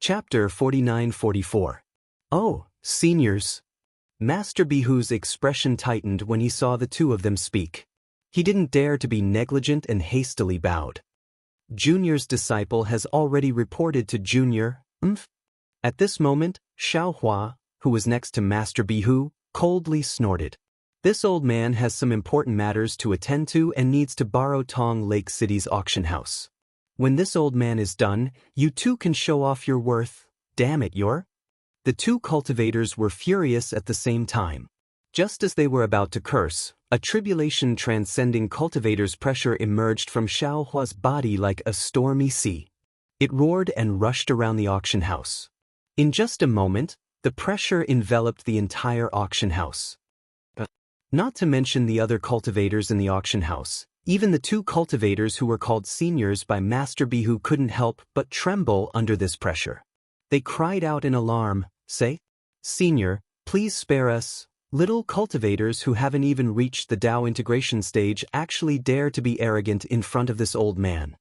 Chapter 49-44. Oh, seniors. Master Bihu's expression tightened when he saw the two of them speak. He didn't dare to be negligent and hastily bowed. Junior's disciple has already reported to Junior. At this moment, Xiaohua, who was next to Master Bihu, coldly snorted. This old man has some important matters to attend to and needs to borrow Tong Lake City's auction house. When this old man is done, you two can show off your worth. Damn it, you're... The two cultivators were furious at the same time. Just as they were about to curse, a tribulation transcending cultivators' pressure emerged from Xiaohua's body like a stormy sea. It roared and rushed around the auction house. In just a moment, the pressure enveloped the entire auction house. Not to mention the other cultivators in the auction house, even the two cultivators who were called seniors by Master Bihu couldn't help but tremble under this pressure. They cried out in alarm, say, "Senior, please spare us." Little cultivators who haven't even reached the Dao integration stage actually dare to be arrogant in front of this old man.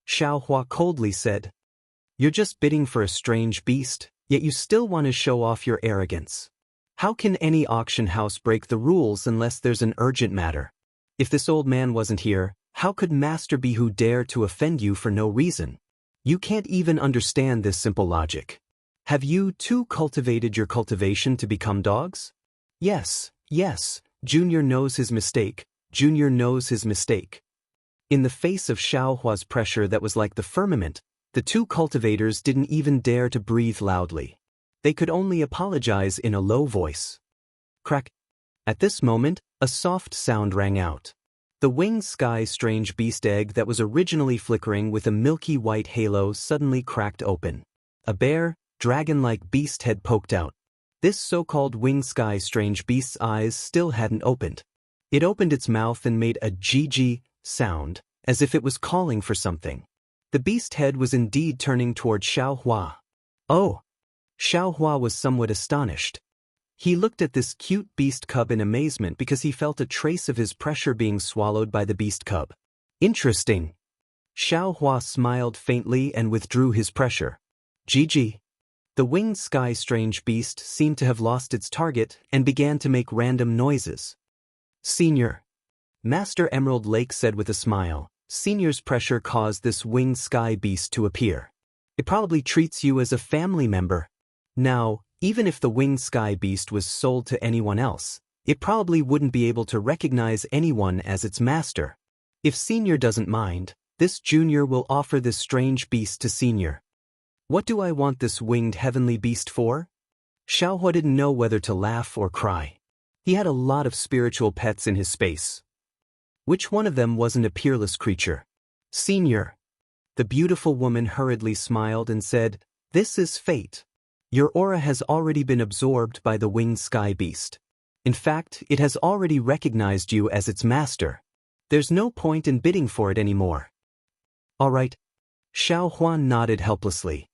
Xiaohua coldly said, "You're just bidding for a strange beast, yet you still want to show off your arrogance. How can any auction house break the rules unless there's an urgent matter? If this old man wasn't here, how could Master Bihu dare to offend you for no reason? You can't even understand this simple logic. Have you too cultivated your cultivation to become dogs? Yes, Junior knows his mistake, Junior knows his mistake." In the face of Xiaohua's pressure that was like the firmament, the two cultivators didn't even dare to breathe loudly. They could only apologize in a low voice. Crack. At this moment, a soft sound rang out. The winged sky strange beast egg that was originally flickering with a milky white halo suddenly cracked open. A bare, dragon-like beast head poked out. This so-called winged sky strange beast's eyes still hadn't opened. It opened its mouth and made a GG sound, as if it was calling for something. The beast head was indeed turning toward Xiaohua. Oh! Xiaohua was somewhat astonished. He looked at this cute beast cub in amazement because he felt a trace of his pressure being swallowed by the beast cub. Interesting. Xiaohua smiled faintly and withdrew his pressure. GG. The winged sky strange beast seemed to have lost its target and began to make random noises. Senior. Master Emerald Lake said with a smile, Senior's pressure caused this winged sky beast to appear. It probably treats you as a family member. Now, even if the winged sky beast was sold to anyone else, it probably wouldn't be able to recognize anyone as its master. If Senior doesn't mind, this Junior will offer this strange beast to Senior. What do I want this winged heavenly beast for? Xiaohua didn't know whether to laugh or cry. He had a lot of spiritual pets in his space. Which one of them wasn't a peerless creature? Senior. The beautiful woman hurriedly smiled and said, "This is fate. Your aura has already been absorbed by the winged sky beast. In fact, it has already recognized you as its master. There's no point in bidding for it anymore." All right. Xiaohua nodded helplessly.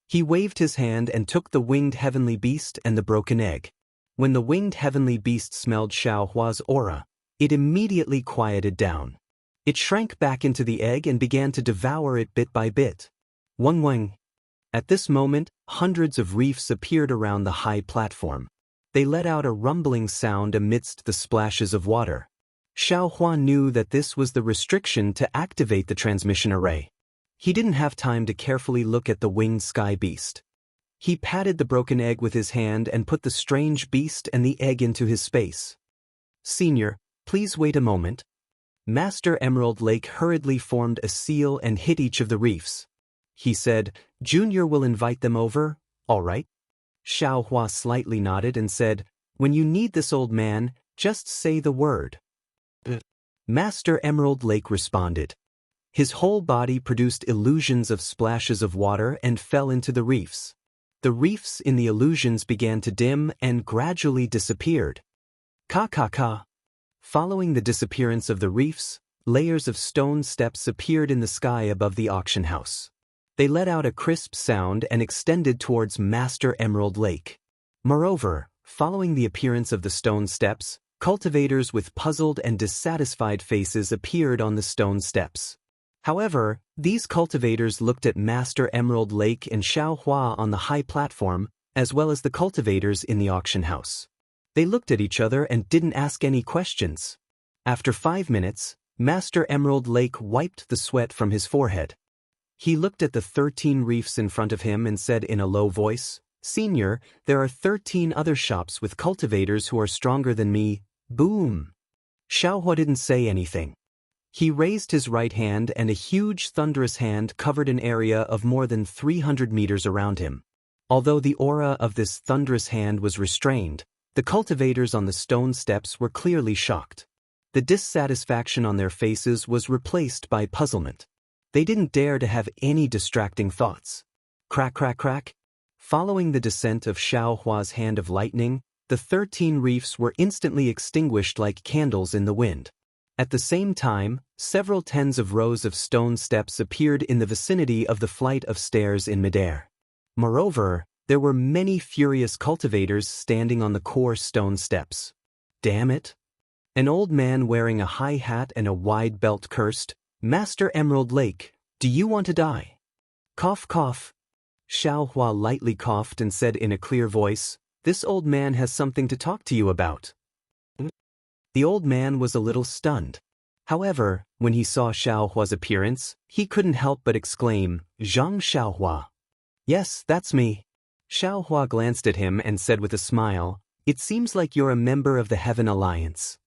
He waved his hand and took the winged heavenly beast and the broken egg. When the winged heavenly beast smelled Xiaohua's aura, it immediately quieted down. It shrank back into the egg and began to devour it bit by bit. Wang. At this moment, hundreds of reefs appeared around the high platform. They let out a rumbling sound amidst the splashes of water. Xiaohua knew that this was the restriction to activate the transmission array. He didn't have time to carefully look at the winged sky beast. He patted the broken egg with his hand and put the strange beast and the egg into his space. Senior, please wait a moment. Master Emerald Lake hurriedly formed a seal and hit each of the reefs. He said, Junior will invite them over, all right? Xiaohua slightly nodded and said, when you need this old man, just say the word. Master Emerald Lake responded. His whole body produced illusions of splashes of water and fell into the reefs. The reefs in the illusions began to dim and gradually disappeared. Ka. Following the disappearance of the reefs, layers of stone steps appeared in the sky above the auction house. They let out a crisp sound and extended towards Master Emerald Lake. Moreover, following the appearance of the stone steps, cultivators with puzzled and dissatisfied faces appeared on the stone steps. However, these cultivators looked at Master Emerald Lake and Xiao Hua on the high platform, as well as the cultivators in the auction house. They looked at each other and didn't ask any questions. After 5 minutes, Master Emerald Lake wiped the sweat from his forehead. He looked at the 13 reefs in front of him and said in a low voice, "Senior, there are 13 other shops with cultivators who are stronger than me." Boom! Xiao Hua didn't say anything. He raised his right hand and a huge thunderous hand covered an area of more than 300 meters around him. Although the aura of this thunderous hand was restrained, the cultivators on the stone steps were clearly shocked. The dissatisfaction on their faces was replaced by puzzlement. They didn't dare to have any distracting thoughts. Crack, crack, crack. Following the descent of Xiao Hua's hand of lightning, the 13 reefs were instantly extinguished like candles in the wind. At the same time, several tens of rows of stone steps appeared in the vicinity of the flight of stairs in midair. Moreover, there were many furious cultivators standing on the core stone steps. Damn it! An old man wearing a high hat and a wide belt cursed, "Master Emerald Lake, do you want to die?" Cough, cough. Xiao Hua lightly coughed and said in a clear voice, "This old man has something to talk to you about." The old man was a little stunned. However, when he saw Xiao Hua's appearance, he couldn't help but exclaim, "Zhang Xiao Hua." "Yes, that's me." Xiao Hua glanced at him and said with a smile, "It seems like you're a member of the Heaven Alliance."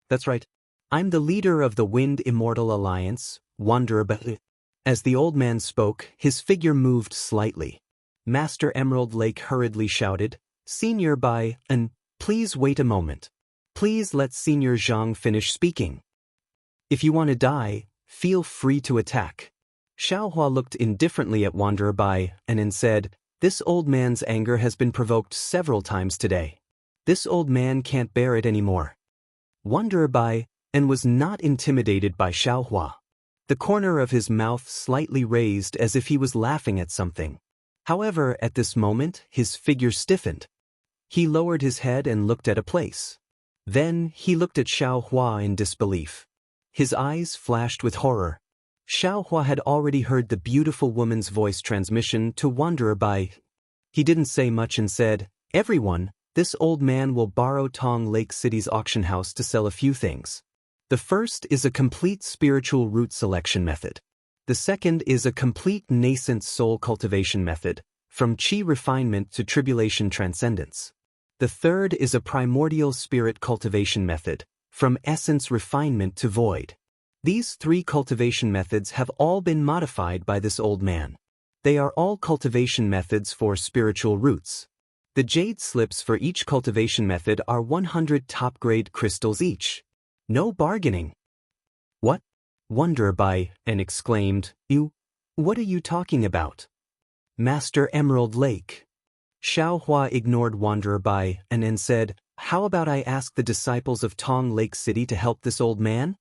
"That's right. I'm the leader of the Wind Immortal Alliance, Wanderer Bah." As the old man spoke, his figure moved slightly. Master Emerald Lake hurriedly shouted, "Senior Bai, and please wait a moment. Please let Senior Zhang finish speaking. If you want to die, feel free to attack." Xiao Hua looked indifferently at Wanderer Bai and said, "This old man's anger has been provoked several times today. This old man can't bear it anymore." Wanderer Bai and was not intimidated by Xiao Hua. The corner of his mouth slightly raised as if he was laughing at something. However, at this moment, his figure stiffened. He lowered his head and looked at a place. Then, he looked at Xiao Hua in disbelief. His eyes flashed with horror. Xiao Hua had already heard the beautiful woman's voice transmission to Wanderer Bai. He didn't say much and said, "Everyone, this old man will borrow Tong Lake City's auction house to sell a few things. The first is a complete spiritual root selection method. The second is a complete nascent soul cultivation method, from chi refinement to tribulation transcendence. The third is a primordial spirit cultivation method, from essence refinement to void. These 3 cultivation methods have all been modified by this old man. They are all cultivation methods for spiritual roots. The jade slips for each cultivation method are 100 top-grade crystals each. No bargaining." "What?" Wanderer Bai and exclaimed, What are you talking about?" "Master Emerald Lake." Xiao Hua ignored Wanderer Bai and said, "How about I ask the disciples of Tong Lake City to help this old man?"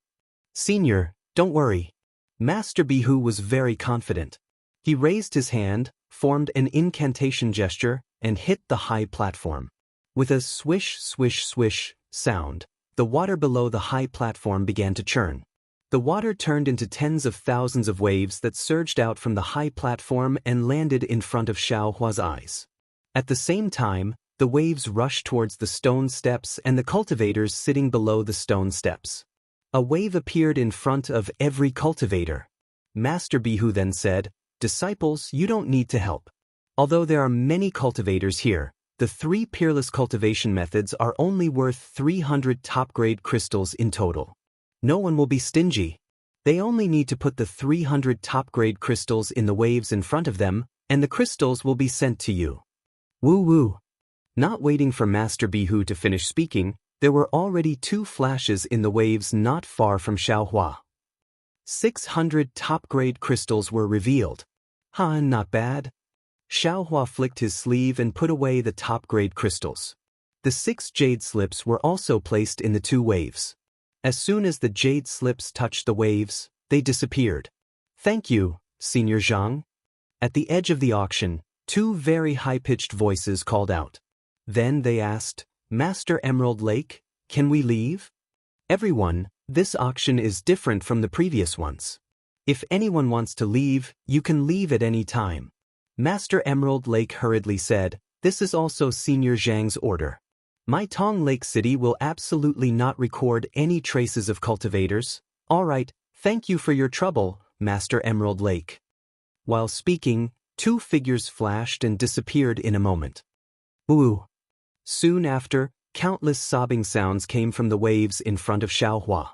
"Senior, don't worry." Master Bihu was very confident. He raised his hand, formed an incantation gesture, and hit the high platform. With a swish, swish, swish sound, the water below the high platform began to churn. The water turned into tens of thousands of waves that surged out from the high platform and landed in front of Xiao Hua's eyes. At the same time, the waves rushed towards the stone steps and the cultivators sitting below the stone steps. A wave appeared in front of every cultivator. Master Bihu then said, "Disciples, you don't need to help. Although there are many cultivators here, the 3 peerless cultivation methods are only worth 300 top-grade crystals in total. No one will be stingy. They only need to put the 300 top-grade crystals in the waves in front of them, and the crystals will be sent to you." Woo-woo. Not waiting for Master Bihu to finish speaking, there were already 2 flashes in the waves not far from Xiao Hua. 600 top-grade crystals were revealed. Not bad. Xiao Hua flicked his sleeve and put away the top-grade crystals. The 6 jade slips were also placed in the 2 waves. As soon as the jade slips touched the waves, they disappeared. "Thank you, Senior Zhang." At the edge of the auction, 2 very high-pitched voices called out. Then they asked, "Master Emerald Lake, can we leave?" "Everyone, this auction is different from the previous ones. If anyone wants to leave, you can leave at any time. Master Emerald Lake hurriedly said, "This is also Senior Zhang's order. My Tong Lake City will absolutely not record any traces of cultivators. All right, thank you for your trouble, Master Emerald Lake." While speaking, two figures flashed and disappeared in a moment. Ooh. Soon after, countless sobbing sounds came from the waves in front of Xiaohua.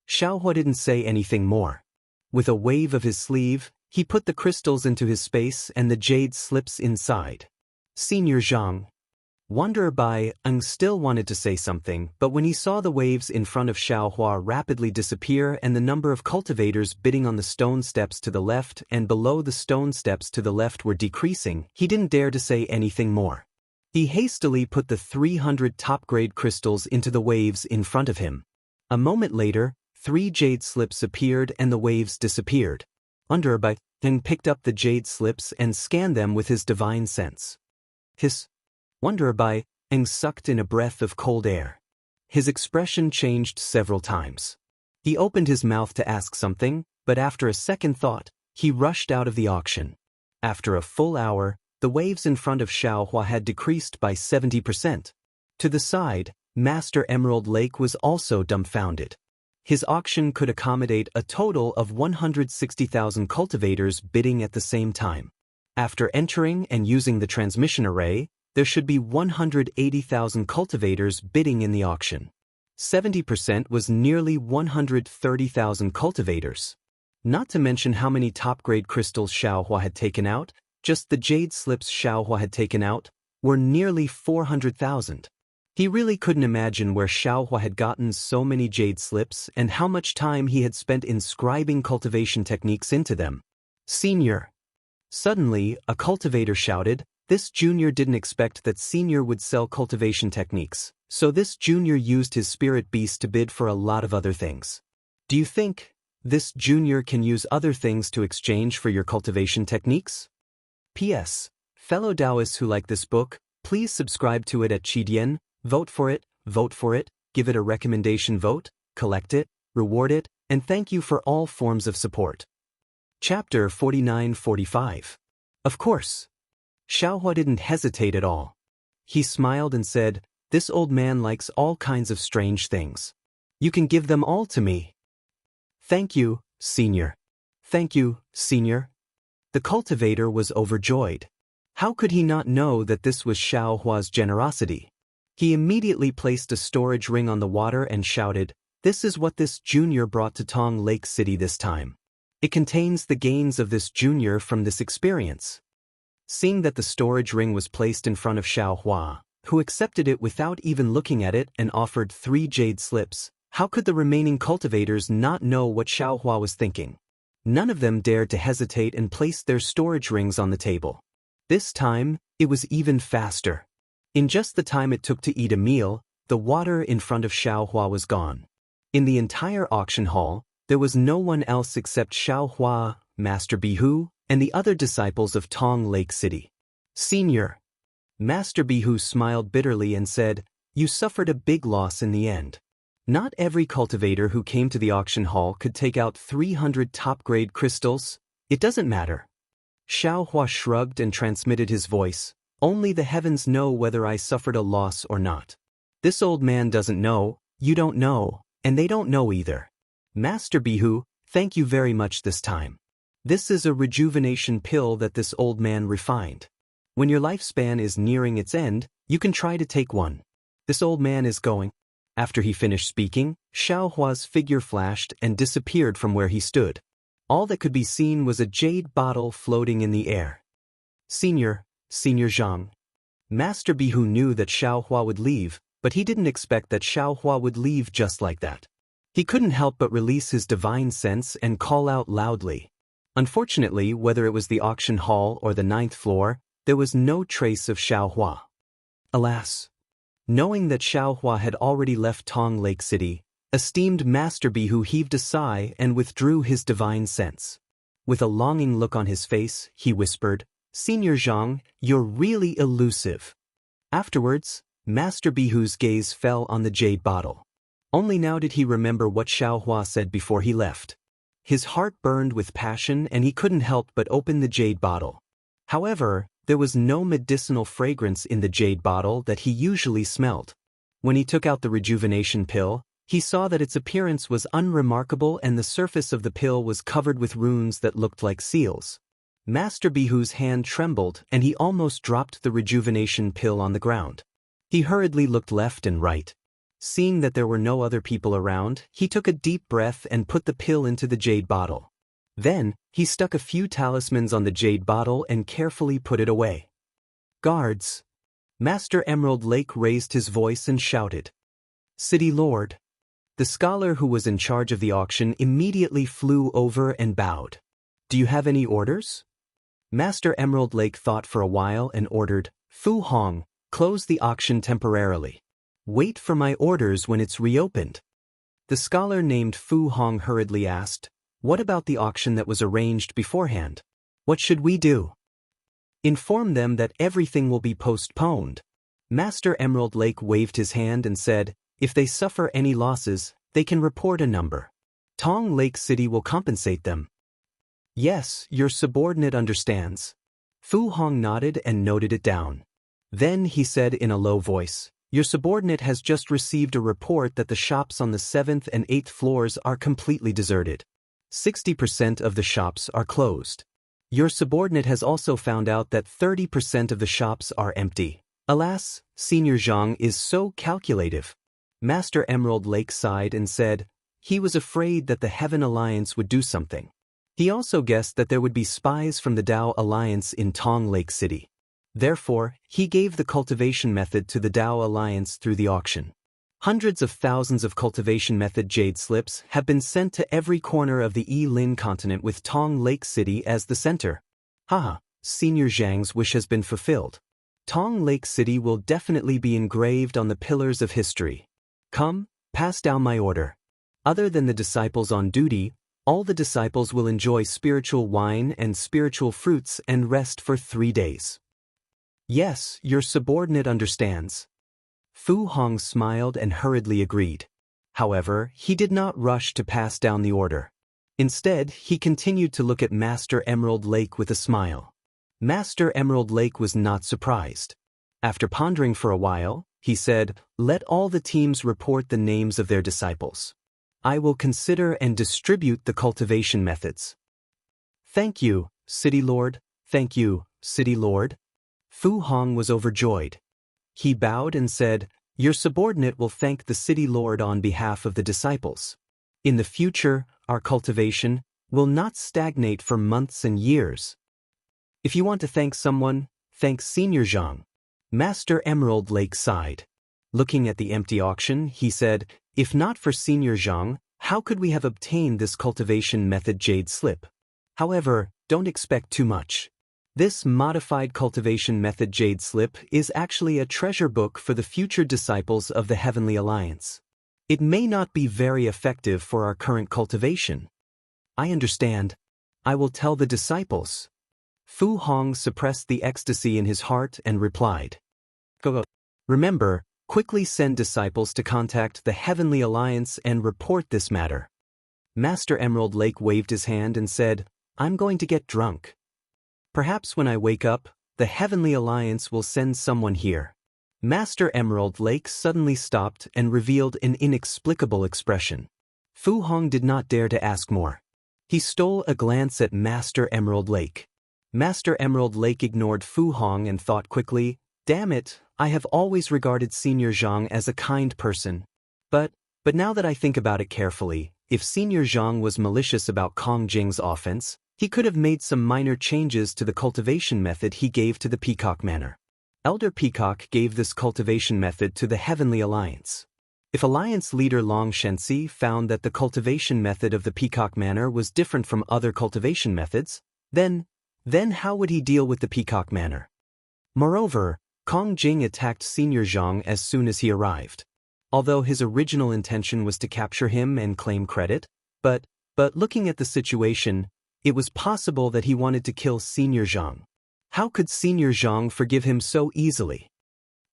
Xiaohua didn't say anything more. With a wave of his sleeve, he put the crystals into his space and the jade slips inside. Senior Zhang. Wanderer Bai still wanted to say something, but when he saw the waves in front of Xiaohua rapidly disappear and the number of cultivators bidding on the stone steps to the left and below the stone steps to the left were decreasing, he didn't dare to say anything more. He hastily put the 300 top-grade crystals into the waves in front of him. A moment later, 3 jade slips appeared and the waves disappeared. Wanderer Bai then picked up the jade slips and scanned them with his divine sense. Hiss. Wanderer Bai sucked in a breath of cold air. His expression changed several times. He opened his mouth to ask something, but after a second thought, he rushed out of the auction. After a full hour, the waves in front of Xiaohua had decreased by 70%. To the side, Master Emerald Lake was also dumbfounded. His auction could accommodate a total of 160,000 cultivators bidding at the same time. After entering and using the transmission array, there should be 180,000 cultivators bidding in the auction. 70% was nearly 130,000 cultivators. Not to mention how many top-grade crystals Xiaohua had taken out, just the jade slips Xiaohua had taken out were nearly 400,000. He really couldn't imagine where Xiaohua had gotten so many jade slips and how much time he had spent inscribing cultivation techniques into them. Senior. Suddenly, a cultivator shouted. This junior didn't expect that Senior would sell cultivation techniques, so this junior used his spirit beast to bid for a lot of other things. Do you think this junior can use other things to exchange for your cultivation techniques? P.S. Fellow Taoists who like this book, please subscribe to it at Qidian, vote for it, give it a recommendation vote, collect it, reward it, and thank you for all forms of support. Chapter 49-45. Of course. Xiaohua didn't hesitate at all. He smiled and said, "This old man likes all kinds of strange things. You can give them all to me." "Thank you, Senior." "Thank you, Senior." The cultivator was overjoyed. How could he not know that this was Xiaohua's generosity? He immediately placed a storage ring on the water and shouted, "This is what this junior brought to Tong Lake City this time. It contains the gains of this junior from this experience." Seeing that the storage ring was placed in front of Xiaohua, who accepted it without even looking at it and offered 3 jade slips, how could the remaining cultivators not know what Xiaohua was thinking? None of them dared to hesitate and placed their storage rings on the table. This time, it was even faster. In just the time it took to eat a meal, the water in front of Xiaohua was gone. In the entire auction hall, there was no one else except Xiaohua, Master Bihu, and the other disciples of Tong Lake City. Senior. Master Bihu smiled bitterly and said, "You suffered a big loss in the end. Not every cultivator who came to the auction hall could take out 300 top-grade crystals. It doesn't matter." Xiaohua shrugged and transmitted his voice, "Only the heavens know whether I suffered a loss or not. This old man doesn't know, you don't know, and they don't know either. Master Bihu, thank you very much this time. This is a rejuvenation pill that this old man refined. When your lifespan is nearing its end, you can try to take one. This old man is going." After he finished speaking, Xiaohua's figure flashed and disappeared from where he stood. All that could be seen was a jade bottle floating in the air. Senior Zhang. Master Bihu knew that Xiaohua would leave, but he didn't expect that Xiaohua would leave just like that. He couldn't help but release his divine sense and call out loudly. Unfortunately, whether it was the auction hall or the 9th floor, there was no trace of Xiaohua. Alas! Knowing that Xiaohua had already left Tong Lake City, esteemed Master Bihu heaved a sigh and withdrew his divine sense. With a longing look on his face, he whispered, "Senior Zhang, you're really elusive." Afterwards, Master Bihu's gaze fell on the jade bottle. Only now did he remember what Xiaohua said before he left. His heart burned with passion and he couldn't help but open the jade bottle. However, there was no medicinal fragrance in the jade bottle that he usually smelled. When he took out the rejuvenation pill, he saw that its appearance was unremarkable and the surface of the pill was covered with runes that looked like seals. Master Bihu's hand trembled and he almost dropped the rejuvenation pill on the ground. He hurriedly looked left and right. Seeing that there were no other people around, he took a deep breath and put the pill into the jade bottle. Then, he stuck a few talismans on the jade bottle and carefully put it away. "Guards!" Master Emerald Lake raised his voice and shouted. "City Lord!" The scholar who was in charge of the auction immediately flew over and bowed. "Do you have any orders?" Master Emerald Lake thought for a while and ordered, "Fu Hong, close the auction temporarily. Wait for my orders when it's reopened." The scholar named Fu Hong hurriedly asked, "What about the auction that was arranged beforehand? What should we do?" "Inform them that everything will be postponed." Master Emerald Lake waved his hand and said, "If they suffer any losses, they can report a number. Tong Lake City will compensate them." "Yes, your subordinate understands." Fu Hong nodded and noted it down. Then he said in a low voice, "Your subordinate has just received a report that the shops on the 7th and 8th floors are completely deserted. 60% of the shops are closed. Your subordinate has also found out that 30% of the shops are empty. Alas, Senior Jiang is so calculative." Master Emerald Lake sighed and said, he was afraid that the Heaven Alliance would do something. He also guessed that there would be spies from the Dao Alliance in Tong Lake City. Therefore, he gave the cultivation method to the Dao Alliance through the auction. Hundreds of thousands of cultivation method jade slips have been sent to every corner of the Yi-Lin continent with Tong Lake City as the center. Haha, Senior Zhang's wish has been fulfilled. Tong Lake City will definitely be engraved on the pillars of history. Come, pass down my order. Other than the disciples on duty, all the disciples will enjoy spiritual wine and spiritual fruits and rest for 3 days. Yes, your subordinate understands. Fu Hong smiled and hurriedly agreed. However, he did not rush to pass down the order. Instead, he continued to look at Master Emerald Lake with a smile. Master Emerald Lake was not surprised. After pondering for a while, he said, "Let all the teams report the names of their disciples. I will consider and distribute the cultivation methods." "Thank you, City Lord. Thank you, City Lord." Fu Hong was overjoyed. He bowed and said, "Your subordinate will thank the City Lord on behalf of the disciples. In the future, our cultivation will not stagnate for months and years. If you want to thank someone, thank Senior Jiang." Master Emerald Lake sighed. Looking at the empty auction, he said, "If not for Senior Jiang, how could we have obtained this cultivation method jade slip? However, don't expect too much. This modified cultivation method jade slip is actually a treasure book for the future disciples of the Heavenly Alliance. It may not be very effective for our current cultivation." "I understand. I will tell the disciples." Fu Hong suppressed the ecstasy in his heart and replied, "Go. Remember, quickly send disciples to contact the Heavenly Alliance and report this matter." Master Emerald Lake waved his hand and said, "I'm going to get drunk. Perhaps when I wake up, the Heavenly Alliance will send someone here." Master Emerald Lake suddenly stopped and revealed an inexplicable expression. Fu Hong did not dare to ask more. He stole a glance at Master Emerald Lake. Master Emerald Lake ignored Fu Hong and thought quickly, "Damn it, I have always regarded Senior Jiang as a kind person. But now that I think about it carefully, if Senior Jiang was malicious about Kong Jing's offense, he could have made some minor changes to the cultivation method he gave to the Peacock Manor. Elder Peacock gave this cultivation method to the Heavenly Alliance. If Alliance leader Long Shenxi found that the cultivation method of the Peacock Manor was different from other cultivation methods, then how would he deal with the Peacock Manor? Moreover, Kong Jing attacked Senior Jiang as soon as he arrived. Although his original intention was to capture him and claim credit, but looking at the situation, it was possible that he wanted to kill Senior Jiang. How could Senior Jiang forgive him so easily?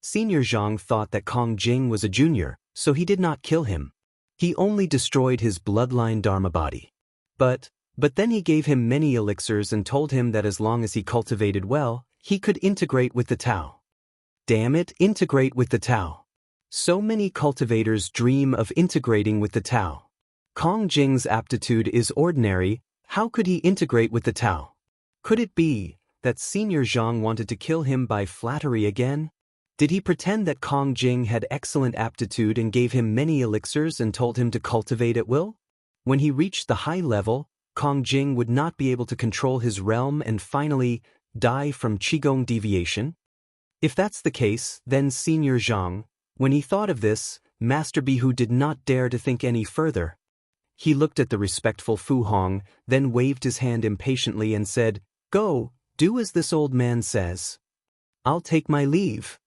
Senior Jiang thought that Kong Jing was a junior, so he did not kill him. He only destroyed his bloodline Dharma body. But then he gave him many elixirs and told him that as long as he cultivated well, he could integrate with the Tao. Damn it, integrate with the Tao. So many cultivators dream of integrating with the Tao. Kong Jing's aptitude is ordinary, how could he integrate with the Tao? Could it be that Senior Zhang wanted to kill him by flattery again? Did he pretend that Kong Jing had excellent aptitude and gave him many elixirs and told him to cultivate at will? When he reached the high level, Kong Jing would not be able to control his realm and finally die from Qigong deviation? If that's the case, then Senior Zhang, when he thought of this, Master Bihu did not dare to think any further. He looked at the respectful Fu Hong, then waved his hand impatiently and said, "Go, do as this old man says. I'll take my leave."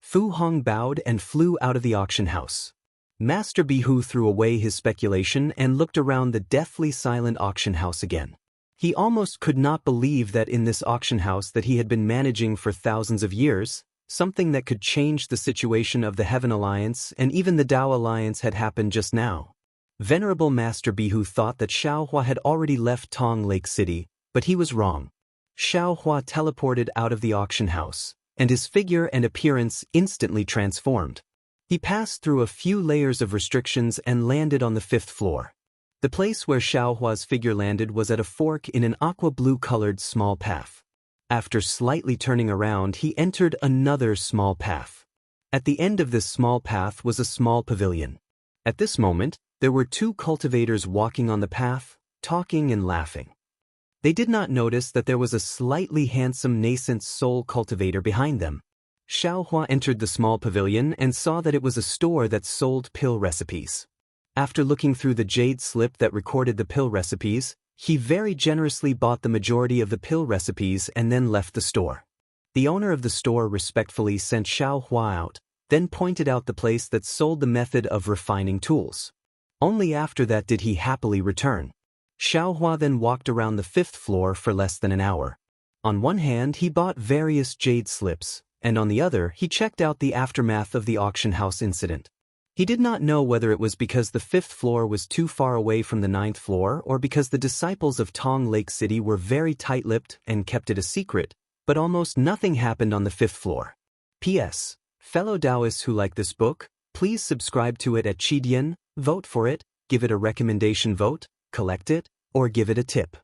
Fu Hong bowed and flew out of the auction house. Master Bihu threw away his speculation and looked around the deathly silent auction house again. He almost could not believe that in this auction house that he had been managing for thousands of years, something that could change the situation of the Heaven Alliance and even the Tao Alliance had happened just now. Venerable Master Bihu thought that Xiaohua had already left Tong Lake City, but he was wrong. Xiaohua teleported out of the auction house, and his figure and appearance instantly transformed. He passed through a few layers of restrictions and landed on the 5th floor. The place where Xiaohua's figure landed was at a fork in an aqua-blue-colored small path. After slightly turning around, he entered another small path. At the end of this small path was a small pavilion. At this moment, there were 2 cultivators walking on the path, talking and laughing. They did not notice that there was a slightly handsome nascent soul cultivator behind them. Xiaohua entered the small pavilion and saw that it was a store that sold pill recipes. After looking through the jade slip that recorded the pill recipes, he very generously bought the majority of the pill recipes and then left the store. The owner of the store respectfully sent Xiaohua out, then pointed out the place that sold the method of refining tools. Only after that did he happily return. Xiaohua then walked around the 5th floor for less than an hour. On one hand, he bought various jade slips, and on the other, he checked out the aftermath of the auction house incident. He did not know whether it was because the 5th floor was too far away from the 9th floor or because the disciples of Tong Lake City were very tight-lipped and kept it a secret, but almost nothing happened on the 5th floor. P.S. Fellow Taoists who like this book, please subscribe to it at Qidian, vote for it, give it a recommendation vote, collect it, or give it a tip.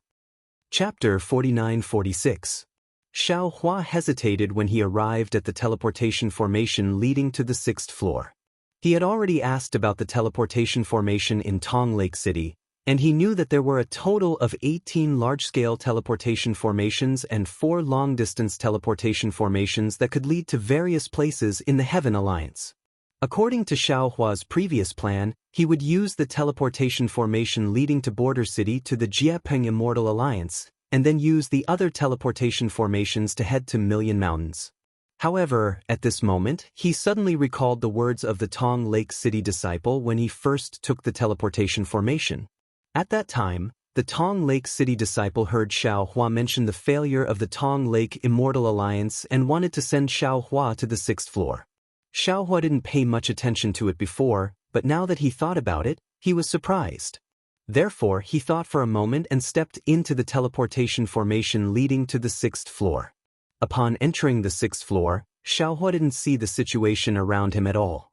Chapter 49-46. Xiaohua hesitated when he arrived at the teleportation formation leading to the 6th floor. He had already asked about the teleportation formation in Tong Lake City, and he knew that there were a total of 18 large-scale teleportation formations and 4 long-distance teleportation formations that could lead to various places in the Heaven Alliance. According to Xiaohua's previous plan, he would use the teleportation formation leading to Border City to the Jiepeng Immortal Alliance, and then use the other teleportation formations to head to Million Mountains. However, at this moment, he suddenly recalled the words of the Tong Lake City disciple when he first took the teleportation formation. At that time, the Tong Lake City disciple heard Xiaohua mention the failure of the Tong Lake Immortal Alliance and wanted to send Xiaohua to the 6th floor. Xiaohua didn't pay much attention to it before, but now that he thought about it, he was surprised. Therefore, he thought for a moment and stepped into the teleportation formation leading to the 6th floor. Upon entering the 6th floor, Xiaohua didn't see the situation around him at all.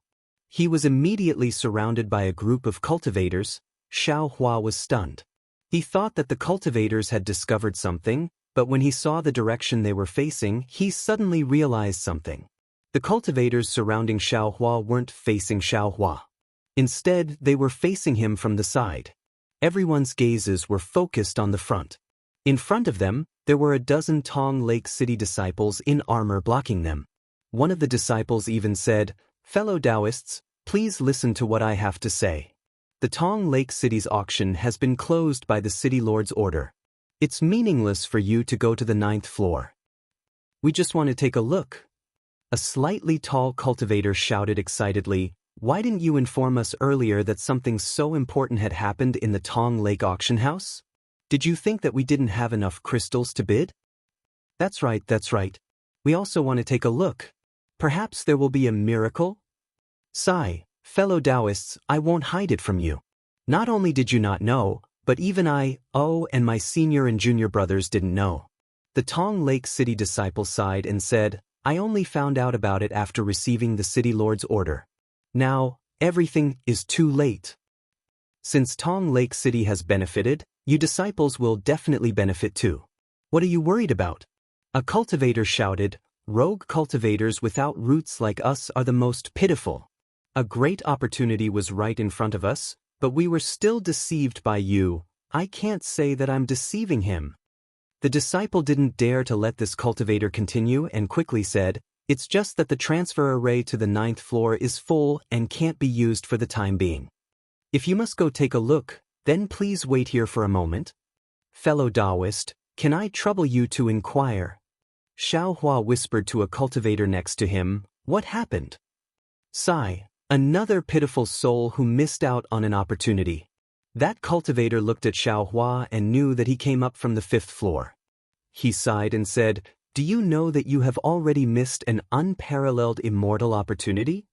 He was immediately surrounded by a group of cultivators. Xiaohua was stunned. He thought that the cultivators had discovered something, but when he saw the direction they were facing, he suddenly realized something. The cultivators surrounding Xiaohua weren't facing Xiaohua. Instead, they were facing him from the side. Everyone's gazes were focused on the front. In front of them, there were a dozen Tong Lake City disciples in armor blocking them. One of the disciples even said, "Fellow Taoists, please listen to what I have to say. The Tong Lake City's auction has been closed by the City Lord's order. It's meaningless for you to go to the 9th floor. We just want to take a look." A slightly tall cultivator shouted excitedly, "Why didn't you inform us earlier that something so important had happened in the Tong Lake auction house? Did you think that we didn't have enough crystals to bid?" That's right. We also want to take a look. Perhaps there will be a miracle?" Sigh, fellow Taoists, I won't hide it from you. Not only did you not know, But even I, and my senior and junior brothers didn't know. The Tong Lake City disciple sighed and said, I only found out about it after receiving the city lord's order. Now, everything is too late. Since Tong Lake City has benefited, you disciples will definitely benefit too. What are you worried about? A cultivator shouted, rogue cultivators without roots like us are the most pitiful. A great opportunity was right in front of us, but we were still deceived by you. I can't say that I'm deceiving him. The disciple didn't dare to let this cultivator continue and quickly said, it's just that the transfer array to the 9th floor is full and can't be used for the time being. If you must go take a look, then please wait here for a moment. Fellow Taoist, can I trouble you to inquire? Xiao Hua whispered to a cultivator next to him, what happened? Sigh, another pitiful soul who missed out on an opportunity. That cultivator looked at Xiao Hua and knew that he came up from the 5th floor. He sighed and said, do you know that you have already missed an unparalleled immortal opportunity?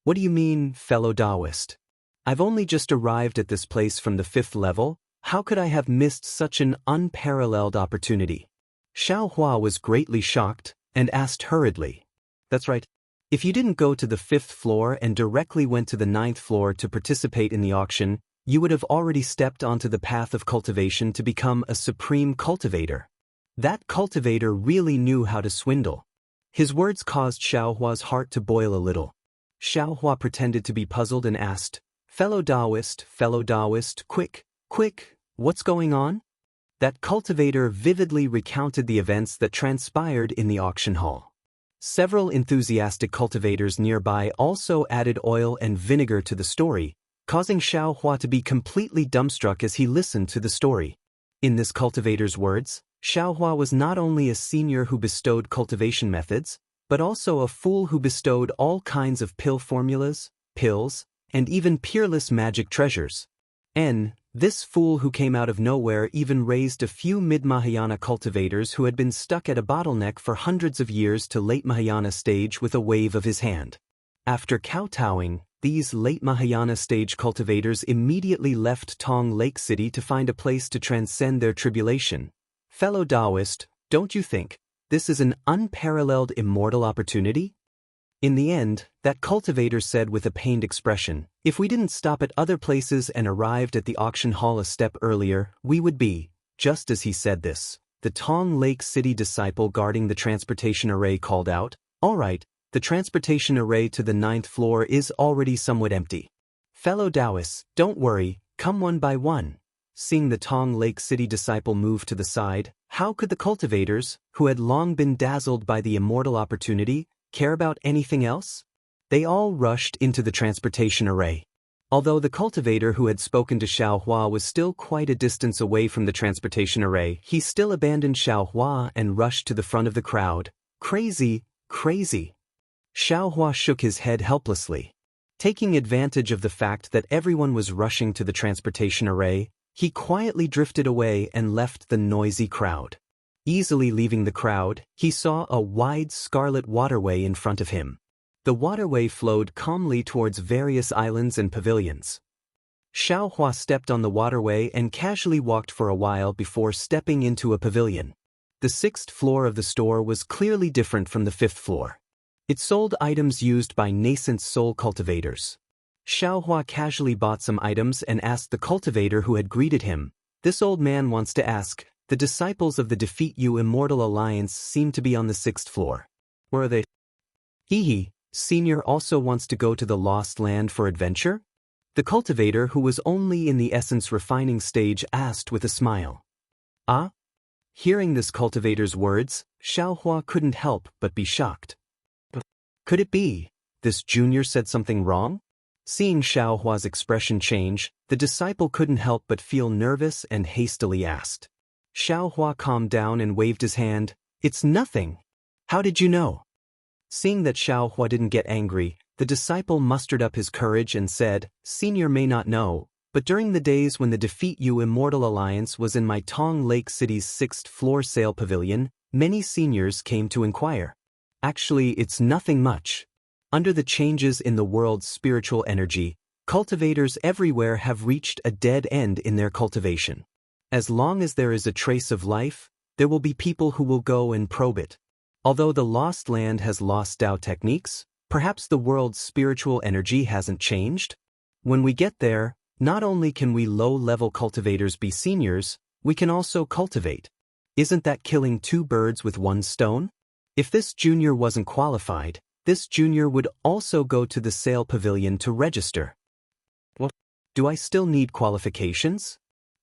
What do you mean, fellow Taoist? I've only just arrived at this place from the 5th level. How could I have missed such an unparalleled opportunity? Xiao Hua was greatly shocked and asked hurriedly. That's right. If you didn't go to the 5th floor and directly went to the 9th floor to participate in the auction, you would have already stepped onto the path of cultivation to become a supreme cultivator. That cultivator really knew how to swindle. His words caused Xiao Hua's heart to boil a little. Xiao Hua pretended to be puzzled and asked, fellow Taoist, quick, what's going on? That cultivator vividly recounted the events that transpired in the auction hall. Several enthusiastic cultivators nearby also added oil and vinegar to the story, causing Xiao Hua to be completely dumbstruck as he listened to the story. In this cultivator's words, Xiao Hua was not only a senior who bestowed cultivation methods, but also a fool who bestowed all kinds of pill formulas, pills, and even peerless magic treasures. This fool who came out of nowhere even raised a few mid-Mahayana cultivators who had been stuck at a bottleneck for hundreds of years to late Mahayana stage with a wave of his hand. After kowtowing, these late Mahayana stage cultivators immediately left Tong Lake City to find a place to transcend their tribulation. Fellow Taoist, don't you think this is an unparalleled immortal opportunity? In the end, that cultivator said with a pained expression, if we didn't stop at other places and arrived at the auction hall a step earlier, we would be. Just as he said this, the Tong Lake City disciple guarding the transportation array called out, all right, the transportation array to the 9th floor is already somewhat empty. Fellow Taoists, don't worry, come one by one. Seeing the Tong Lake City disciple move to the side, how could the cultivators, who had long been dazzled by the immortal opportunity, care about anything else? They all rushed into the transportation array. Although the cultivator who had spoken to Xiao Hua was still quite a distance away from the transportation array, he still abandoned Xiao Hua and rushed to the front of the crowd. Crazy. Xiao Hua shook his head helplessly. Taking advantage of the fact that everyone was rushing to the transportation array, he quietly drifted away and left the noisy crowd. Easily leaving the crowd, he saw a wide scarlet waterway in front of him. The waterway flowed calmly towards various islands and pavilions. Xiao Hua stepped on the waterway and casually walked for a while before stepping into a pavilion. The 6th floor of the store was clearly different from the 5th floor. It sold items used by nascent soul cultivators. Xiao Hua casually bought some items and asked the cultivator who had greeted him, this old man wants to ask, the disciples of the Defeat You Immortal Alliance seem to be on the 6th floor. Where are they? He, senior also wants to go to the Lost Land for adventure? The cultivator who was only in the essence refining stage asked with a smile. Ah? Hearing this cultivator's words, Xiao Hua couldn't help but be shocked. Could it be this junior said something wrong? Seeing Xiao Hua's expression change, the disciple couldn't help but feel nervous and hastily asked. Xiao Hua calmed down and waved his hand. It's nothing. How did you know? Seeing that Xiao Hua didn't get angry, the disciple mustered up his courage and said, Senior may not know, but during the days when the Defeat You Immortal Alliance was in my Tong Lake City's 6th floor sale pavilion, many seniors came to inquire. Actually, it's nothing much. Under the changes in the world's spiritual energy, Cultivators everywhere have reached a dead end in their cultivation. As long as there is a trace of life, there will be people who will go and probe it. Although the lost land has lost Tao techniques, perhaps the world's spiritual energy hasn't changed? When we get there, not only can we low-level cultivators be seniors, we can also cultivate. Isn't that killing two birds with one stone? If this junior wasn't qualified, this junior would also go to the sale pavilion to register. Well, do I still need qualifications?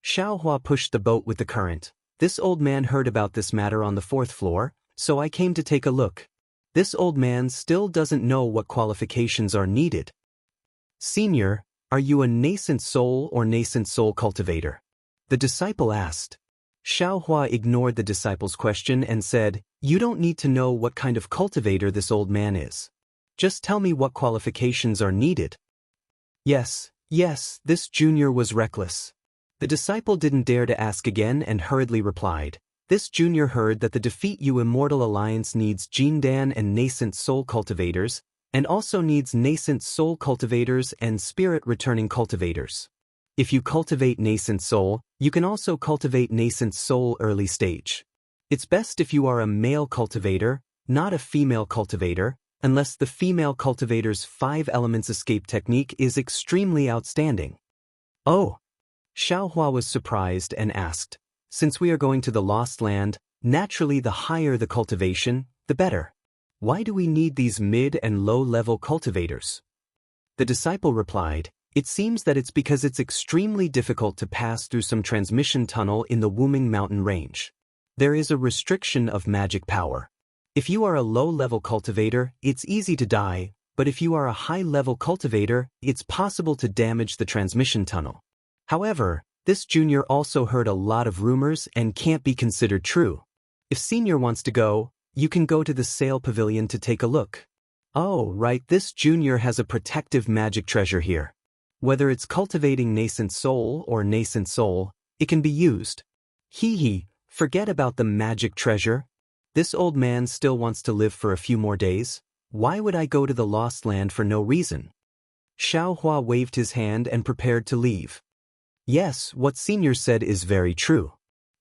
Xiaohua pushed the boat with the current. This old man heard about this matter on the 4th floor, so I came to take a look. This old man still doesn't know what qualifications are needed. Senior, are you a nascent soul or nascent soul cultivator? The disciple asked. Xiaohua ignored the disciple's question and said, you don't need to know what kind of cultivator this old man is. Just tell me what qualifications are needed. Yes, this junior was reckless. The disciple didn't dare to ask again and hurriedly replied. This junior heard that the Defeat You Immortal Alliance needs Jindan and nascent soul cultivators, and also needs nascent soul cultivators and spirit-returning cultivators. If you cultivate nascent soul, you can also cultivate nascent soul early stage. It's best if you are a male cultivator, not a female cultivator, unless the female cultivator's 5 elements escape technique is extremely outstanding. Oh! Xiaohua was surprised and asked, since we are going to the Lost Land, naturally the higher the cultivation, the better. Why do we need these mid and low-level cultivators? The disciple replied, it seems that it's because it's extremely difficult to pass through some transmission tunnel in the Wuming mountain range. There is a restriction of magic power. If you are a low-level cultivator, it's easy to die, but if you are a high-level cultivator, it's possible to damage the transmission tunnel. However, this junior also heard a lot of rumors and can't be considered true. If senior wants to go, you can go to the sale pavilion to take a look. Oh, right, this junior has a protective magic treasure here. Whether it's cultivating nascent soul or nascent soul, it can be used. Forget about the magic treasure. This old man still wants to live for a few more days. Why would I go to the Lost Land for no reason? Xiaohua waved his hand and prepared to leave. Yes, what senior said is very true.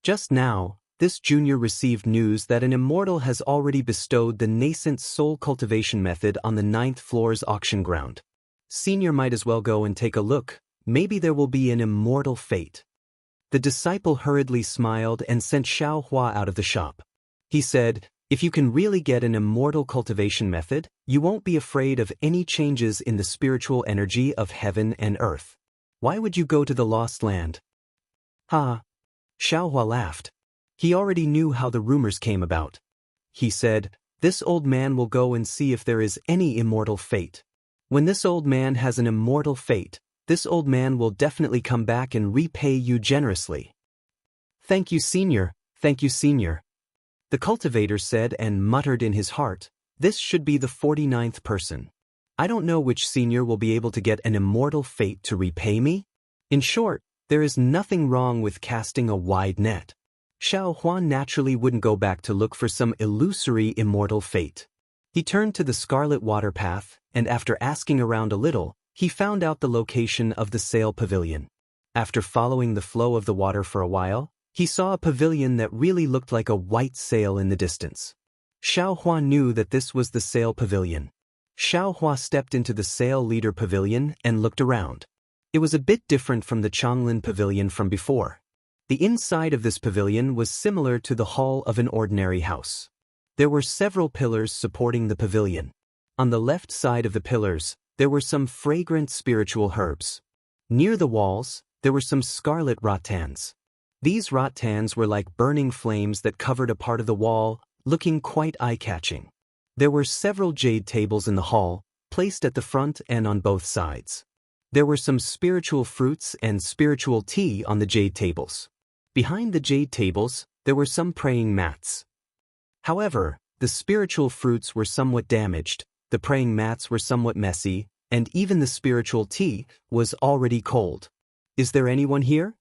Just now, this junior received news that an immortal has already bestowed the nascent soul cultivation method on the 9th floor's auction ground. Senior might as well go and take a look, maybe there will be an immortal fate. The disciple hurriedly smiled and sent Xiaohua out of the shop. He said, if you can really get an immortal cultivation method, you won't be afraid of any changes in the spiritual energy of heaven and earth. Why would you go to the Lost Land? Xiaohua laughed. He already knew how the rumors came about. He said, this old man will go and see if there is any immortal fate. When this old man has an immortal fate, this old man will definitely come back and repay you generously. Thank you, senior, thank you, senior. The cultivator said and muttered in his heart, this should be the 49th person. I don't know which senior will be able to get an immortal fate to repay me. In short, there is nothing wrong with casting a wide net. Xiaohua naturally wouldn't go back to look for some illusory immortal fate. He turned to the Scarlet Water Path, and after asking around a little, he found out the location of the sale pavilion. After following the flow of the water for a while, he saw a pavilion that really looked like a white sail in the distance. Xiaohua knew that this was the sale pavilion. Xiaohua stepped into the sale leader pavilion and looked around. It was a bit different from the Changlin pavilion from before. The inside of this pavilion was similar to the hall of an ordinary house. There were several pillars supporting the pavilion. On the left side of the pillars, there were some fragrant spiritual herbs. Near the walls, there were some scarlet rattans. These rattans were like burning flames that covered a part of the wall, looking quite eye-catching. There were several jade tables in the hall, placed at the front and on both sides. There were some spiritual fruits and spiritual tea on the jade tables. Behind the jade tables, there were some praying mats. However, the spiritual fruits were somewhat damaged, the praying mats were somewhat messy, and even the spiritual tea was already cold. Is there anyone here?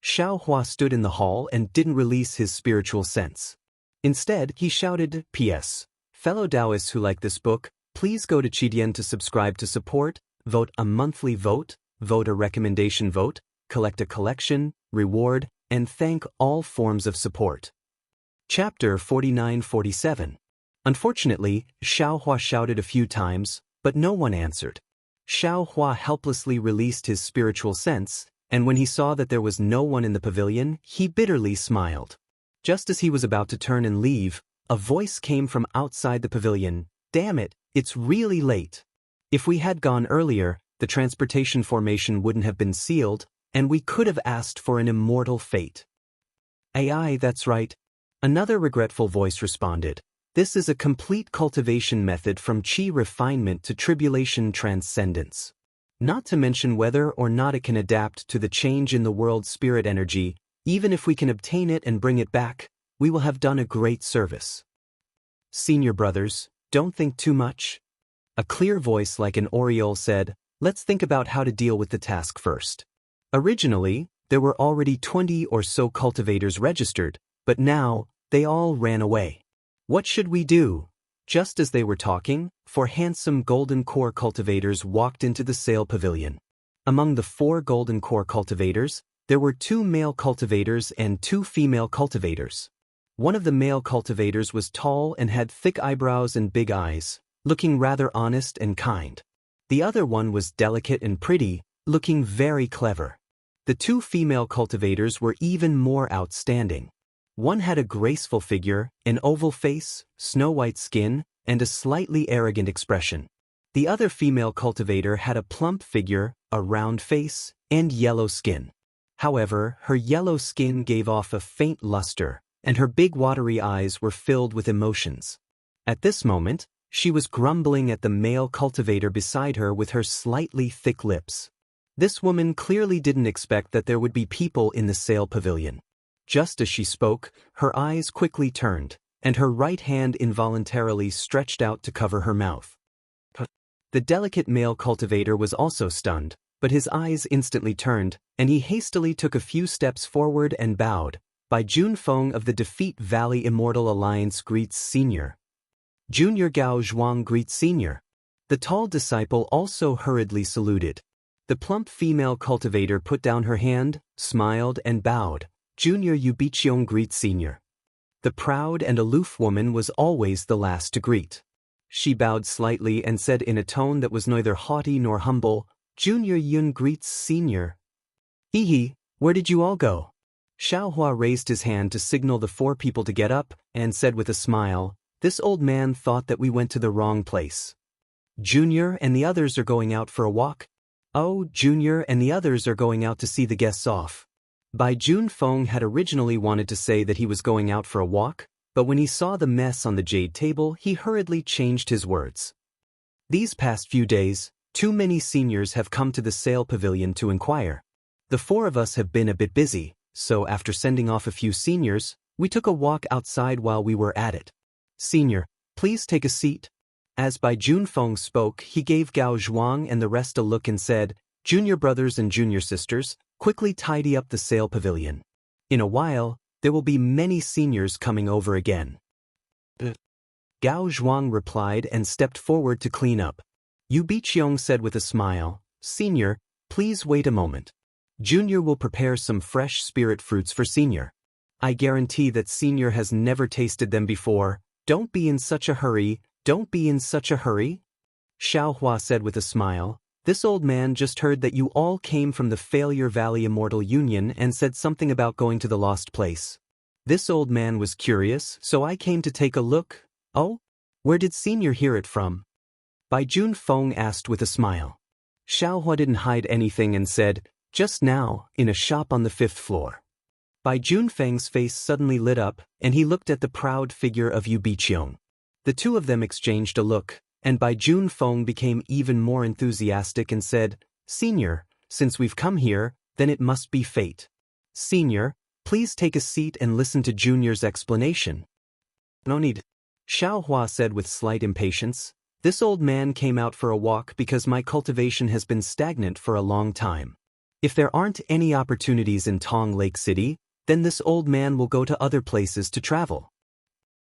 Xiaohua stood in the hall and didn't release his spiritual sense. Instead, he shouted, P.S. Fellow Taoists who like this book, please go to Qidian to subscribe to support, vote a monthly vote, vote a recommendation vote, collect a collection, reward, and thank all forms of support. Chapter 49-47. Unfortunately, Xiaohua shouted a few times, but no one answered. Xiaohua helplessly released his spiritual sense, and when he saw that there was no one in the pavilion, he bitterly smiled. Just as he was about to turn and leave, a voice came from outside the pavilion. "Damn it, it's really late. If we had gone earlier, the transportation formation wouldn't have been sealed, and we could have asked for an immortal fate." "Aye, that's right." Another regretful voice responded. "This is a complete cultivation method from chi refinement to tribulation transcendence. Not to mention whether or not it can adapt to the change in the world's spirit energy, even if we can obtain it and bring it back, we will have done a great service. Senior brothers, don't think too much." A clear voice like an aureole said, "Let's think about how to deal with the task first." Originally, there were already 20 or so cultivators registered, but now, they all ran away. "What should we do?" Just as they were talking, 4 handsome golden core cultivators walked into the sale pavilion. Among the 4 golden core cultivators, there were 2 male cultivators and 2 female cultivators. One of the male cultivators was tall and had thick eyebrows and big eyes, looking rather honest and kind. The other one was delicate and pretty, looking very clever. The 2 female cultivators were even more outstanding. One had a graceful figure, an oval face, snow-white skin, and a slightly arrogant expression. The other female cultivator had a plump figure, a round face, and yellow skin. However, her yellow skin gave off a faint luster, and her big watery eyes were filled with emotions. At this moment, she was grumbling at the male cultivator beside her with her slightly thick lips. This woman clearly didn't expect that there would be people in the sale pavilion. Just as she spoke, her eyes quickly turned, and her right hand involuntarily stretched out to cover her mouth. The delicate male cultivator was also stunned, but his eyes instantly turned, and he hastily took a few steps forward and bowed. "By Jun Feng of the Defeat Valley Immortal Alliance greets Senior." Junior Gao Zhuang greets Senior. The tall disciple also hurriedly saluted. The plump female cultivator put down her hand, smiled, and bowed. "Junior Yubiqiong greets Senior." The proud and aloof woman was always the last to greet. She bowed slightly and said in a tone that was neither haughty nor humble, "Junior Yun greets Senior." "Hee, where did you all go?" Xiaohua raised his hand to signal the 4 people to get up, and said with a smile, "This old man thought that we went to the wrong place. Junior and the others are going out for a walk." "Oh, Junior and the others are going out to see the guests off." Bai Jun Feng had originally wanted to say that he was going out for a walk, but when he saw the mess on the jade table, he hurriedly changed his words. "These past few days, too many seniors have come to the sale pavilion to inquire. The 4 of us have been a bit busy, so after sending off a few seniors, we took a walk outside while we were at it. Senior, please take a seat." As Bai Jun Feng spoke, he gave Gao Zhuang and the rest a look and said, "Junior brothers and junior sisters, quickly tidy up the sale pavilion. In a while, there will be many seniors coming over again." Gao Zhuang replied and stepped forward to clean up. Yu Biqiong said with a smile, "Senior, please wait a moment. Junior will prepare some fresh spirit fruits for Senior. I guarantee that Senior has never tasted them before. Don't be in such a hurry, don't be in such a hurry." Xiaohua said with a smile, "This old man just heard that you all came from the Failure Valley Immortal Union and said something about going to the lost place. This old man was curious, so I came to take a look." "Oh? Where did Senior hear it from?" Bai Jun Feng asked with a smile. Xiaohua didn't hide anything and said, "Just now, in a shop on the 5th floor." Bai Jun Feng's face suddenly lit up, and he looked at the proud figure of Yu Biqiong. The 2 of them exchanged a look, and Bai Jun Feng became even more enthusiastic and said, "Senior, since we've come here, then it must be fate. Senior, please take a seat and listen to Junior's explanation." "No need." Xiaohua said with slight impatience, "This old man came out for a walk because my cultivation has been stagnant for a long time. If there aren't any opportunities in Tong Lake City, then this old man will go to other places to travel.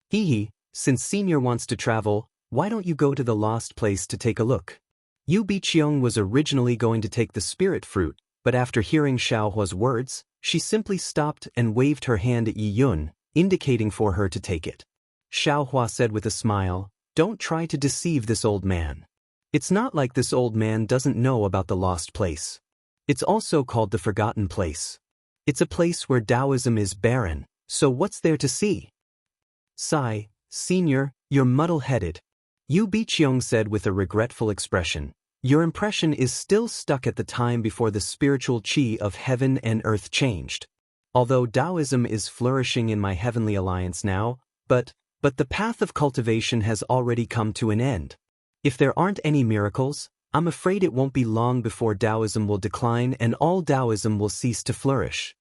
Hee, since Senior wants to travel, why don't you go to the lost place to take a look?" Yu Biqiang was originally going to take the spirit fruit, but after hearing Xiaohua's words, she simply stopped and waved her hand at Yi Yun, indicating for her to take it. Xiaohua said with a smile, "Don't try to deceive this old man. It's not like this old man doesn't know about the lost place. It's also called the forgotten place. It's a place where Taoism is barren, so what's there to see?" "Sigh, senior, you're muddle-headed," Yu Biqiang said with a regretful expression. "Your impression is still stuck at the time before the spiritual qi of heaven and earth changed. Although Taoism is flourishing in my heavenly alliance now, but the path of cultivation has already come to an end. If there aren't any miracles, I'm afraid it won't be long before Taoism will decline and all Taoism will cease to flourish."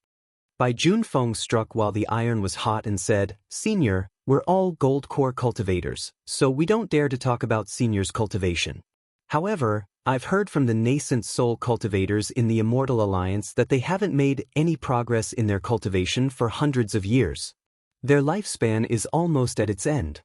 Bai Junfeng struck while the iron was hot and said, "Senior, we're all gold core cultivators, so we don't dare to talk about senior's cultivation. However, I've heard from the nascent soul cultivators in the Immortal Alliance that they haven't made any progress in their cultivation for hundreds of years. Their lifespan is almost at its end.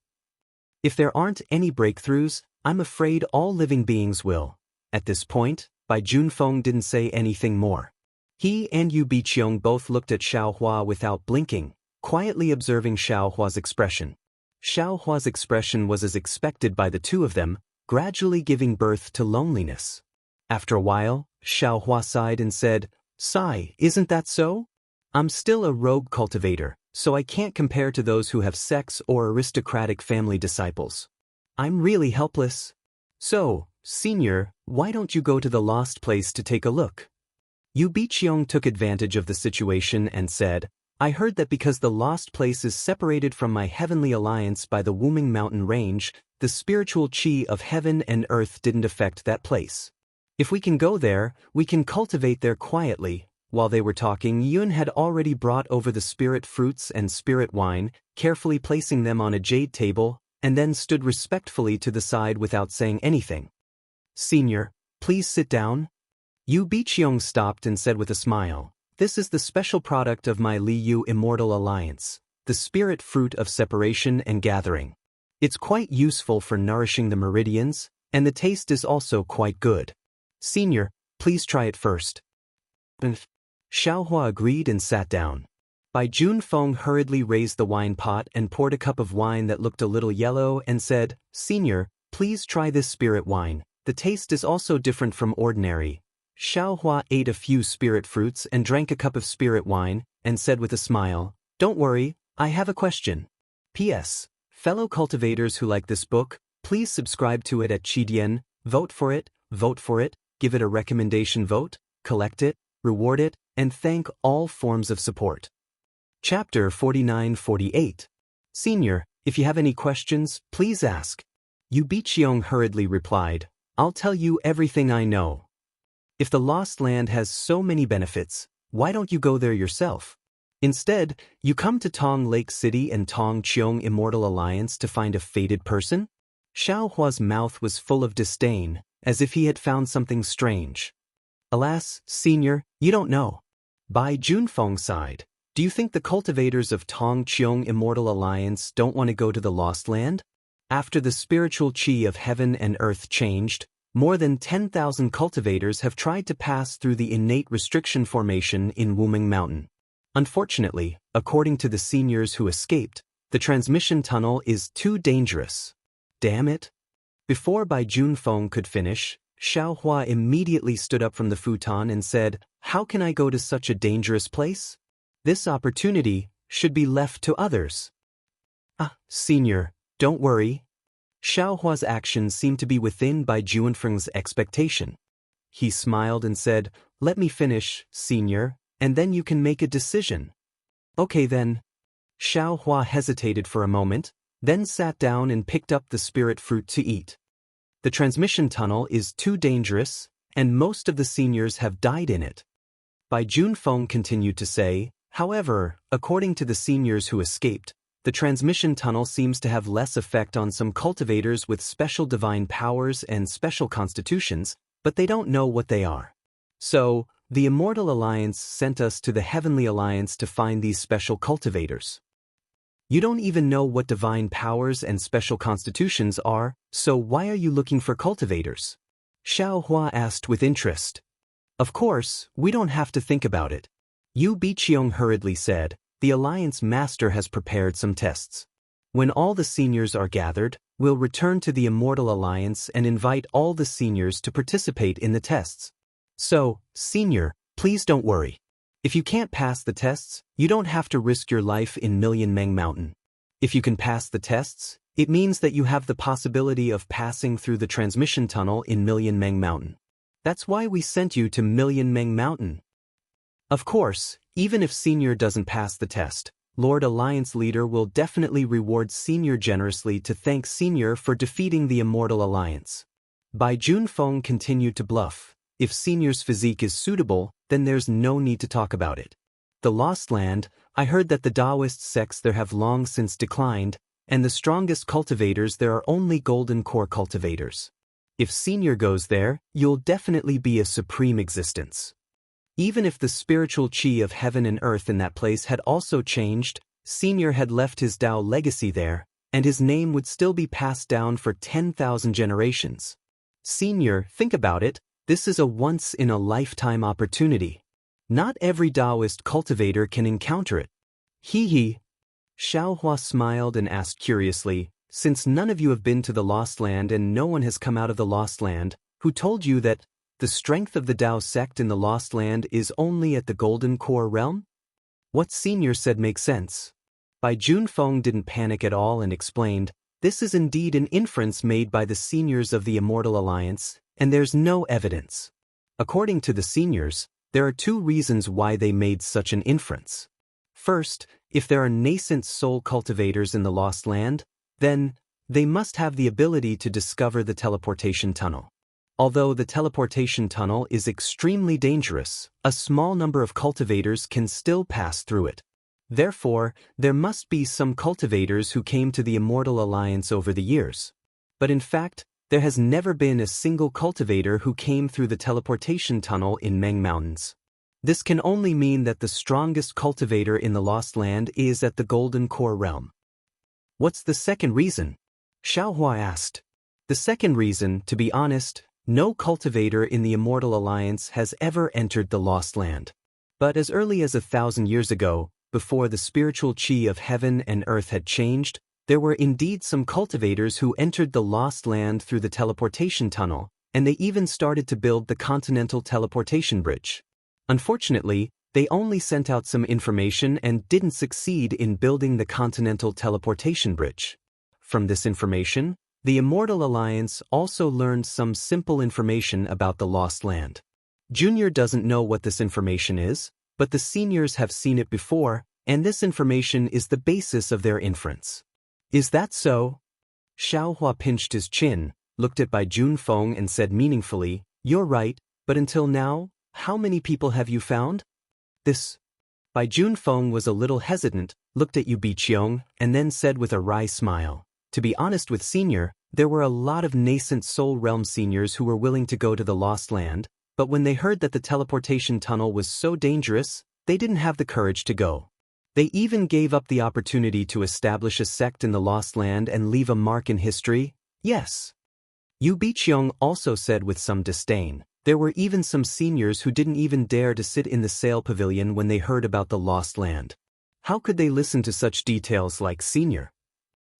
If there aren't any breakthroughs, I'm afraid all living beings will." At this point, Bai Junfeng didn't say anything more. He and Yu Biqiang both looked at Xiaohua without blinking, quietly observing Xiaohua's expression. Xiaohua's expression was as expected by the two of them, gradually giving birth to loneliness. After a while, Xiaohua sighed and said, "Sigh, isn't that so? I'm still a rogue cultivator, so I can't compare to those who have sex or aristocratic family disciples. I'm really helpless. So, senior, why don't you go to the lost place to take a look?" Yu Biqiang took advantage of the situation and said, "I heard that because the lost place is separated from my heavenly alliance by the Wuming mountain range, the spiritual qi of heaven and earth didn't affect that place. If we can go there, we can cultivate there quietly." While they were talking, Yun had already brought over the spirit fruits and spirit wine, carefully placing them on a jade table, and then stood respectfully to the side without saying anything. "Senior, please sit down." Yu Biqiang stopped and said with a smile, "This is the special product of my Liu Immortal Alliance, the spirit fruit of separation and gathering. It's quite useful for nourishing the meridians, and the taste is also quite good. Senior, please try it first." Xiaohua agreed and sat down. Bai Junfeng hurriedly raised the wine pot and poured a cup of wine that looked a little yellow and said, "Senior, please try this spirit wine. The taste is also different from ordinary." Xiaohua ate a few spirit fruits and drank a cup of spirit wine, and said with a smile, "Don't worry, I have a question. P.S. Fellow cultivators who like this book, please subscribe to it at Qidian, vote for it, give it a recommendation vote, collect it, reward it, and thank all forms of support." Chapter 49-48. Senior, if you have any questions, please ask. Yu Biqiang hurriedly replied, "I'll tell you everything I know. If the Lost Land has so many benefits, why don't you go there yourself? Instead, you come to Tong Lake City and Tong Cheong Immortal Alliance to find a fated person?" Xiaohua's mouth was full of disdain, as if he had found something strange. "Alas, senior, you don't know." Bai Junfeng sighed. "Do you think the cultivators of Tong Cheong Immortal Alliance don't want to go to the Lost Land? After the spiritual qi of heaven and earth changed, more than 10,000 cultivators have tried to pass through the innate restriction formation in Wuming Mountain. Unfortunately, according to the seniors who escaped, the transmission tunnel is too dangerous. Damn it." Before Bai Junfeng could finish, Xiaohua immediately stood up from the futon and said, "How can I go to such a dangerous place? This opportunity should be left to others." Senior, don't worry." Xiaohua's actions seemed to be within Bai Junfeng's expectation. He smiled and said, "Let me finish, senior, and then you can make a decision." "Okay then." Xiaohua hesitated for a moment, then sat down and picked up the spirit fruit to eat. "The transmission tunnel is too dangerous, and most of the seniors have died in it." Bai Junfeng continued to say, "However, according to the seniors who escaped, the transmission tunnel seems to have less effect on some cultivators with special divine powers and special constitutions, but they don't know what they are. So, the Immortal Alliance sent us to the Heavenly Alliance to find these special cultivators." "You don't even know what divine powers and special constitutions are, so why are you looking for cultivators?" Xiaohua asked with interest. Of course, we don't have to think about it. Yu Biqiong hurriedly said, the Alliance Master has prepared some tests. When all the seniors are gathered, we'll return to the Immortal Alliance and invite all the seniors to participate in the tests. So, senior, please don't worry. If you can't pass the tests, you don't have to risk your life in Million Meng Mountain. If you can pass the tests, it means that you have the possibility of passing through the transmission tunnel in Million Meng Mountain. That's why we sent you to Million Meng Mountain. Of course, even if Senior doesn't pass the test, Lord Alliance Leader will definitely reward Senior generously to thank Senior for defeating the Immortal Alliance. Bai Junfeng continued to bluff. If Senior's physique is suitable, then there's no need to talk about it. The Lost Land, I heard that the Taoist sects there have long since declined, and the strongest cultivators there are only golden core cultivators. If Senior goes there, you'll definitely be a supreme existence. Even if the spiritual chi of heaven and earth in that place had also changed, Senior had left his Tao legacy there, and his name would still be passed down for 10,000 generations. Senior, think about it, this is a once-in-a-lifetime opportunity. Not every Taoist cultivator can encounter it. Hee. Xiaohua smiled and asked curiously, since none of you have been to the Lost Land and no one has come out of the Lost Land, who told you that the strength of the Tao sect in the Lost Land is only at the Golden Core realm? What Senior said makes sense. Bai Junfeng didn't panic at all and explained, this is indeed an inference made by the seniors of the Immortal Alliance, and there's no evidence. According to the seniors, there are two reasons why they made such an inference. First, if there are nascent soul cultivators in the Lost Land, then they must have the ability to discover the teleportation tunnel. Although the teleportation tunnel is extremely dangerous, a small number of cultivators can still pass through it. Therefore, there must be some cultivators who came to the Immortal Alliance over the years. But in fact, there has never been a single cultivator who came through the teleportation tunnel in Meng Mountains. This can only mean that the strongest cultivator in the Lost Land is at the Golden Core realm. What's the second reason? Xiaohua asked. The second reason, to be honest, no cultivator in the Immortal Alliance has ever entered the Lost Land. But as early as 1,000 years ago, before the spiritual chi of heaven and earth had changed, there were indeed some cultivators who entered the Lost Land through the teleportation tunnel, and they even started to build the Continental Teleportation Bridge. Unfortunately, they only sent out some information and didn't succeed in building the Continental Teleportation Bridge. From this information, the Immortal Alliance also learned some simple information about the Lost Land. Junior doesn't know what this information is, but the seniors have seen it before, and this information is the basis of their inference. Is that so? Xiaohua pinched his chin, looked at Bai Junfeng and said meaningfully, you're right, but until now, how many people have you found? This. Bai Junfeng was a little hesitant, looked at Yu Biqiong, and then said with a wry smile, to be honest with Senior, there were a lot of nascent Soul Realm seniors who were willing to go to the Lost Land, but when they heard that the teleportation tunnel was so dangerous, they didn't have the courage to go. They even gave up the opportunity to establish a sect in the Lost Land and leave a mark in history. Yes. Yu Biqiong also said with some disdain, there were even some seniors who didn't even dare to sit in the sail pavilion when they heard about the Lost Land. How could they listen to such details like Senior?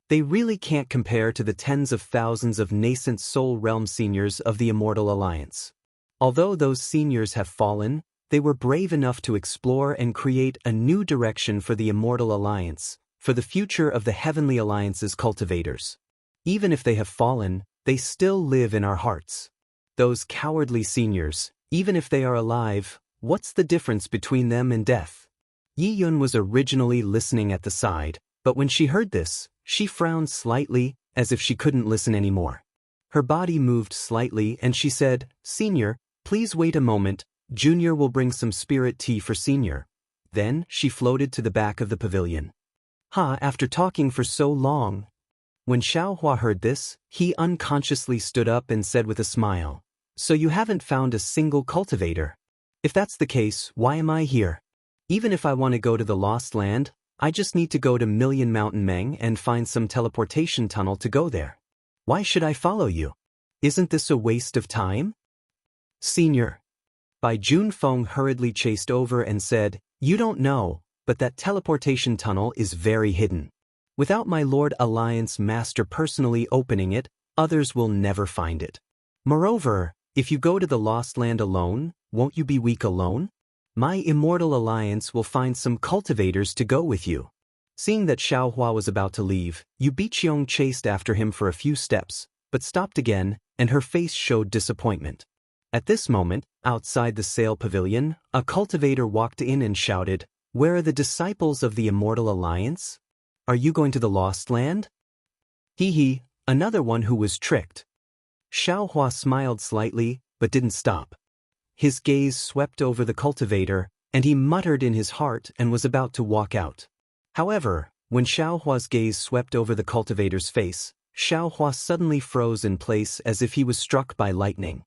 They really can't compare to the tens of thousands of nascent Soul Realm seniors of the Immortal Alliance. Although those seniors have fallen, they were brave enough to explore and create a new direction for the Immortal Alliance, for the future of the Heavenly Alliance's cultivators. Even if they have fallen, they still live in our hearts. Those cowardly seniors, even if they are alive, what's the difference between them and death? Yi Yun was originally listening at the side, but when she heard this, she frowned slightly, as if she couldn't listen anymore. Her body moved slightly and she said, Senior, please wait a moment, Junior will bring some spirit tea for Senior. Then, she floated to the back of the pavilion. After talking for so long. When Xiaohua heard this, he unconsciously stood up and said with a smile, so you haven't found a single cultivator? If that's the case, why am I here? Even if I want to go to the Lost Land, I just need to go to Million Mountain Meng and find some teleportation tunnel to go there. Why should I follow you? Isn't this a waste of time? Senior. Bai Junfeng hurriedly chased over and said, You don't know, but that teleportation tunnel is very hidden. Without my Lord Alliance Master personally opening it, others will never find it. Moreover, if you go to the Lost Land alone, won't you be weak alone? My Immortal Alliance will find some cultivators to go with you. Seeing that Xiaohua was about to leave, Yu Biqiong chased after him for a few steps, but stopped again, and her face showed disappointment. At this moment, outside the sail pavilion, a cultivator walked in and shouted, Where are the disciples of the Immortal Alliance? Are you going to the Lost Land? He, another one who was tricked. Xiaohua smiled slightly, but didn't stop. His gaze swept over the cultivator, and he muttered in his heart and was about to walk out. However, when Xiaohua's gaze swept over the cultivator's face, Xiaohua suddenly froze in place as if he was struck by lightning.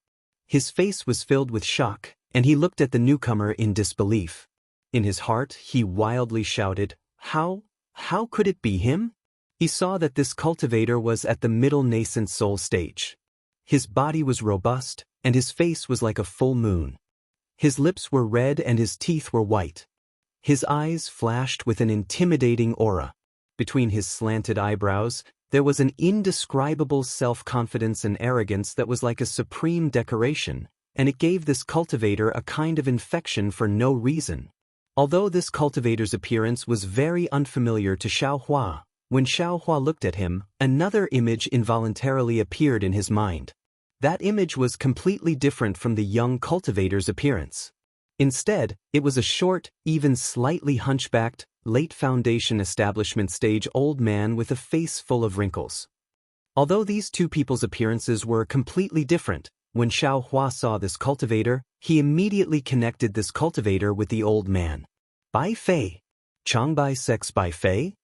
His face was filled with shock, and he looked at the newcomer in disbelief. In his heart, he wildly shouted, How could it be him? He saw that this cultivator was at the middle nascent soul stage. His body was robust, and his face was like a full moon. His lips were red and his teeth were white. His eyes flashed with an intimidating aura. Between his slanted eyebrows, there was an indescribable self-confidence and arrogance that was like a supreme decoration, and it gave this cultivator a kind of infection for no reason. Although this cultivator's appearance was very unfamiliar to Xiaohua, when Xiaohua looked at him, another image involuntarily appeared in his mind. That image was completely different from the young cultivator's appearance. Instead, it was a short, even slightly hunchbacked, late foundation establishment stage old man with a face full of wrinkles. Although these two people's appearances were completely different, when Xiaohua saw this cultivator, he immediately connected this cultivator with the old man. Bai Fei? Changbai Sex Bai Fei?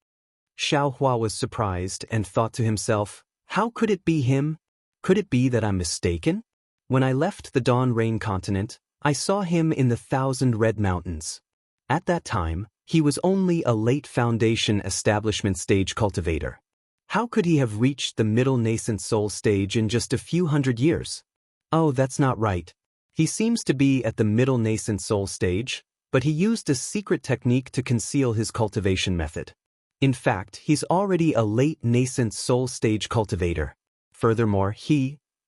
Xiaohua was surprised and thought to himself, How could it be him? Could it be that I'm mistaken? When I left the Dawn Rain continent, I saw him in the Thousand Red Mountains. At that time, he was only a late foundation establishment stage cultivator. How could he have reached the middle nascent soul stage in just a few hundred years? Oh, that's not right. He seems to be at the middle nascent soul stage, but he used a secret technique to conceal his cultivation method. In fact, he's already a late nascent soul stage cultivator. Furthermore,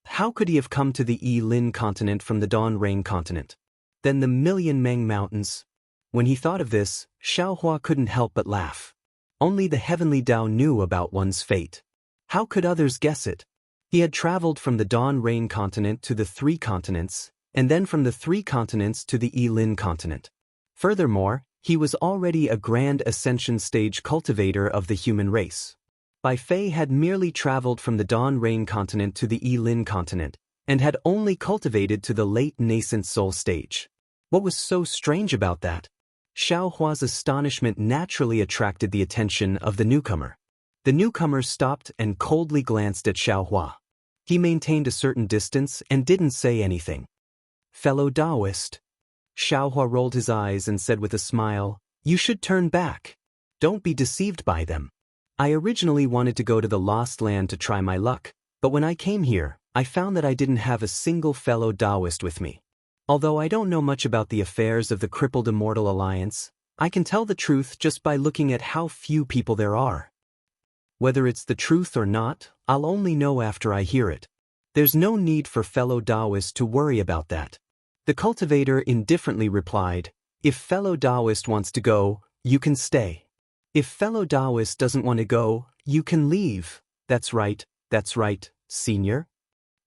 how could he have come to the Yi-Lin continent from the Dawn Rain continent? Then the Million Meng Mountains. When he thought of this, Xiaohua couldn't help but laugh. Only the heavenly Dao knew about one's fate. How could others guess it? He had traveled from the Dawn Rain continent to the Three Continents, and then from the Three Continents to the Yi-Lin continent. Furthermore, he was already a grand ascension stage cultivator of the human race. Bai Fei had merely traveled from the Dawn Rain continent to the Yi-Lin continent, and had only cultivated to the late nascent soul stage. What was so strange about that? Xiaohua's astonishment naturally attracted the attention of the newcomer. The newcomer stopped and coldly glanced at Xiaohua. He maintained a certain distance and didn't say anything. Fellow Taoist. Xiaohua rolled his eyes and said with a smile, You should turn back. Don't be deceived by them. I originally wanted to go to the Lost Land to try my luck, but when I came here, I found that I didn't have a single fellow Taoist with me. Although I don't know much about the affairs of the crippled Immortal Alliance, I can tell the truth just by looking at how few people there are. Whether it's the truth or not, I'll only know after I hear it. There's no need for fellow Taoists to worry about that. The cultivator indifferently replied, If fellow Taoist wants to go, you can stay. If fellow Taoist doesn't want to go, you can leave. That's right, senior.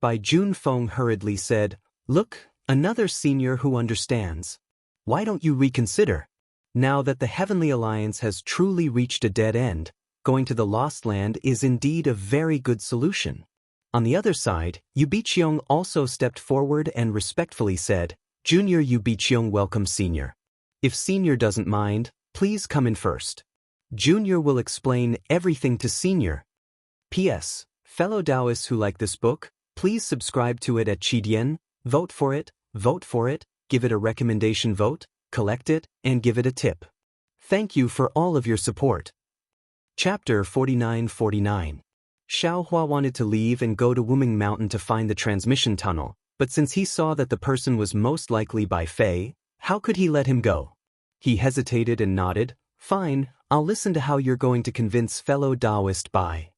Bai Junfeng hurriedly said, Look, another senior who understands. Why don't you reconsider? Now that the Heavenly Alliance has truly reached a dead end, going to the Lost Land is indeed a very good solution. On the other side, Yu Biqiong also stepped forward and respectfully said, Junior Yu Biqiong welcome Senior. If Senior doesn't mind, please come in first. Junior will explain everything to Senior. P.S. Fellow Taoists who like this book, please subscribe to it at Qidian, vote for it, give it a recommendation vote, collect it, and give it a tip. Thank you for all of your support. Chapter 49-49. Xiao Hua wanted to leave and go to Wuming Mountain to find the transmission tunnel, but since he saw that the person was most likely Bai Fei, how could he let him go? He hesitated and nodded. Fine, I'll listen to how you're going to convince fellow Taoist Bai.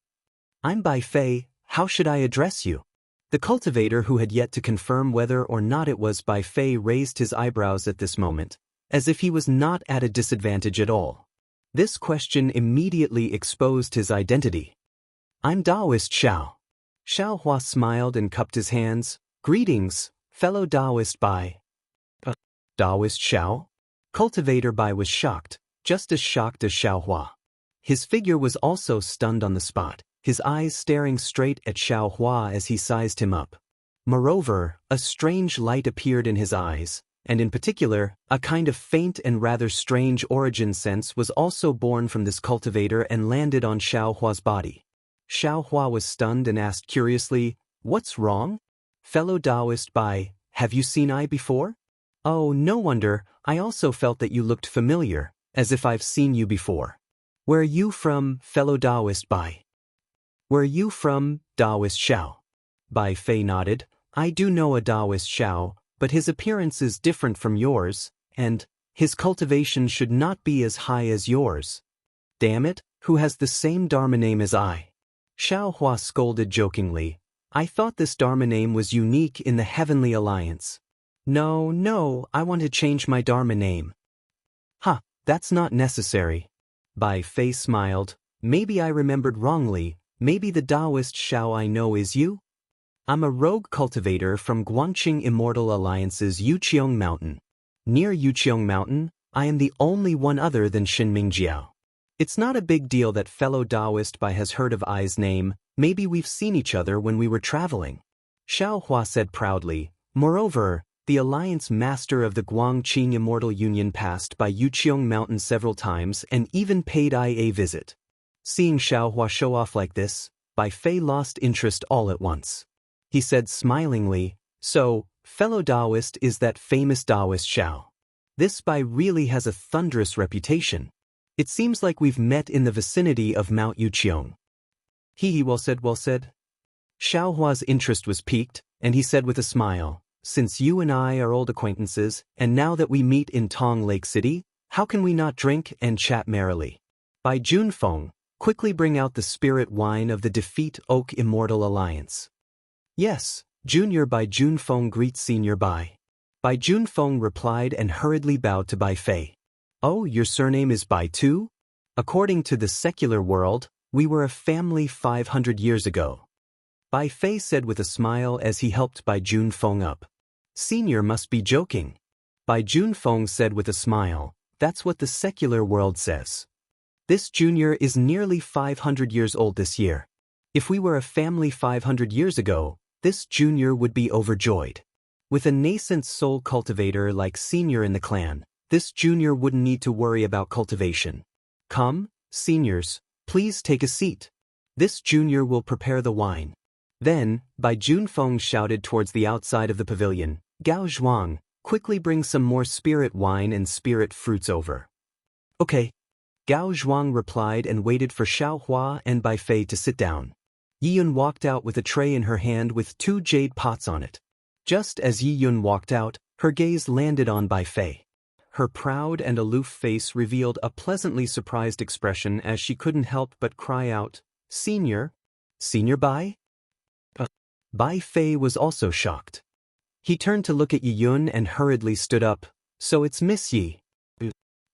I'm Bai Fei, how should I address you? The cultivator, who had yet to confirm whether or not it was Bai Fei, raised his eyebrows at this moment, as if he was not at a disadvantage at all. This question immediately exposed his identity. I'm Taoist Xiao. Xiao Hua smiled and cupped his hands. Greetings, fellow Taoist Bai. Taoist Xiao? Cultivator Bai was shocked, just as shocked as Xiao Hua. His figure was also stunned on the spot, his eyes staring straight at Xiao Hua as he sized him up. Moreover, a strange light appeared in his eyes, and in particular, a kind of faint and rather strange origin sense was also born from this cultivator and landed on Xiao Hua's body. Xiao Hua was stunned and asked curiously, "What's wrong? Fellow Taoist Bai, have you seen I before?" "Oh, no wonder, I also felt that you looked familiar, as if I've seen you before. Where are you from, fellow Taoist Bai?" "Where are you from, Taoist Xiao?" Bai Fei nodded. "I do know a Taoist Xiao, but his appearance is different from yours, and his cultivation should not be as high as yours. Damn it, who has the same Dharma name as I?" Xiao Hua scolded jokingly. "I thought this Dharma name was unique in the Heavenly Alliance." No, I want to change my Dharma name." "Huh, that's not necessary." Bai Fei smiled. "Maybe I remembered wrongly, maybe the Taoist Xiao I know is you? I'm a rogue cultivator from Guangqing Immortal Alliance's Yuqiong Mountain. Near Yuqiong Mountain, I am the only one other than Xinming Jiao. It's not a big deal that fellow Taoist Bai has heard of I's name, maybe we've seen each other when we were traveling." Xiao Hua said proudly. Moreover, the Alliance Master of the Guangqing Immortal Union passed by Yuqiong Mountain several times and even paid I a visit. Seeing Xiao Hua show off like this, Bai Fei lost interest all at once. He said smilingly, "So, fellow Taoist is that famous Taoist Xiao. This Bai really has a thunderous reputation. It seems like we've met in the vicinity of Mount Yuqiong." He well said. Xiao Hua's interest was piqued, and he said with a smile, "Since you and I are old acquaintances, and now that we meet in Tong Lake City, how can we not drink and chat merrily? Bai Junfeng, quickly bring out the spirit wine of the Defeat Oak Immortal Alliance." "Yes, Junior Bai Junfeng greets Senior Bai." Bai Junfeng replied and hurriedly bowed to Bai Fei. "Oh, your surname is Bai too? According to the secular world, we were a family 500 years ago." Bai Fei said with a smile as he helped Bai Junfeng up. "Senior must be joking." Bai Junfeng said with a smile, "That's what the secular world says. This junior is nearly 500 years old this year. If we were a family 500 years ago, this junior would be overjoyed. With a nascent soul cultivator like senior in the clan, this junior wouldn't need to worry about cultivation. Come, seniors, please take a seat. This junior will prepare the wine." Then, Bai Junfeng shouted towards the outside of the pavilion, "Gao Zhuang, quickly bring some more spirit wine and spirit fruits over." "Okay." Gao Zhuang replied and waited for Xiao Hua and Bai Fei to sit down. Yiyun walked out with a tray in her hand with 2 jade pots on it. Just as Yiyun walked out, her gaze landed on Bai Fei. Her proud and aloof face revealed a pleasantly surprised expression as she couldn't help but cry out, "Senior? Senior Bai?" Bai Fei was also shocked. He turned to look at Yiyun and hurriedly stood up. "So it's Miss Yi.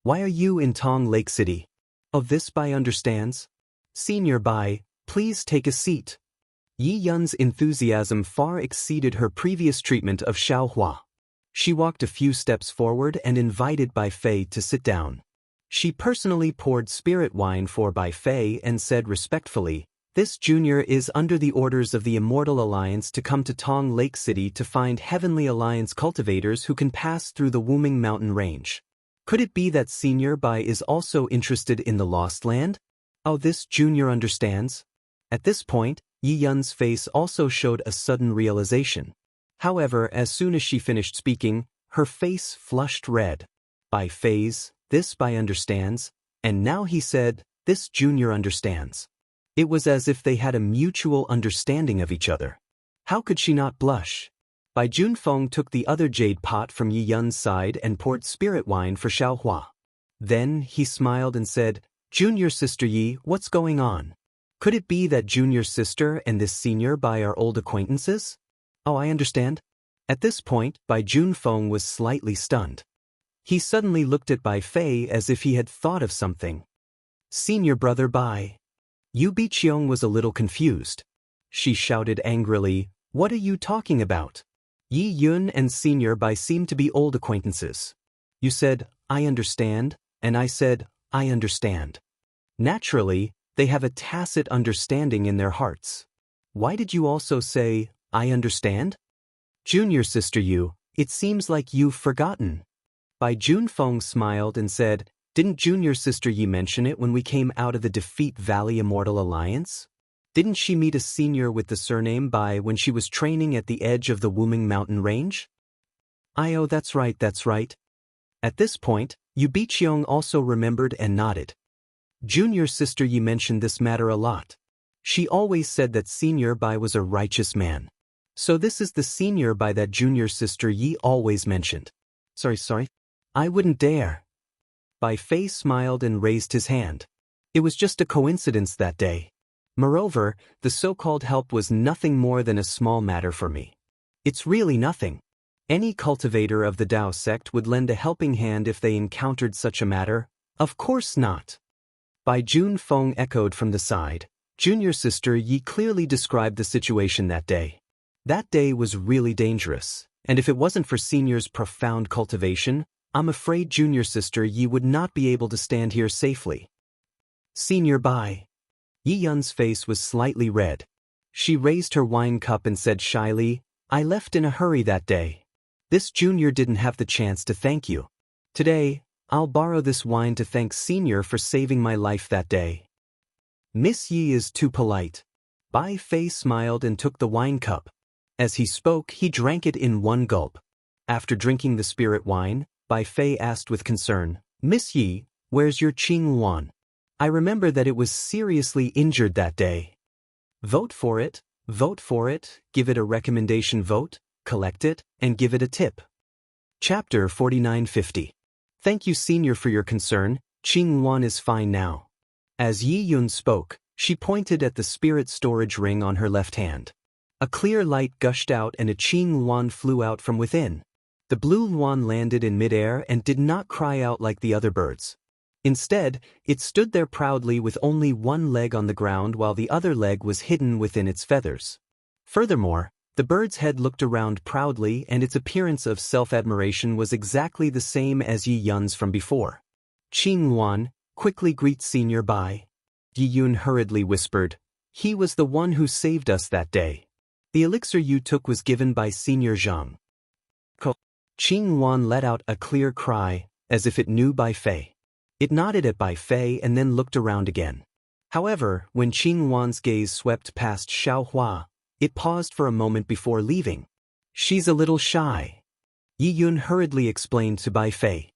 Why are you in Tong Lake City?" "Oh, this Bai understands. Senior Bai, please take a seat." Yiyun's enthusiasm far exceeded her previous treatment of Xiao Hua. She walked a few steps forward and invited Bai Fei to sit down. She personally poured spirit wine for Bai Fei and said respectfully, "This junior is under the orders of the Immortal Alliance to come to Tong Lake City to find Heavenly Alliance cultivators who can pass through the Wuming Mountain range. Could it be that Senior Bai is also interested in the Lost Land? Oh, this junior understands." At this point, Yiyun's face also showed a sudden realization. However, as soon as she finished speaking, her face flushed red. Bai Fei's, "This Bai understands," and now he said, "This junior understands." It was as if they had a mutual understanding of each other. How could she not blush? Bai Junfeng took the other jade pot from Yi Yun's side and poured spirit wine for Xiaohua. Then he smiled and said, "Junior sister Yi, what's going on? Could it be that junior sister and this senior Bai are old acquaintances?" "Oh, I understand." At this point, Bai Junfeng was slightly stunned. He suddenly looked at Bai Fei as if he had thought of something. "Senior brother Bai." Yu Biqiong was a little confused. She shouted angrily, "What are you talking about? Yi Yun and Senior Bai seem to be old acquaintances. You said, 'I understand,' and I said, 'I understand.' Naturally, they have a tacit understanding in their hearts. Why did you also say, 'I understand'? Junior sister Yu, it seems like you've forgotten." Bai Junfeng smiled and said, "Didn't junior sister Yi mention it when we came out of the Defeat Valley Immortal Alliance? Didn't she meet a senior with the surname Bai when she was training at the edge of the Wuming mountain range?" "Oh, that's right, that's right." At this point, Yu Biqiong also remembered and nodded. Junior sister Yi mentioned this matter a lot. She always said that senior Bai was a righteous man. So this is the senior Bai that junior sister Yi always mentioned. Sorry. I wouldn't dare." Bai Fei smiled and raised his hand. "It was just a coincidence that day. Moreover, the so-called help was nothing more than a small matter for me. It's really nothing. Any cultivator of the Dao sect would lend a helping hand if they encountered such a matter. Of course not." Bai Junfeng echoed from the side. Junior sister Yi clearly described the situation that day. That day was really dangerous, and if it wasn't for senior's profound cultivation, I'm afraid junior sister Yi would not be able to stand here safely. "Senior Bai." Yi Yun's face was slightly red. She raised her wine cup and said shyly, "I left in a hurry that day. This junior didn't have the chance to thank you. Today, I'll borrow this wine to thank senior for saving my life that day." "Miss Yi is too polite." Bai Fei smiled and took the wine cup. As he spoke, he drank it in one gulp. After drinking the spirit wine, Bai Fei asked with concern, "Miss Yi, where's your Qing Yuan? I remember that it was seriously injured that day." Vote for it, give it a recommendation vote, collect it, and give it a tip. Chapter 4950. Thank you senior for your concern, Qing Yuan is fine now. As Yi Yun spoke, she pointed at the spirit storage ring on her left hand. A clear light gushed out and a Qing Yuan flew out from within. The blue Yuan landed in midair and did not cry out like the other birds. Instead, it stood there proudly with only one leg on the ground while the other leg was hidden within its feathers. Furthermore, the bird's head looked around proudly and its appearance of self-admiration was exactly the same as Yi Yun's from before. "Qing Yuan, quickly greet Senior Bai." Yi Yun hurriedly whispered, "He was the one who saved us that day. The elixir you took was given by Senior Zhang." Qing Yuan let out a clear cry, as if it knew Bai Fei. It nodded at Bai Fei and then looked around again. However, when Qing Yuan's gaze swept past Xiaohua, it paused for a moment before leaving. "She's a little shy." Yi Yun hurriedly explained to Bai Fei.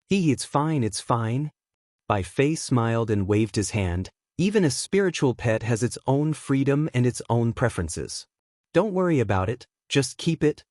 It's fine. Bai Fei smiled and waved his hand. Even a spiritual pet has its own freedom and its own preferences. Don't worry about it, just keep it.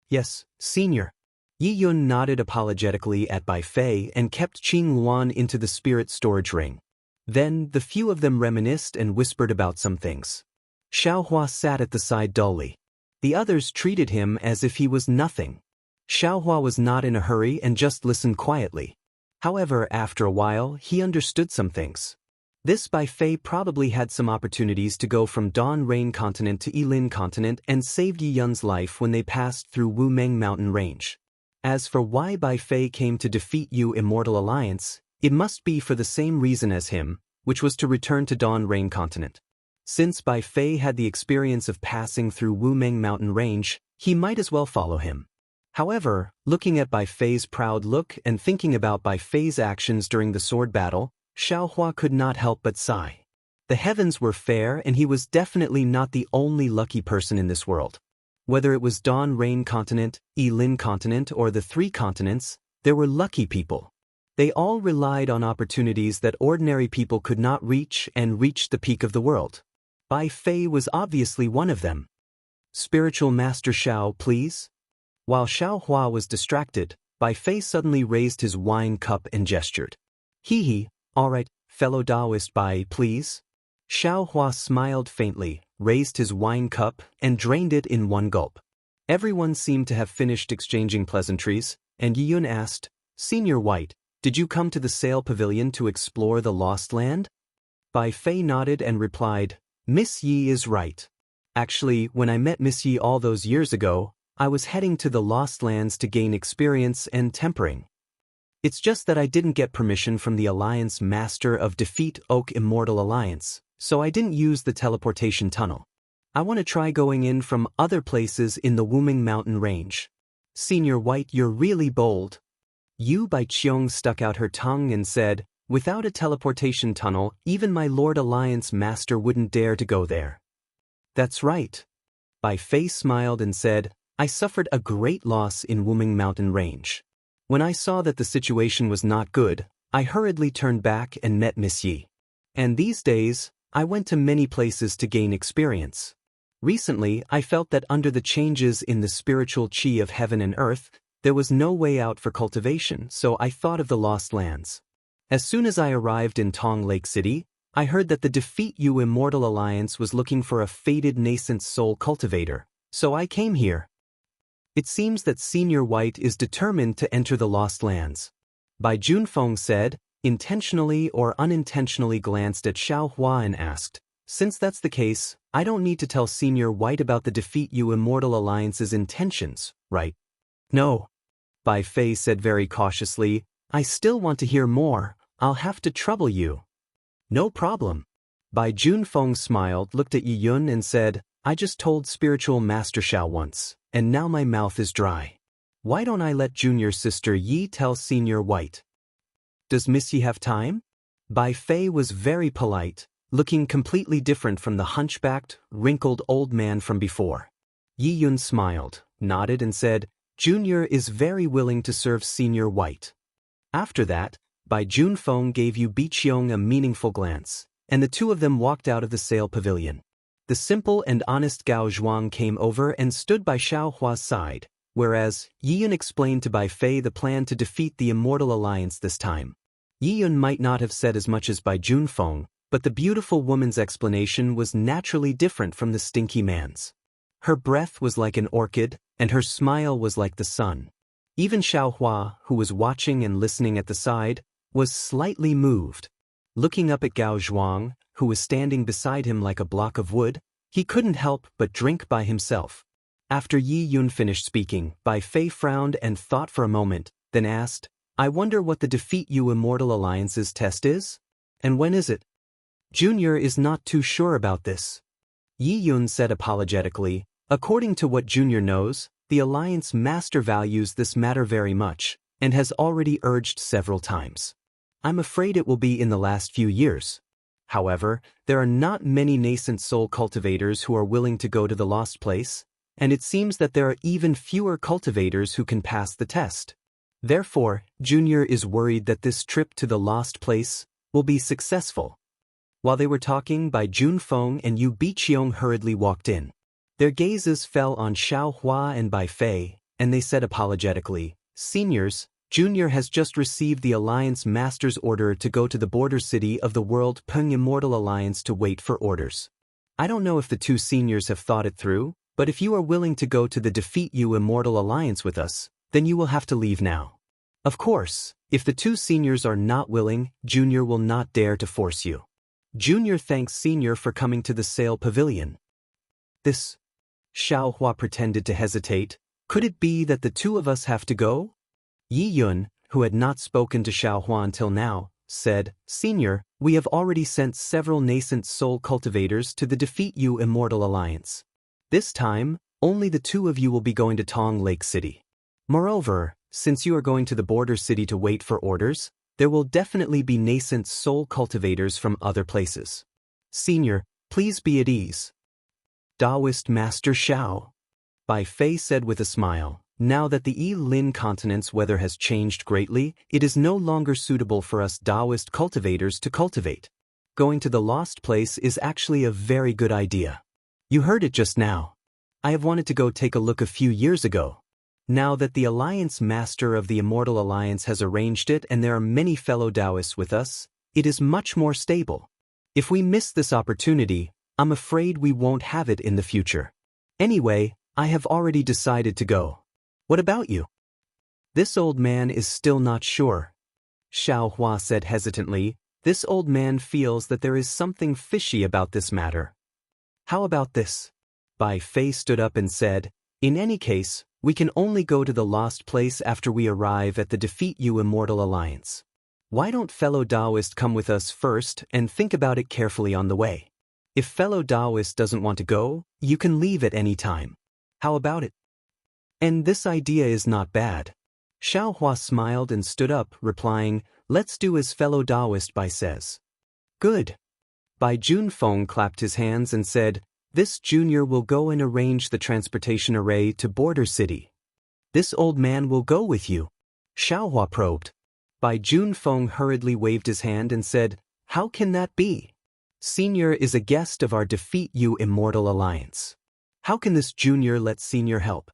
Yes, senior. Yi Yun nodded apologetically at Bai Fei and kept Qing Yuan into the spirit storage ring. Then, the few of them reminisced and whispered about some things. Xiaohua sat at the side dully. The others treated him as if he was nothing. Xiaohua was not in a hurry and just listened quietly. However, after a while, he understood some things. This Bai Fei probably had some opportunities to go from Dawn Rain Continent to Yilin Continent and saved Yi Yun's life when they passed through Wumeng Mountain Range. As for why Bai Fei came to defeat Yu Immortal Alliance, it must be for the same reason as him, which was to return to Dawn Rain Continent. Since Bai Fei had the experience of passing through Wumeng Mountain Range, he might as well follow him. However, looking at Bai Fei's proud look and thinking about Bai Fei's actions during the sword battle, Xiaohua could not help but sigh. The heavens were fair and he was definitely not the only lucky person in this world. Whether it was Dawn Rain Continent, Yilin Continent or the Three Continents, there were lucky people. They all relied on opportunities that ordinary people could not reach and reached the peak of the world. Bai Fei was obviously one of them. Spiritual Master Xiao, please? While Xiao Hua was distracted, Bai Fei suddenly raised his wine cup and gestured. Hee, all right, fellow Taoist Bai, please? Xiao Hua smiled faintly, raised his wine cup, and drained it in one gulp. Everyone seemed to have finished exchanging pleasantries, and Yi Yun asked, Senior White, did you come to the Sail Pavilion to explore the Lost Land? Bai Fei nodded and replied, Miss Yi is right. Actually, when I met Miss Yi all those years ago, I was heading to the Lost Lands to gain experience and tempering. It's just that I didn't get permission from the Alliance Master of Defeat Oak Immortal Alliance, so I didn't use the teleportation tunnel. I want to try going in from other places in the Wuming Mountain Range. Senior White, you're really bold. Yu Baiqiong stuck out her tongue and said, without a teleportation tunnel, even my Lord Alliance Master wouldn't dare to go there. That's right. Bai Fei smiled and said, I suffered a great loss in Wuming Mountain Range. When I saw that the situation was not good, I hurriedly turned back and met Miss Yi. And these days, I went to many places to gain experience. Recently, I felt that under the changes in the spiritual chi of heaven and earth, there was no way out for cultivation, so I thought of the Lost Lands. As soon as I arrived in Tong Lake City, I heard that the Defeat You Immortal Alliance was looking for a fated nascent soul cultivator, so I came here. It seems that Senior White is determined to enter the Lost Lands. Bai Junfeng said, intentionally or unintentionally glanced at Xiao Hua and asked, since that's the case, I don't need to tell Senior White about the Defeat You Immortal Alliance's intentions, right? No. Bai Fei said very cautiously, I still want to hear more, I'll have to trouble you. No problem. Bai Junfeng smiled, looked at Yi Yun and said, I just told Spiritual Master Xiao once, and now my mouth is dry. Why don't I let junior sister Yi tell Senior White? Does Miss Yi have time? Bai Fei was very polite, looking completely different from the hunchbacked, wrinkled old man from before. Yi Yun smiled, nodded and said, Junior is very willing to serve Senior White. After that, Bai Junfeng gave Yu Biqiong a meaningful glance, and the two of them walked out of the Sail Pavilion. The simple and honest Gao Zhuang came over and stood by Xiao Hua's side, whereas Yi Yun explained to Bai Fei the plan to defeat the Immortal Alliance this time. Yi Yun might not have said as much as Bai Junfeng, but the beautiful woman's explanation was naturally different from the stinky man's. Her breath was like an orchid, and her smile was like the sun. Even Xiao Hua, who was watching and listening at the side, was slightly moved. Looking up at Gao Zhuang, who was standing beside him like a block of wood, he couldn't help but drink by himself. After Yi Yun finished speaking, Bai Fei frowned and thought for a moment, then asked, I wonder what the Defeat You Immortal Alliance's test is? And when is it? Junior is not too sure about this. Yi Yun said apologetically, according to what Junior knows, the Alliance Master values this matter very much, and has already urged several times. I'm afraid it will be in the last few years. However, there are not many nascent soul cultivators who are willing to go to the Lost Place, and it seems that there are even fewer cultivators who can pass the test. Therefore, Junior is worried that this trip to the Lost Place will be successful. While they were talking, Bai Junfeng and Yu Biqiong hurriedly walked in. Their gazes fell on Xiao Hua and Bai Fei, and they said apologetically, Seniors, Junior has just received the Alliance Master's order to go to the border city of the World Peng Immortal Alliance to wait for orders. I don't know if the two seniors have thought it through, but if you are willing to go to the Defeat You Immortal Alliance with us, then you will have to leave now. Of course, if the two seniors are not willing, Junior will not dare to force you. Junior thanks Senior for coming to the Sail Pavilion. This. Xiao Hua pretended to hesitate. Could it be that the two of us have to go? Yi Yun, who had not spoken to Xiao Hua until now, said, Senior, we have already sent several nascent soul cultivators to the Defeat You Immortal Alliance. This time, only the two of you will be going to Tong Lake City. Moreover, since you are going to the border city to wait for orders, there will definitely be nascent soul cultivators from other places. Senior, please be at ease. Taoist Master Xiao. Bai Fei said with a smile, Now that the Yi-Lin continent's weather has changed greatly, it is no longer suitable for us Taoist cultivators to cultivate. Going to the lost place is actually a very good idea. You heard it just now. I have wanted to go take a look a few years ago. Now that the Alliance Master of the Immortal Alliance has arranged it and there are many fellow Taoists with us, it is much more stable. If we miss this opportunity, I'm afraid we won't have it in the future. Anyway, I have already decided to go. What about you? This old man is still not sure. Xiao Hua said hesitantly. This old man feels that there is something fishy about this matter. How about this? Bai Fei stood up and said, in any case, we can only go to the lost place after we arrive at the Defeat You Immortal Alliance. Why don't fellow Taoist come with us first and think about it carefully on the way? If fellow Taoist doesn't want to go, you can leave at any time. How about it? And this idea is not bad. Xiao Hua smiled and stood up, replying, let's do as fellow Taoist Bai says. Good. Bai Junfeng clapped his hands and said, this junior will go and arrange the transportation array to Border City. This old man will go with you. Xiao Hua probed. Bai Junfeng hurriedly waved his hand and said, how can that be? Senior is a guest of our Defeat You Immortal Alliance. How can this junior let senior help?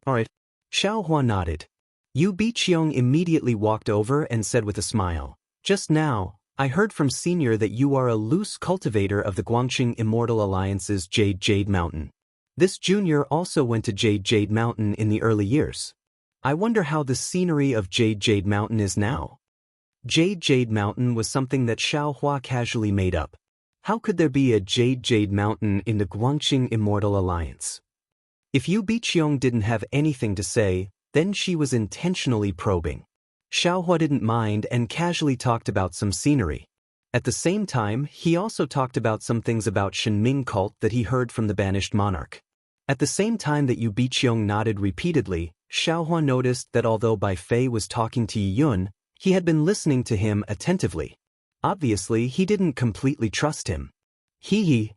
Alright. Xiao Hua nodded. Yu Biqiong immediately walked over and said with a smile, just now, I heard from senior that you are a loose cultivator of the Guangxing Immortal Alliance's Jade Mountain. This junior also went to Jade Mountain in the early years. I wonder how the scenery of Jade Mountain is now. Jade Mountain was something that Xiao Hua casually made up. How could there be a Jade Mountain in the Guangxing Immortal Alliance? If Yu Biqiong didn't have anything to say, then she was intentionally probing. Xiao Hua didn't mind and casually talked about some scenery. At the same time, he also talked about some things about Shenming cult that he heard from the banished monarch. At the same time that Yu Biqiong nodded repeatedly, Xiao Hua noticed that although Bai Fei was talking to Yi Yun, he had been listening to him attentively. Obviously, he didn't completely trust him. Hee.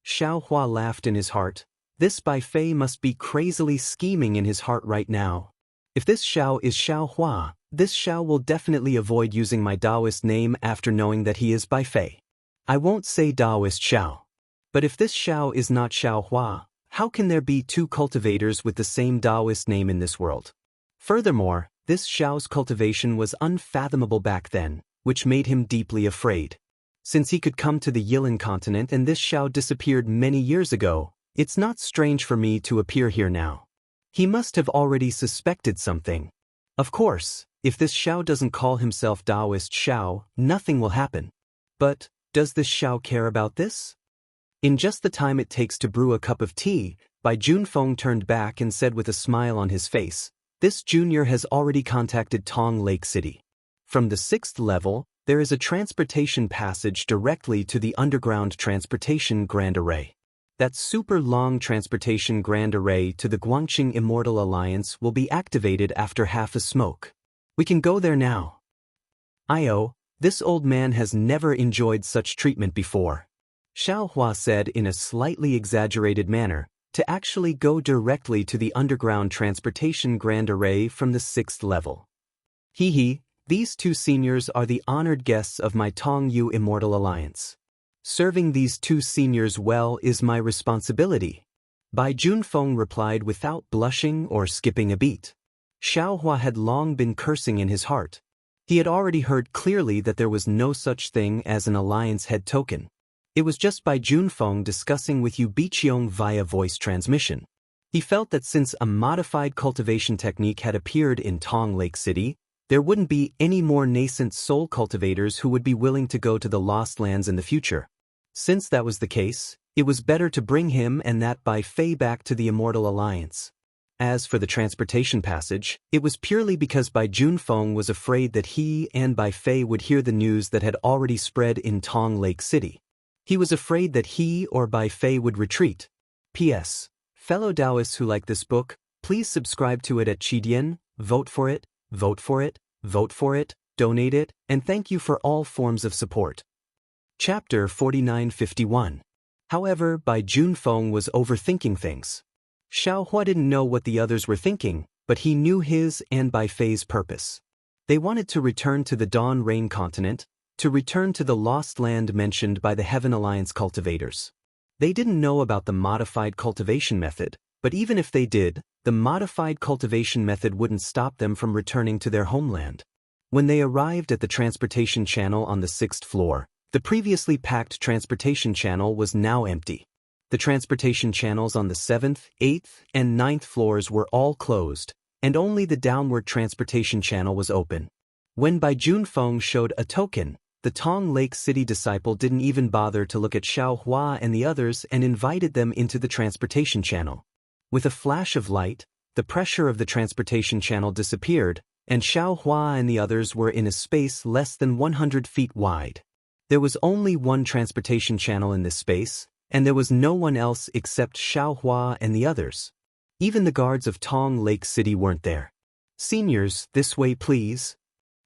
Xiao Hua laughed in his heart. This Bai Fei must be crazily scheming in his heart right now. If this Xiao is Xiao Hua, this Xiao will definitely avoid using my Taoist name after knowing that he is Bai Fei. I won't say Taoist Xiao. But if this Xiao is not Xiao Hua, how can there be two cultivators with the same Taoist name in this world? Furthermore, this Xiao's cultivation was unfathomable back then, which made him deeply afraid. Since he could come to the Yilin continent and this Xiao disappeared many years ago, it's not strange for me to appear here now. He must have already suspected something. Of course, if this Xiao doesn't call himself Taoist Xiao, nothing will happen. But, does this Xiao care about this? In just the time it takes to brew a cup of tea, Bai Junfeng turned back and said with a smile on his face, this junior has already contacted Tong Lake City. From the 6th level, there is a transportation passage directly to the underground transportation Grand Array. That super long transportation Grand Array to the Guangxing Immortal Alliance will be activated after half a smoke. We can go there now. This old man has never enjoyed such treatment before. Xiao Hua said in a slightly exaggerated manner, to actually go directly to the underground transportation Grand Array from the 6th level. These two seniors are the honored guests of my Tong Yu Immortal Alliance. Serving these two seniors well is my responsibility. Bai Junfeng replied without blushing or skipping a beat. Xiao Hua had long been cursing in his heart. He had already heard clearly that there was no such thing as an alliance head token. It was just Bai Junfeng discussing with Yu Biqiong via voice transmission. He felt that since a modified cultivation technique had appeared in Tong Lake City, there wouldn't be any more nascent soul cultivators who would be willing to go to the Lost Lands in the future. Since that was the case, it was better to bring him and that Bai Fei back to the Immortal Alliance. As for the transportation passage, it was purely because Bai Junfeng was afraid that he and Bai Fei would hear the news that had already spread in Tong Lake City. He was afraid that he or Bai Fei would retreat. P.S. Fellow Taoists who like this book, please subscribe to it at Qidian, vote for it, vote for it, vote for it, donate it, and thank you for all forms of support. Chapter 4951. However, Bai Junfeng was overthinking things. Xiao Hua didn't know what the others were thinking, but he knew his and Bai Fei's purpose. They wanted to return to the Dawn Rain continent, to return to the lost land mentioned by the Heaven Alliance cultivators. They didn't know about the modified cultivation method, but even if they did, the modified cultivation method wouldn't stop them from returning to their homeland. When they arrived at the transportation channel on the 6th floor, the previously packed transportation channel was now empty. The transportation channels on the 7th, 8th, and 9th floors were all closed, and only the downward transportation channel was open. When Bai Junfeng showed a token, the Tong Lake City disciple didn't even bother to look at Xiao Hua and the others and invited them into the transportation channel. With a flash of light, the pressure of the transportation channel disappeared, and Xiao Hua and the others were in a space less than 100 feet wide. There was only one transportation channel in this space, and there was no one else except Xiao Hua and the others. Even the guards of Tong Lake City weren't there. "Seniors, this way please."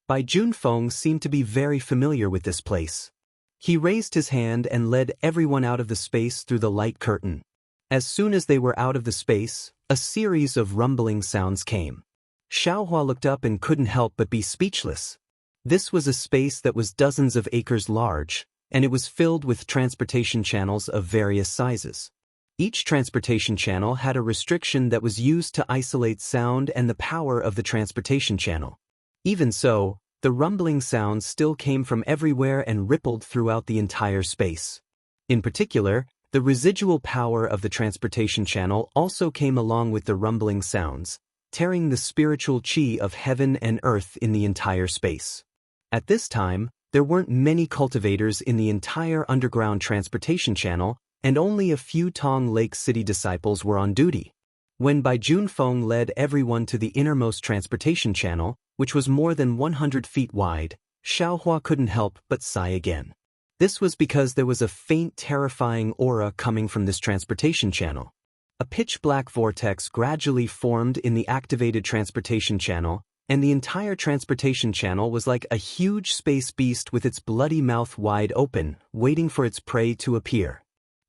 Bai Junfeng seemed to be very familiar with this place. He raised his hand and led everyone out of the space through the light curtain. As soon as they were out of the space, a series of rumbling sounds came. Xiao Hua looked up and couldn't help but be speechless. This was a space that was dozens of acres large, and it was filled with transportation channels of various sizes. Each transportation channel had a restriction that was used to isolate sound and the power of the transportation channel. Even so, the rumbling sounds still came from everywhere and rippled throughout the entire space. In particular, the residual power of the transportation channel also came along with the rumbling sounds, tearing the spiritual chi of heaven and earth in the entire space. At this time, there weren't many cultivators in the entire underground transportation channel, and only a few Tong Lake City disciples were on duty. When Bai Junfeng led everyone to the innermost transportation channel, which was more than 100 feet wide, Xiao Hua couldn't help but sigh again. This was because there was a faint, terrifying aura coming from this transportation channel. A pitch-black vortex gradually formed in the activated transportation channel, and the entire transportation channel was like a huge space beast with its bloody mouth wide open, waiting for its prey to appear.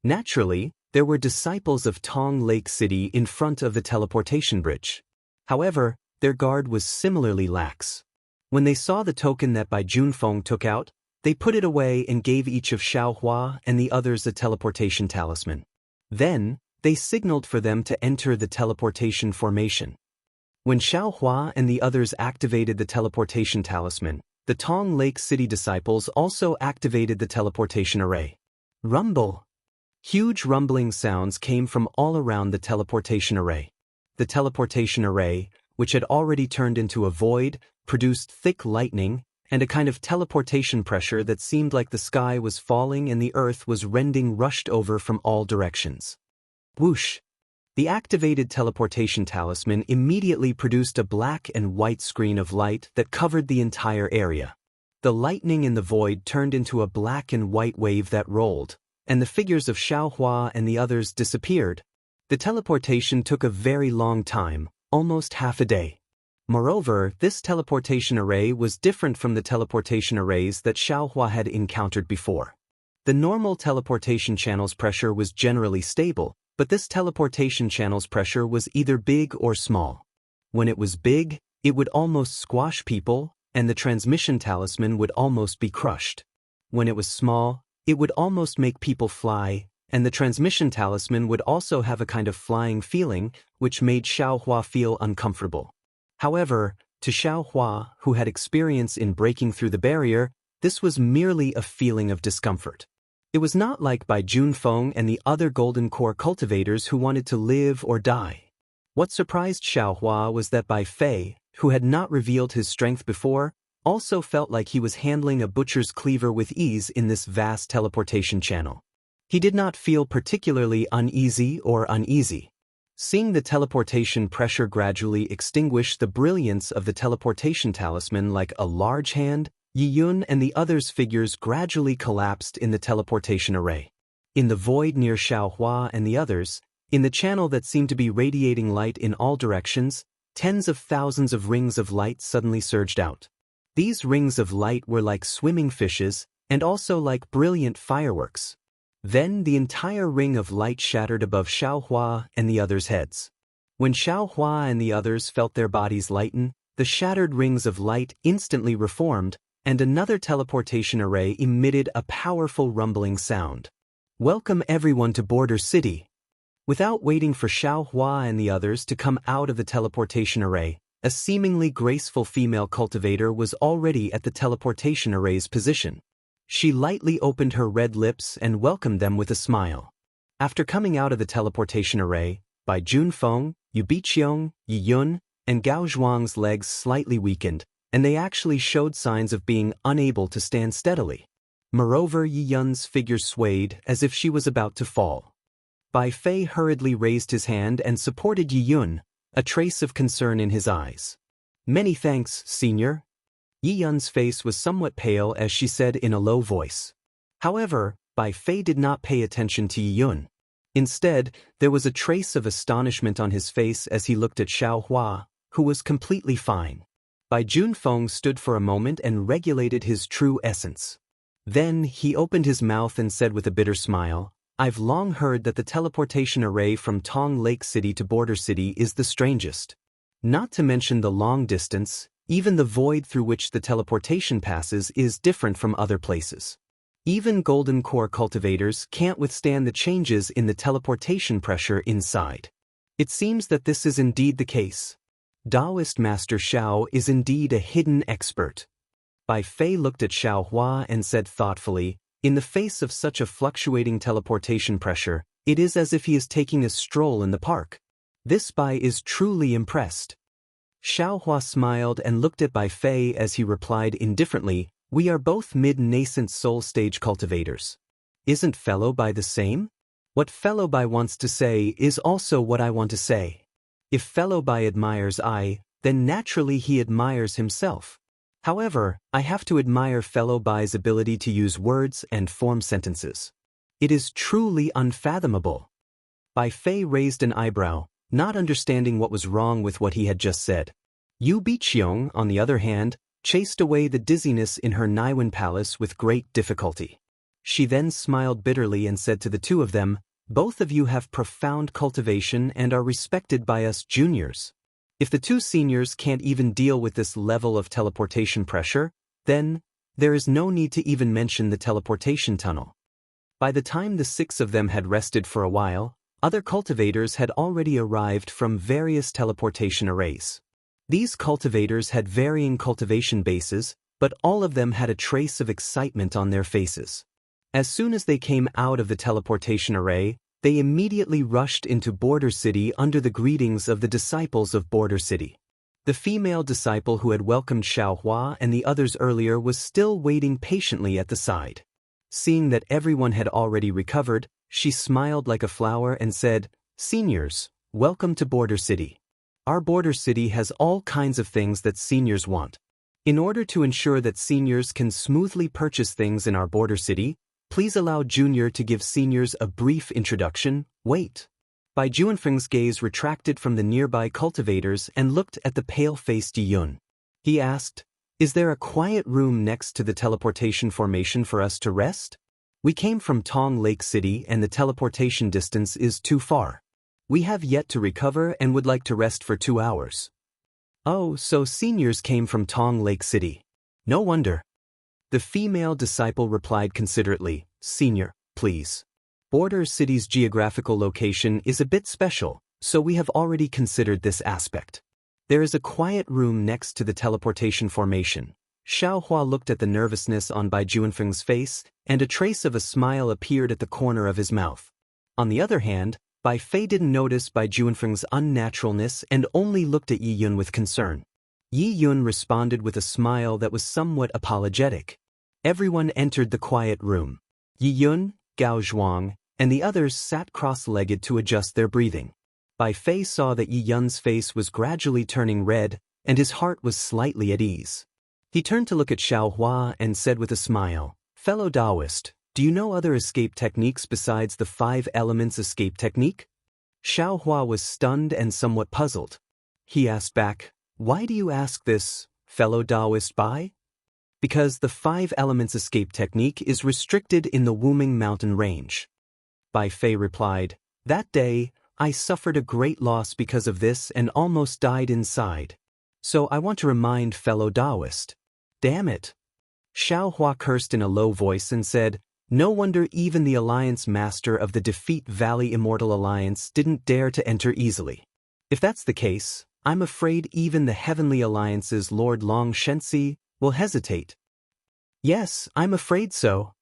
Naturally, there were disciples of Tong Lake City in front of the teleportation bridge. However, their guard was similarly lax. When they saw the token that Bai Junfeng took out, they put it away and gave each of Xiao Hua and the others a teleportation talisman. Then, they signaled for them to enter the teleportation formation. When Xiao Hua and the others activated the teleportation talisman, the Tong Lake City disciples also activated the teleportation array. Rumble! Huge rumbling sounds came from all around the teleportation array. The teleportation array, which had already turned into a void, produced thick lightning and a kind of teleportation pressure that seemed like the sky was falling and the earth was rending rushed over from all directions. Whoosh! The activated teleportation talisman immediately produced a black and white screen of light that covered the entire area. The lightning in the void turned into a black and white wave that rolled, and the figures of Xiao Hua and the others disappeared. The teleportation took a very long time, almost half a day. Moreover, this teleportation array was different from the teleportation arrays that Xiao Hua had encountered before. The normal teleportation channel's pressure was generally stable, but this teleportation channel's pressure was either big or small. When it was big, it would almost squash people, and the transmission talisman would almost be crushed. When it was small, it would almost make people fly, and the transmission talisman would also have a kind of flying feeling, which made Xiao Hua feel uncomfortable. However, to Xiao Hua, who had experience in breaking through the barrier, this was merely a feeling of discomfort. It was not like Bai Junfeng and the other Golden Core cultivators who wanted to live or die. What surprised Xiao Hua was that Bai Fei, who had not revealed his strength before, also felt like he was handling a butcher's cleaver with ease in this vast teleportation channel. He did not feel particularly uneasy or uneasy. Seeing the teleportation pressure gradually extinguish the brilliance of the teleportation talisman like a large hand, Yi Yun and the others' figures gradually collapsed in the teleportation array. In the void near Xiao Hua and the others, in the channel that seemed to be radiating light in all directions, tens of thousands of rings of light suddenly surged out. These rings of light were like swimming fishes, and also like brilliant fireworks. Then the entire ring of light shattered above Xiao Hua and the others' heads. When Xiao Hua and the others felt their bodies lighten, the shattered rings of light instantly reformed, and another teleportation array emitted a powerful rumbling sound. Welcome everyone to Border City. Without waiting for Xiao Hua and the others to come out of the teleportation array, a seemingly graceful female cultivator was already at the teleportation array's position. She lightly opened her red lips and welcomed them with a smile. After coming out of the teleportation array, Bai Junfeng, Yu Biqiong, Yi Yun, and Gao Zhuang's legs slightly weakened, and they actually showed signs of being unable to stand steadily. Moreover, Yi Yun's figure swayed as if she was about to fall. Bai Fei hurriedly raised his hand and supported Yi Yun, a trace of concern in his eyes. Many thanks, senior. Yi Yun's face was somewhat pale as she said in a low voice. However, Bai Fei did not pay attention to Yi Yun. Instead, there was a trace of astonishment on his face as he looked at Xiao Hua, who was completely fine. Bai Junfeng stood for a moment and regulated his true essence. Then, he opened his mouth and said with a bitter smile, I've long heard that the teleportation array from Tong Lake City to Border City is the strangest. Not to mention the long distance, even the void through which the teleportation passes is different from other places. Even golden core cultivators can't withstand the changes in the teleportation pressure inside. It seems that this is indeed the case. Taoist Master Xiao is indeed a hidden expert. Bai Fei looked at Xiao Hua and said thoughtfully, in the face of such a fluctuating teleportation pressure, it is as if he is taking a stroll in the park. This Bai is truly impressed. Xiao Hua smiled and looked at Bai Fei as he replied indifferently, we are both mid-nascent soul stage cultivators. Isn't Fellow Bai the same? What Fellow Bai wants to say is also what I want to say. If Fellow Bai admires I, then naturally he admires himself. However, I have to admire Fellow Bai's ability to use words and form sentences. It is truly unfathomable. Bai Fei raised an eyebrow, not understanding what was wrong with what he had just said. Yu Biqiong, on the other hand, chased away the dizziness in her Naiwen palace with great difficulty. She then smiled bitterly and said to the two of them, both of you have profound cultivation and are respected by us juniors. If the two seniors can't even deal with this level of teleportation pressure, then there is no need to even mention the teleportation tunnel. By the time the six of them had rested for a while, other cultivators had already arrived from various teleportation arrays. These cultivators had varying cultivation bases, but all of them had a trace of excitement on their faces. As soon as they came out of the teleportation array, they immediately rushed into Border City under the greetings of the disciples of Border City. The female disciple who had welcomed Xiao Hua and the others earlier was still waiting patiently at the side. Seeing that everyone had already recovered, she smiled like a flower and said, Seniors, welcome to Border City. Our Border City has all kinds of things that seniors want. In order to ensure that seniors can smoothly purchase things in our Border City, please allow Junior to give seniors a brief introduction. Wait. Bai Junfeng's gaze retracted from the nearby cultivators and looked at the pale-faced Yi Yun. He asked, Is there a quiet room next to the teleportation formation for us to rest? We came from Tong Lake City and the teleportation distance is too far. We have yet to recover and would like to rest for 2 hours. Oh, so seniors came from Tong Lake City. No wonder. The female disciple replied considerately, Senior, please. Border City's geographical location is a bit special, so we have already considered this aspect. There is a quiet room next to the teleportation formation. Xiao Hua looked at the nervousness on Bai Junfeng's face, and a trace of a smile appeared at the corner of his mouth. On the other hand, Bai Fei didn't notice Bai Junfeng's unnaturalness and only looked at Yi Yun with concern. Yi Yun responded with a smile that was somewhat apologetic. Everyone entered the quiet room. Yi Yun, Gao Zhuang, and the others sat cross-legged to adjust their breathing. Bai Fei saw that Yi Yun's face was gradually turning red, and his heart was slightly at ease. He turned to look at Xiao Hua and said with a smile, Fellow Taoist, do you know other escape techniques besides the 5 elements escape technique? Xiao Hua was stunned and somewhat puzzled. He asked back, Why do you ask this, fellow Taoist Bai? Because the 5 elements escape technique is restricted in the Wuming mountain range. Bai Fei replied, That day, I suffered a great loss because of this and almost died inside. So I want to remind fellow Taoist. Damn it. Xiao Hua cursed in a low voice and said, no wonder even the alliance master of the Defeat Valley Immortal Alliance didn't dare to enter easily. If that's the case, I'm afraid even the Heavenly Alliance's Lord Long Shensi will hesitate. Yes, I'm afraid so.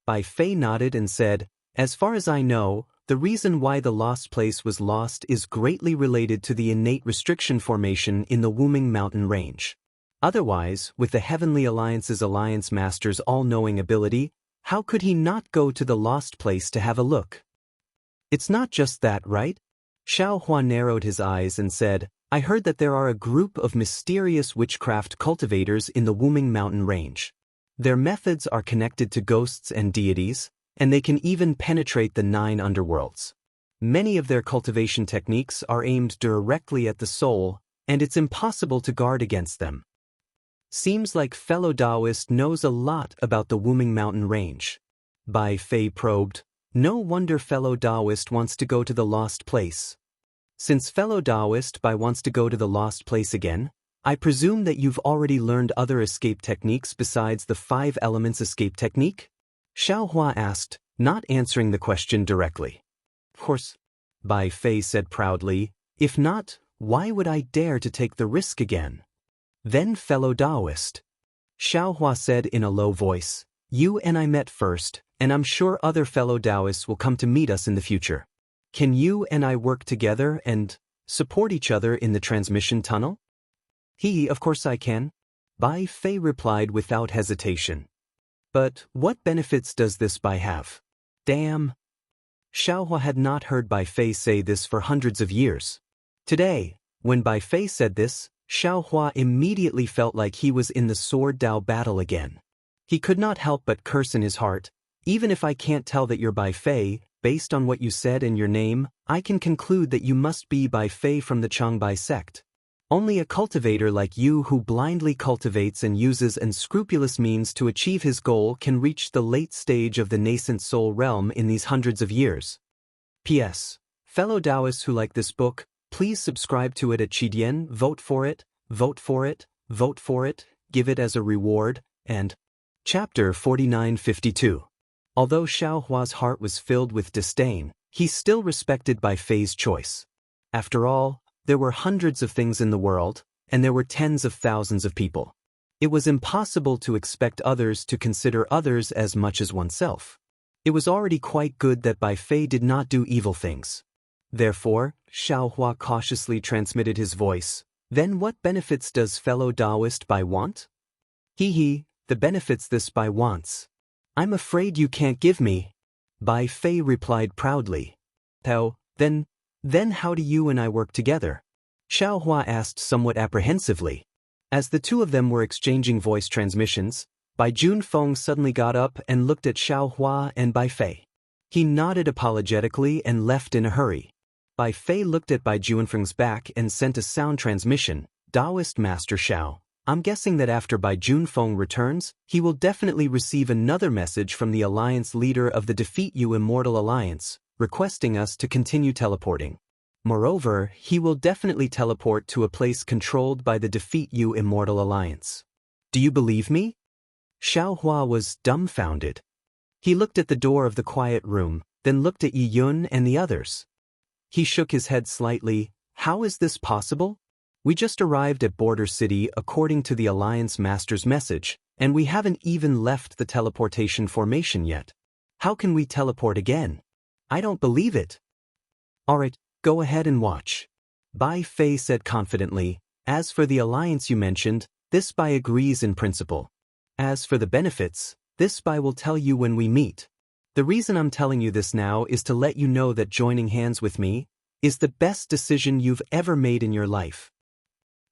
Bai Fei nodded and said, as far as I know, the reason why the lost place was lost is greatly related to the innate restriction formation in the Wuming mountain range. Otherwise, with the Heavenly Alliance's Alliance Master's all-knowing ability, how could he not go to the lost place to have a look? It's not just that, right? Xiao Hua narrowed his eyes and said, I heard that there are a group of mysterious witchcraft cultivators in the Wuming mountain range. Their methods are connected to ghosts and deities, and they can even penetrate the 9 underworlds. Many of their cultivation techniques are aimed directly at the soul, and it's impossible to guard against them. Seems like fellow Taoist knows a lot about the Wuming mountain range. Bai Fei probed, no wonder fellow Taoist wants to go to the lost place. Since fellow Taoist Bai wants to go to the lost place again, I presume that you've already learned other escape techniques besides the 5 elements escape technique? Xiao Hua asked, not answering the question directly. Of course, Bai Fei said proudly, if not, why would I dare to take the risk again? Then fellow Taoist. Xiao Hua said in a low voice, you and I met first, and I'm sure other fellow Taoists will come to meet us in the future. Can you and I work together and support each other in the transmission tunnel? Of course I can. Bai Fei replied without hesitation. But what benefits does this Bai have? Damn. Xiao Hua had not heard Bai Fei say this for hundreds of years. Today, when Bai Fei said this, Xiao Hua immediately felt like he was in the sword Dao battle again. He could not help but curse in his heart, even if I can't tell that you're Bai Fei, based on what you said and your name, I can conclude that you must be Bai Fei from the Changbai sect. Only a cultivator like you who blindly cultivates and uses unscrupulous means to achieve his goal can reach the late stage of the nascent soul realm in these hundreds of years. P.S. Fellow Taoists who like this book, please subscribe to it at Qidian, vote for it, vote for it, vote for it, give it as a reward, and Chapter 4952. Although Xiao Hua's heart was filled with disdain, he still respected Bai Fei's choice. After all, there were hundreds of things in the world, and there were tens of thousands of people. It was impossible to expect others to consider others as much as oneself. It was already quite good that Bai Fei did not do evil things. Therefore, Xiao Hua cautiously transmitted his voice. Then what benefits does fellow Taoist Bai want? The benefits this Bai wants. I'm afraid you can't give me. Bai Fei replied proudly. Then how do you and I work together? Xiao Hua asked somewhat apprehensively. As the two of them were exchanging voice transmissions, Bai Junfeng suddenly got up and looked at Xiao Hua and Bai Fei. He nodded apologetically and left in a hurry. Bai Fei looked at Bai Junfeng's back and sent a sound transmission. Taoist Master Xiao, I'm guessing that after Bai Junfeng returns, he will definitely receive another message from the alliance leader of the Defeat You Immortal Alliance, requesting us to continue teleporting. Moreover, he will definitely teleport to a place controlled by the Defeat You Immortal Alliance. Do you believe me? Xiao Hua was dumbfounded. He looked at the door of the quiet room, then looked at Yi Yun and the others. He shook his head slightly. How is this possible? We just arrived at Border City according to the Alliance Master's message, and we haven't even left the teleportation formation yet. How can we teleport again? I don't believe it. Alright, go ahead and watch. Bai Fei said confidently. As for the alliance you mentioned, this Bai agrees in principle. As for the benefits, this Bai will tell you when we meet. The reason I'm telling you this now is to let you know that joining hands with me is the best decision you've ever made in your life.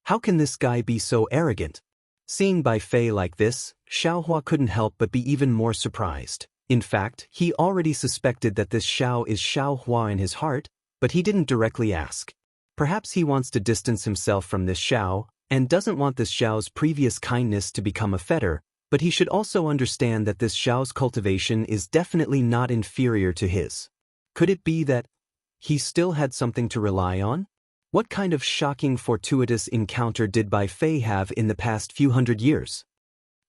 How can this guy be so arrogant? Seeing Bai Fei like this, Xiao Hua couldn't help but be even more surprised. In fact, he already suspected that this Xiao is Xiao Hua in his heart, but he didn't directly ask. Perhaps he wants to distance himself from this Xiao, and doesn't want this Xiao's previous kindness to become a fetter, but he should also understand that this Xiao's cultivation is definitely not inferior to his. Could it be that He still had something to rely on? What kind of shocking fortuitous encounter did Bai Fei have in the past few hundred years?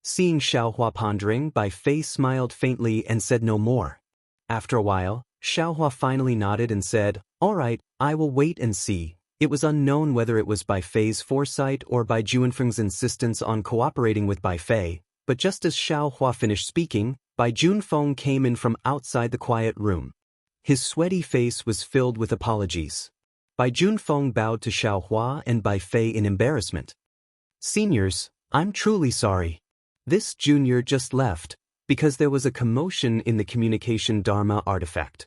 Seeing Xiaohua pondering, Bai Fei smiled faintly and said no more. After a while, Xiaohua finally nodded and said, "All right, I will wait and see." It was unknown whether it was Bai Fei's foresight or Bai Junfeng's insistence on cooperating with Bai Fei, but just as Xiaohua finished speaking, Bai Junfeng came in from outside the quiet room. His sweaty face was filled with apologies. Bai Junfeng bowed to Xiaohua and Bai Fei in embarrassment. "Seniors, I'm truly sorry. This junior just left, because there was a commotion in the communication Dharma artifact.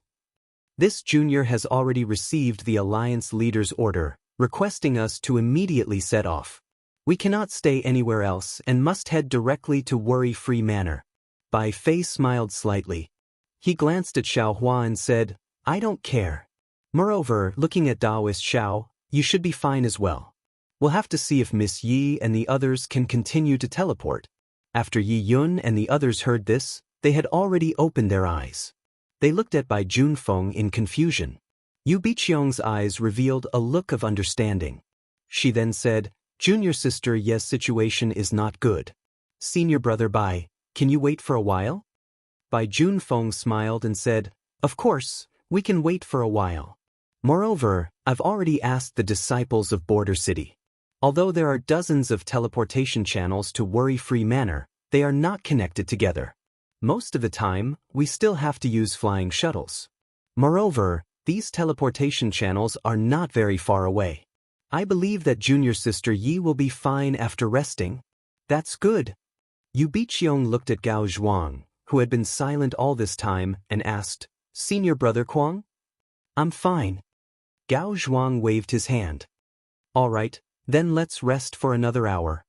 This junior has already received the Alliance leader's order, requesting us to immediately set off. We cannot stay anywhere else and must head directly to Worry-Free Manor." Bai Fei smiled slightly. He glanced at Xiaohua and said, "I don't care. Moreover, looking at Daoist Xiao, you should be fine as well. We'll have to see if Miss Yi and the others can continue to teleport." After Yi Yun and the others heard this, they had already opened their eyes. They looked at Bai Junfeng in confusion. Yu Biqiong's eyes revealed a look of understanding. She then said, "Junior sister, yes, situation is not good. Senior brother Bai, can you wait for a while?" Bai Junfeng smiled and said, "Of course, we can wait for a while. Moreover, I've already asked the disciples of Border City. Although there are dozens of teleportation channels to Worry-Free Manor, they are not connected together. Most of the time, we still have to use flying shuttles. Moreover, these teleportation channels are not very far away. I believe that junior sister Yi will be fine after resting." "That's good." Yu Biqiong looked at Gao Zhuang, who had been silent all this time, and asked, "Senior brother Kuang?" "I'm fine." Gao Zhuang waved his hand. "All right, then let's rest for another hour."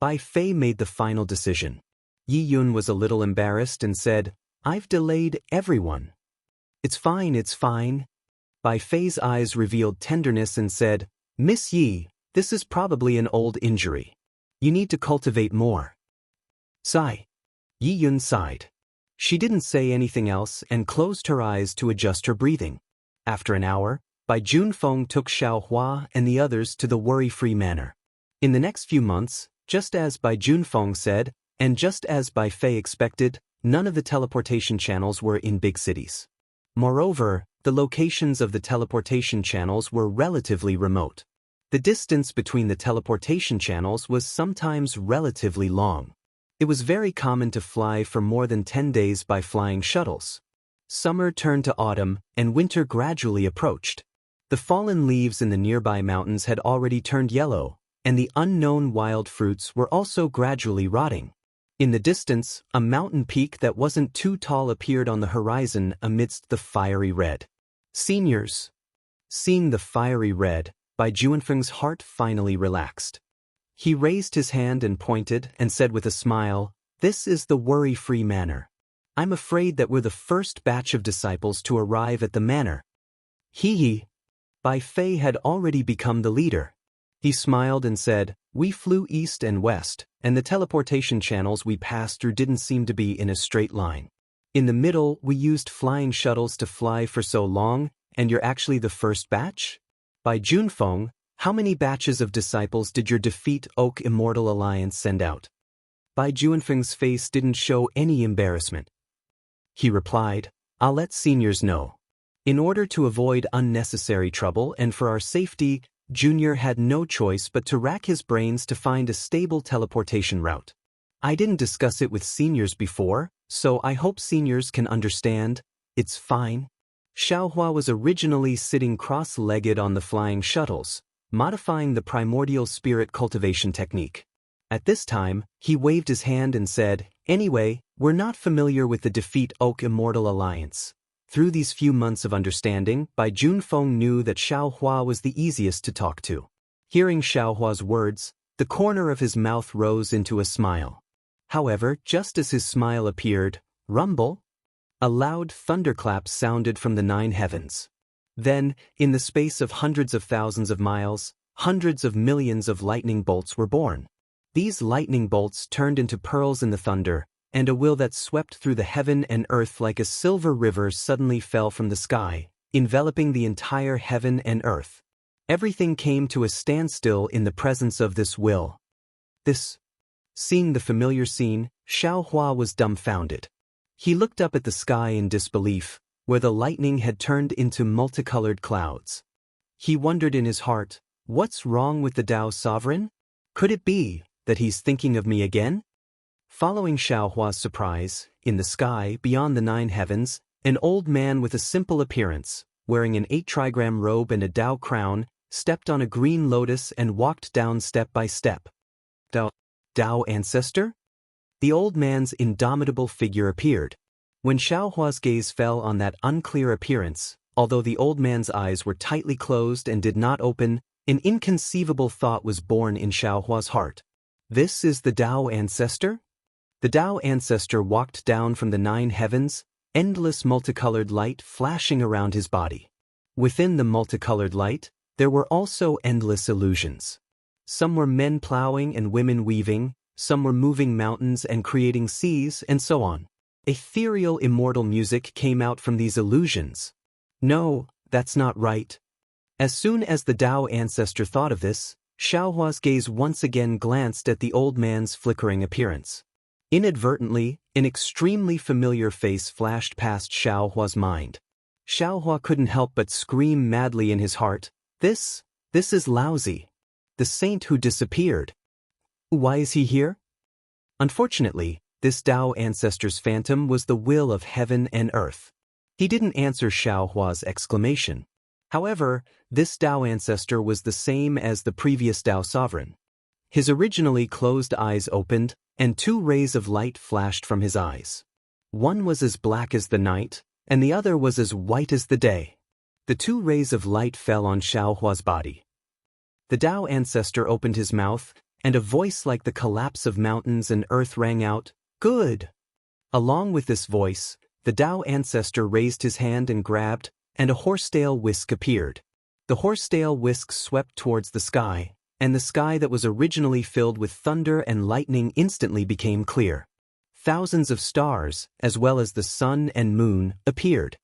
Bai Fei made the final decision. Yi Yun was a little embarrassed and said, "I've delayed everyone." It's fine. Bai Fei's eyes revealed tenderness and said, "Miss Yi, this is probably an old injury. You need to cultivate more." Sigh. Yi Yun sighed. She didn't say anything else and closed her eyes to adjust her breathing. After an hour, Bai Junfeng took Xiaohua and the others to the Worry-Free Manor. In the next few months, just as Bai Junfeng said, and just as Bai Fei expected, none of the teleportation channels were in big cities. Moreover, the locations of the teleportation channels were relatively remote. The distance between the teleportation channels was sometimes relatively long. It was very common to fly for more than 10 days by flying shuttles. Summer turned to autumn, and winter gradually approached. The fallen leaves in the nearby mountains had already turned yellow, and the unknown wild fruits were also gradually rotting. In the distance, a mountain peak that wasn't too tall appeared on the horizon amidst the fiery red. "Seniors." Seeing the fiery red, Bai Junfeng's heart finally relaxed. He raised his hand and pointed and said with a smile, "This is the Worry-Free Manor. I'm afraid that we're the first batch of disciples to arrive at the manor." Hee. Bai Fei had already become the leader. He smiled and said, "We flew east and west, and the teleportation channels we passed through didn't seem to be in a straight line. In the middle, we used flying shuttles to fly for so long, and you're actually the first batch?" Bai Junfeng, how many batches of disciples did your Defeat Oak Immortal Alliance send out? Bai Junfeng's face didn't show any embarrassment. He replied, "I'll let seniors know. In order to avoid unnecessary trouble and for our safety, Junior had no choice but to rack his brains to find a stable teleportation route. I didn't discuss it with seniors before, so I hope seniors can understand. It's fine." Xiaohua was originally sitting cross-legged on the flying shuttles, modifying the primordial spirit cultivation technique. At this time, he waved his hand and said, "Anyway, we're not familiar with the Defeat Oak Immortal Alliance." Through these few months of understanding, Bai Junfeng knew that Xiaohua was the easiest to talk to. Hearing Xiaohua's words, the corner of his mouth rose into a smile. However, just as his smile appeared, rumble! A loud thunderclap sounded from the 9 heavens. Then, in the space of hundreds of thousands of miles, hundreds of millions of lightning bolts were born. These lightning bolts turned into pearls in the thunder, and a will that swept through the heaven and earth like a silver river suddenly fell from the sky, enveloping the entire heaven and earth. Everything came to a standstill in the presence of this will. Seeing the familiar scene, Xiao Hua was dumbfounded. He looked up at the sky in disbelief, where the lightning had turned into multicolored clouds. He wondered in his heart, what's wrong with the Tao Sovereign? Could it be that he's thinking of me again? Following Xiao Hua's surprise, in the sky, beyond the 9 heavens, an old man with a simple appearance, wearing an 8-trigram robe and a Tao crown, stepped on a green lotus and walked down step by step. Tao ancestor? The old man's indomitable figure appeared. When Xiao Hua's gaze fell on that unclear appearance, although the old man's eyes were tightly closed and did not open, an inconceivable thought was born in Xiao Hua's heart. This is the Tao ancestor? The Tao ancestor walked down from the 9 heavens, endless multicolored light flashing around his body. Within the multicolored light, there were also endless illusions. Some were men plowing and women weaving, some were moving mountains and creating seas, and so on. Ethereal immortal music came out from these illusions. No, that's not right. As soon as the Tao ancestor thought of this, Xiao Hua's gaze once again glanced at the old man's flickering appearance. Inadvertently, an extremely familiar face flashed past Xiao Hua's mind. Xiao Hua couldn't help but scream madly in his heart, This is lousy. The saint who disappeared. Why is he here? Unfortunately, this Tao ancestor's phantom was the will of heaven and earth. He didn't answer Xiao Hua's exclamation. However, this Tao ancestor was the same as the previous Tao sovereign. His originally closed eyes opened, and 2 rays of light flashed from his eyes. One was as black as the night, and the other was as white as the day. The 2 rays of light fell on Xiao Hua's body. The Tao ancestor opened his mouth, and a voice like the collapse of mountains and earth rang out, Good! Along with this voice, the Tao ancestor raised his hand and grabbed, and a horsetail whisk appeared. The horsetail whisk swept towards the sky, and the sky that was originally filled with thunder and lightning instantly became clear. Thousands of stars, as well as the sun and moon, appeared.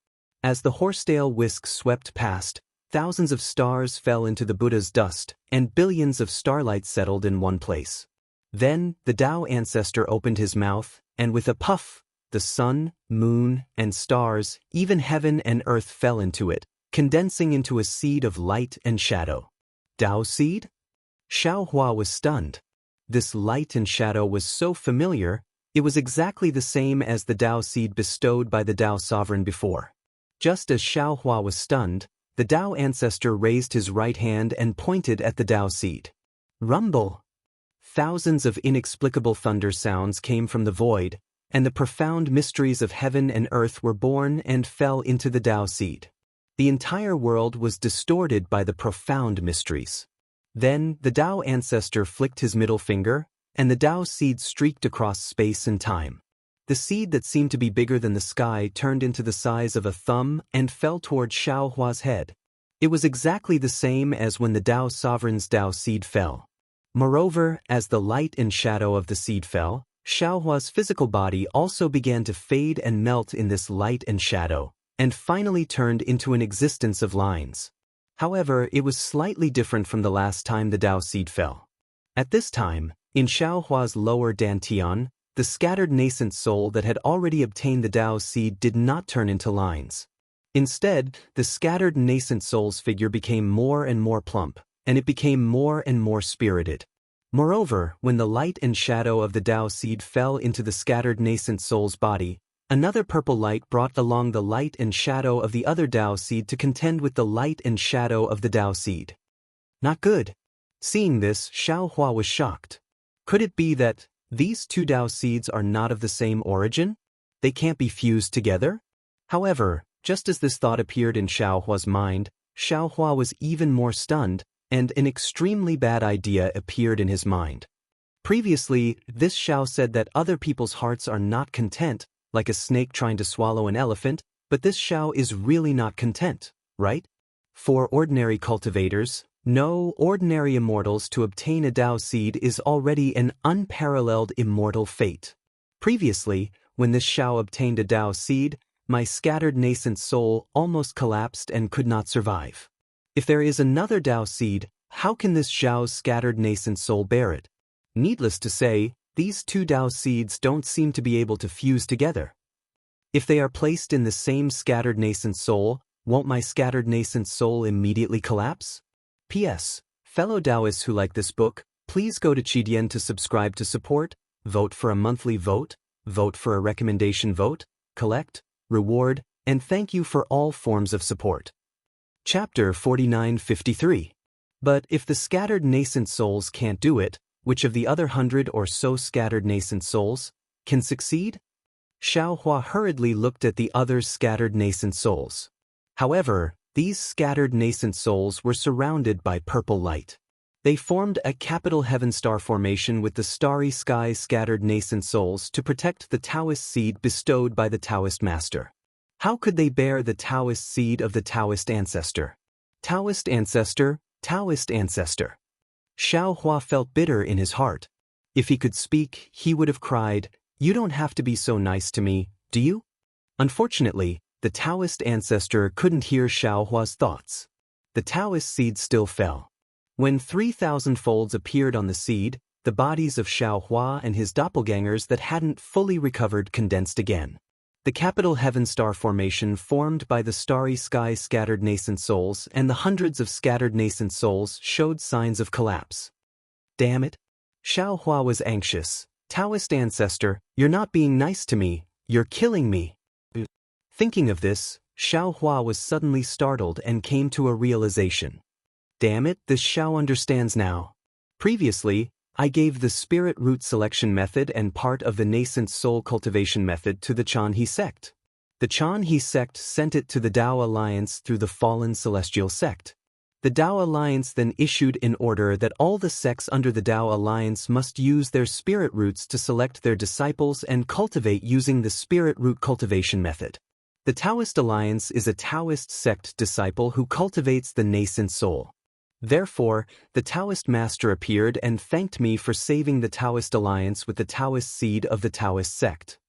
As the horsetail whisk swept past, thousands of stars fell into the Buddha's dust, and billions of starlight settled in one place. Then, the Tao ancestor opened his mouth, and with a puff, the sun, moon, and stars, even heaven and earth fell into it, condensing into a seed of light and shadow. Tao seed? Xiao Hua was stunned. This light and shadow was so familiar, it was exactly the same as the Tao seed bestowed by the Tao sovereign before. Just as Xiao Hua was stunned, the Tao ancestor raised his right hand and pointed at the Tao seed. Rumble! Thousands of inexplicable thunder sounds came from the void, and the profound mysteries of heaven and earth were born and fell into the Tao seed. The entire world was distorted by the profound mysteries. Then, the Tao ancestor flicked his middle finger, and the Tao seed streaked across space and time. The seed that seemed to be bigger than the sky turned into the size of a thumb and fell toward Xiao Hua's head. It was exactly the same as when the Tao sovereign's Tao seed fell. Moreover, as the light and shadow of the seed fell, Xiao Hua's physical body also began to fade and melt in this light and shadow, and finally turned into an existence of lines. However, it was slightly different from the last time the Tao seed fell. At this time, in Xiao Hua's lower dantian, the scattered nascent soul that had already obtained the Tao seed did not turn into lines. Instead, the scattered nascent soul's figure became more and more plump, and it became more and more spirited. Moreover, when the light and shadow of the Tao seed fell into the scattered nascent soul's body, another purple light brought along the light and shadow of the other Tao seed to contend with the light and shadow of the Tao seed. Not good. Seeing this, Xiao Hua was shocked. Could it be that these 2 Tao seeds are not of the same origin? They can't be fused together? However, just as this thought appeared in Xiao Hua's mind, Xiao Hua was even more stunned, and an extremely bad idea appeared in his mind. Previously, this Xiao said that other people's hearts are not content, like a snake trying to swallow an elephant, but this Xiao is really not content, right? For ordinary cultivators, no ordinary immortals to obtain a Tao seed is already an unparalleled immortal fate. Previously, when this Xiao obtained a Tao seed, my scattered nascent soul almost collapsed and could not survive. If there is another Tao seed, how can this Xiao's scattered nascent soul bear it? Needless to say, these two Tao seeds don't seem to be able to fuse together. If they are placed in the same scattered nascent soul, won't my scattered nascent soul immediately collapse? P.S. Fellow Taoists who like this book, please go to Qidian to subscribe to support, vote for a monthly vote, vote for a recommendation vote, collect, reward, and thank you for all forms of support. Chapter 4953. But if the scattered nascent souls can't do it, which of the other 100 or so scattered nascent souls can succeed? Xiao Hua hurriedly looked at the other's scattered nascent souls. However, these scattered nascent souls were surrounded by purple light. They formed a capital heaven star formation with the starry sky scattered nascent souls to protect the Taoist seed bestowed by the Taoist master. How could they bear the Taoist seed of the Taoist ancestor? Taoist ancestor, Taoist ancestor. Xiao Hua felt bitter in his heart. If he could speak, he would have cried, "You don't have to be so nice to me, do you?" Unfortunately, the Taoist ancestor couldn't hear Xiao Hua's thoughts. The Taoist seed still fell. When 3,000 folds appeared on the seed, the bodies of Xiao Hua and his doppelgangers that hadn't fully recovered condensed again. The capital heaven star formation formed by the starry sky scattered nascent souls and the hundreds of scattered nascent souls showed signs of collapse. Damn it! Xiao Hua was anxious. Taoist ancestor, you're not being nice to me, you're killing me. Thinking of this, Xiao Hua was suddenly startled and came to a realization. Damn it, this Xiao understands now. Previously, I gave the spirit root selection method and part of the nascent soul cultivation method to the Chanhe sect. The Chanhe sect sent it to the Tao Alliance through the fallen celestial sect. The Tao Alliance then issued an order that all the sects under the Tao Alliance must use their spirit roots to select their disciples and cultivate using the spirit root cultivation method. The Taoist Alliance is a Taoist sect disciple who cultivates the nascent soul. Therefore, the Taoist master appeared and thanked me for saving the Taoist alliance with the Taoist seed of the Taoist sect.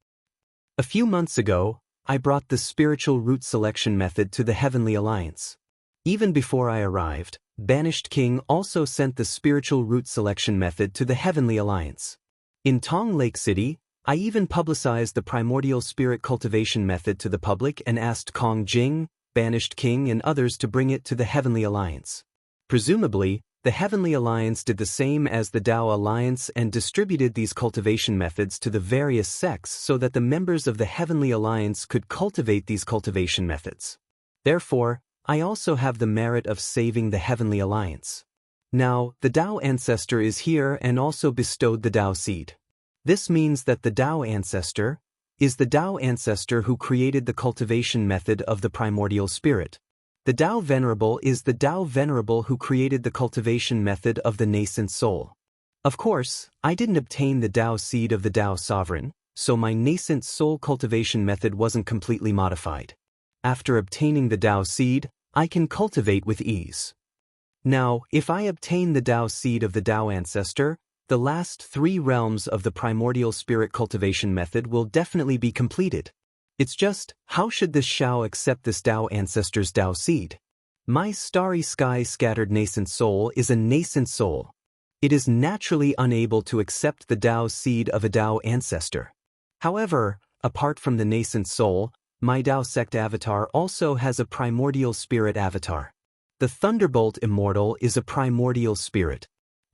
A few months ago, I brought the spiritual root selection method to the Heavenly Alliance. Even before I arrived, Banished King also sent the spiritual root selection method to the Heavenly Alliance. In Tong Lake City, I even publicized the primordial spirit cultivation method to the public and asked Kong Jing, Banished King and others to bring it to the Heavenly Alliance. Presumably, the Heavenly Alliance did the same as the Tao Alliance and distributed these cultivation methods to the various sects so that the members of the Heavenly Alliance could cultivate these cultivation methods. Therefore, I also have the merit of saving the Heavenly Alliance. Now, the Tao ancestor is here and also bestowed the Tao seed. This means that the Tao ancestor is the Tao ancestor who created the cultivation method of the primordial spirit. The Tao Venerable is the Tao Venerable who created the cultivation method of the nascent soul. Of course, I didn't obtain the Tao seed of the Tao Sovereign, so my nascent soul cultivation method wasn't completely modified. After obtaining the Tao seed, I can cultivate with ease. Now, if I obtain the Tao seed of the Tao ancestor, the last 3 realms of the primordial spirit cultivation method will definitely be completed. It's just, how should this Xiao accept this Tao ancestor's Tao seed? My starry sky scattered nascent soul is a nascent soul. It is naturally unable to accept the Tao seed of a Tao ancestor. However, apart from the nascent soul, my Tao sect avatar also has a primordial spirit avatar. The Thunderbolt Immortal is a primordial spirit.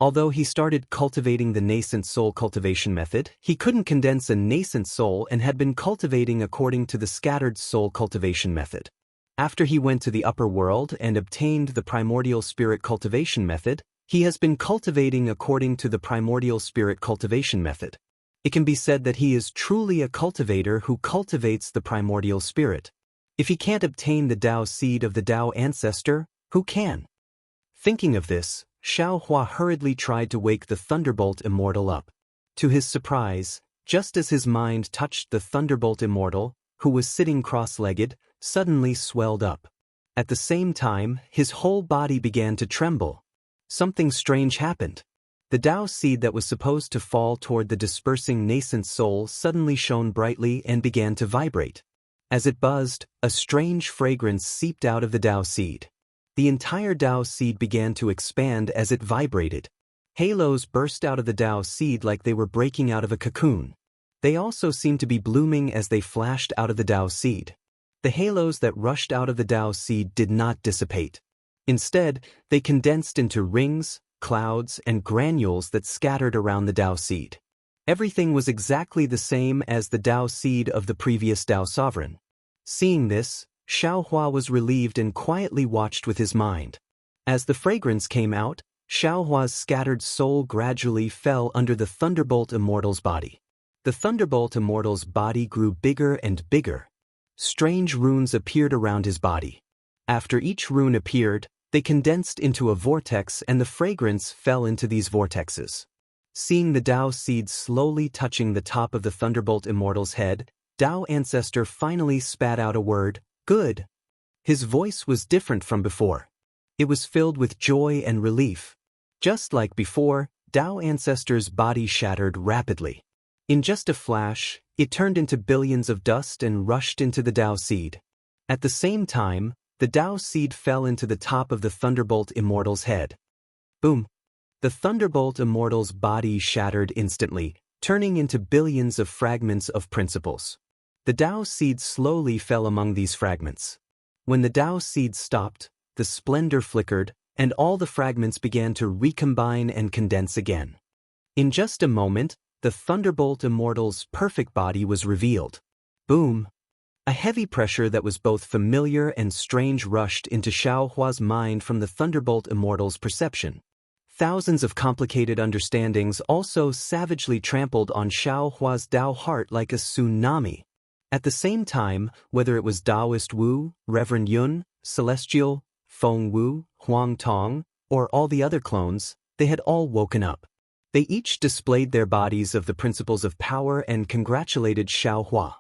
Although he started cultivating the nascent soul cultivation method, he couldn't condense a nascent soul and had been cultivating according to the scattered soul cultivation method. After he went to the upper world and obtained the primordial spirit cultivation method, he has been cultivating according to the primordial spirit cultivation method. It can be said that he is truly a cultivator who cultivates the primordial spirit. If he can't obtain the Tao seed of the Tao ancestor, who can? Thinking of this, Xiao Hua hurriedly tried to wake the Thunderbolt Immortal up. To his surprise, just as his mind touched the Thunderbolt Immortal, who was sitting cross-legged, suddenly swelled up. At the same time, his whole body began to tremble. Something strange happened. The Tao seed that was supposed to fall toward the dispersing nascent soul suddenly shone brightly and began to vibrate. As it buzzed, a strange fragrance seeped out of the Dao seed. The entire Dao seed began to expand as it vibrated. Halos burst out of the Dao seed like they were breaking out of a cocoon. They also seemed to be blooming as they flashed out of the Dao seed. The halos that rushed out of the Dao seed did not dissipate. Instead, they condensed into rings, clouds, and granules that scattered around the Dao seed. Everything was exactly the same as the Dao seed of the previous Dao sovereign. Seeing this, Xiaohua was relieved and quietly watched with his mind. As the fragrance came out, Xiaohua's scattered soul gradually fell under the Thunderbolt Immortal's body. The Thunderbolt Immortal's body grew bigger and bigger. Strange runes appeared around his body. After each rune appeared, they condensed into a vortex and the fragrance fell into these vortexes. Seeing the Dao seed slowly touching the top of the Thunderbolt Immortal's head, Dao Ancestor finally spat out a word, "Good." His voice was different from before. It was filled with joy and relief. Just like before, Dao Ancestor's body shattered rapidly. In just a flash, it turned into billions of dust and rushed into the Dao seed. At the same time, the Dao seed fell into the top of the Thunderbolt Immortal's head. Boom! The Thunderbolt Immortal's body shattered instantly, turning into billions of fragments of principles. The Dao seed slowly fell among these fragments. When the Dao seed stopped, the splendor flickered, and all the fragments began to recombine and condense again. In just a moment, the Thunderbolt Immortal's perfect body was revealed. Boom! A heavy pressure that was both familiar and strange rushed into Xiaohua's mind from the Thunderbolt Immortal's perception. Thousands of complicated understandings also savagely trampled on Xiaohua's Dao heart like a tsunami. At the same time, whether it was Taoist Wu, Reverend Yun, Celestial, Feng Wu, Huang Tong, or all the other clones, they had all woken up. They each displayed their bodies of the principles of power and congratulated Xiaohua.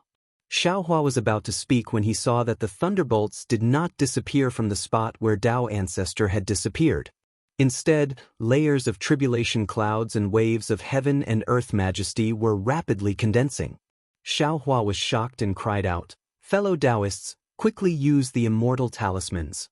Xiaohua was about to speak when he saw that the thunderbolts did not disappear from the spot where Dao Ancestor had disappeared. Instead, layers of tribulation clouds and waves of heaven and earth majesty were rapidly condensing. Xiaohua was shocked and cried out, "Fellow Taoists, quickly use the immortal talismans."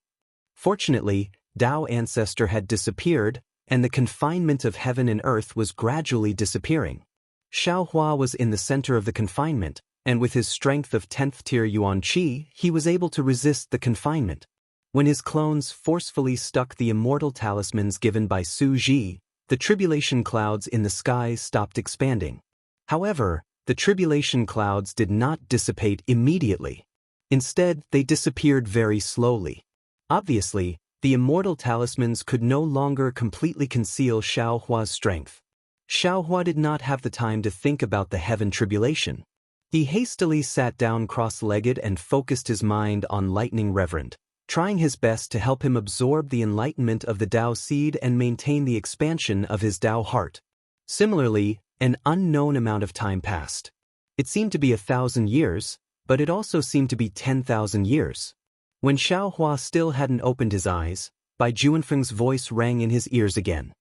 Fortunately, Dao Ancestor had disappeared, and the confinement of heaven and earth was gradually disappearing. Xiaohua was in the center of the confinement, and with his strength of 10th tier Yuan Qi, he was able to resist the confinement. When his clones forcefully stuck the immortal talismans given by Su Ji, the tribulation clouds in the sky stopped expanding. However, the tribulation clouds did not dissipate immediately. Instead, they disappeared very slowly. Obviously, the immortal talismans could no longer completely conceal Xiaohua's strength. Xiaohua did not have the time to think about the heaven tribulation. He hastily sat down cross-legged and focused his mind on Lightning Reverend, trying his best to help him absorb the enlightenment of the Dao seed and maintain the expansion of his Dao heart. Similarly, an unknown amount of time passed. It seemed to be 1,000 years, but it also seemed to be 10,000 years. When Xiaohua still hadn't opened his eyes, Bai Juanfeng's voice rang in his ears again.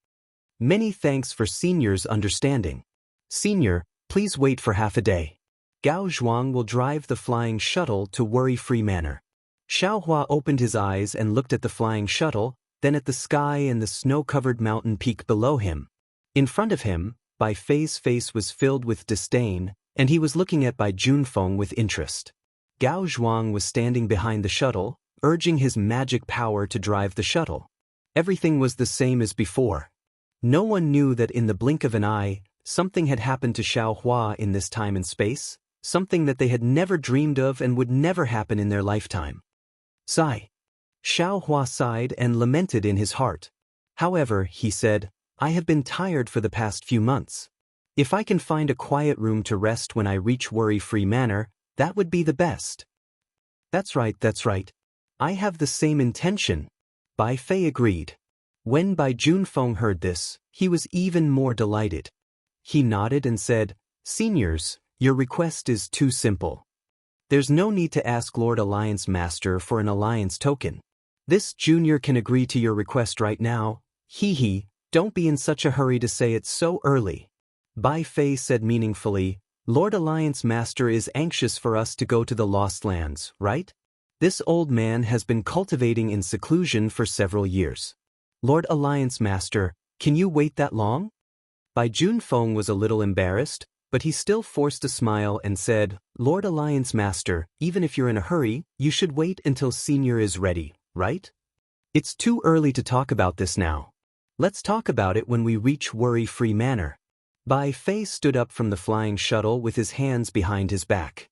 "Many thanks for Senior's understanding. Senior, please wait for half a day. Gao Zhuang will drive the flying shuttle to Worry-Free Manor." Xiaohua opened his eyes and looked at the flying shuttle, then at the sky and the snow-covered mountain peak below him. In front of him, Bai Fei's face was filled with disdain, and he was looking at Bai Junfeng with interest. Gao Zhuang was standing behind the shuttle, urging his magic power to drive the shuttle. Everything was the same as before. No one knew that in the blink of an eye, something had happened to Xiaohua in this time and space, something that they had never dreamed of and would never happen in their lifetime. Sigh. Xiaohua sighed and lamented in his heart. However, he said, "I have been tired for the past few months. If I can find a quiet room to rest when I reach Worry-Free Manor, that would be the best." That's right. I have the same intention," Bai Fei agreed. When Bai Junfeng heard this, he was even more delighted. He nodded and said, "Seniors, your request is too simple. There's no need to ask Lord Alliance Master for an alliance token. This junior can agree to your request right now. Hee, don't be in such a hurry to say it so early." Bai Fei said meaningfully, Lord Alliance Master is anxious for us to go to the Lost Lands, right? This old man has been cultivating in seclusion for several years. Lord Alliance Master, can you wait that long? Bai Junfeng was a little embarrassed, but he still forced a smile and said, Lord Alliance Master, even if you're in a hurry, you should wait until Senior is ready, right? It's too early to talk about this now. Let's talk about it when we reach Worry-Free Manor. Bai Fei stood up from the flying shuttle with his hands behind his back.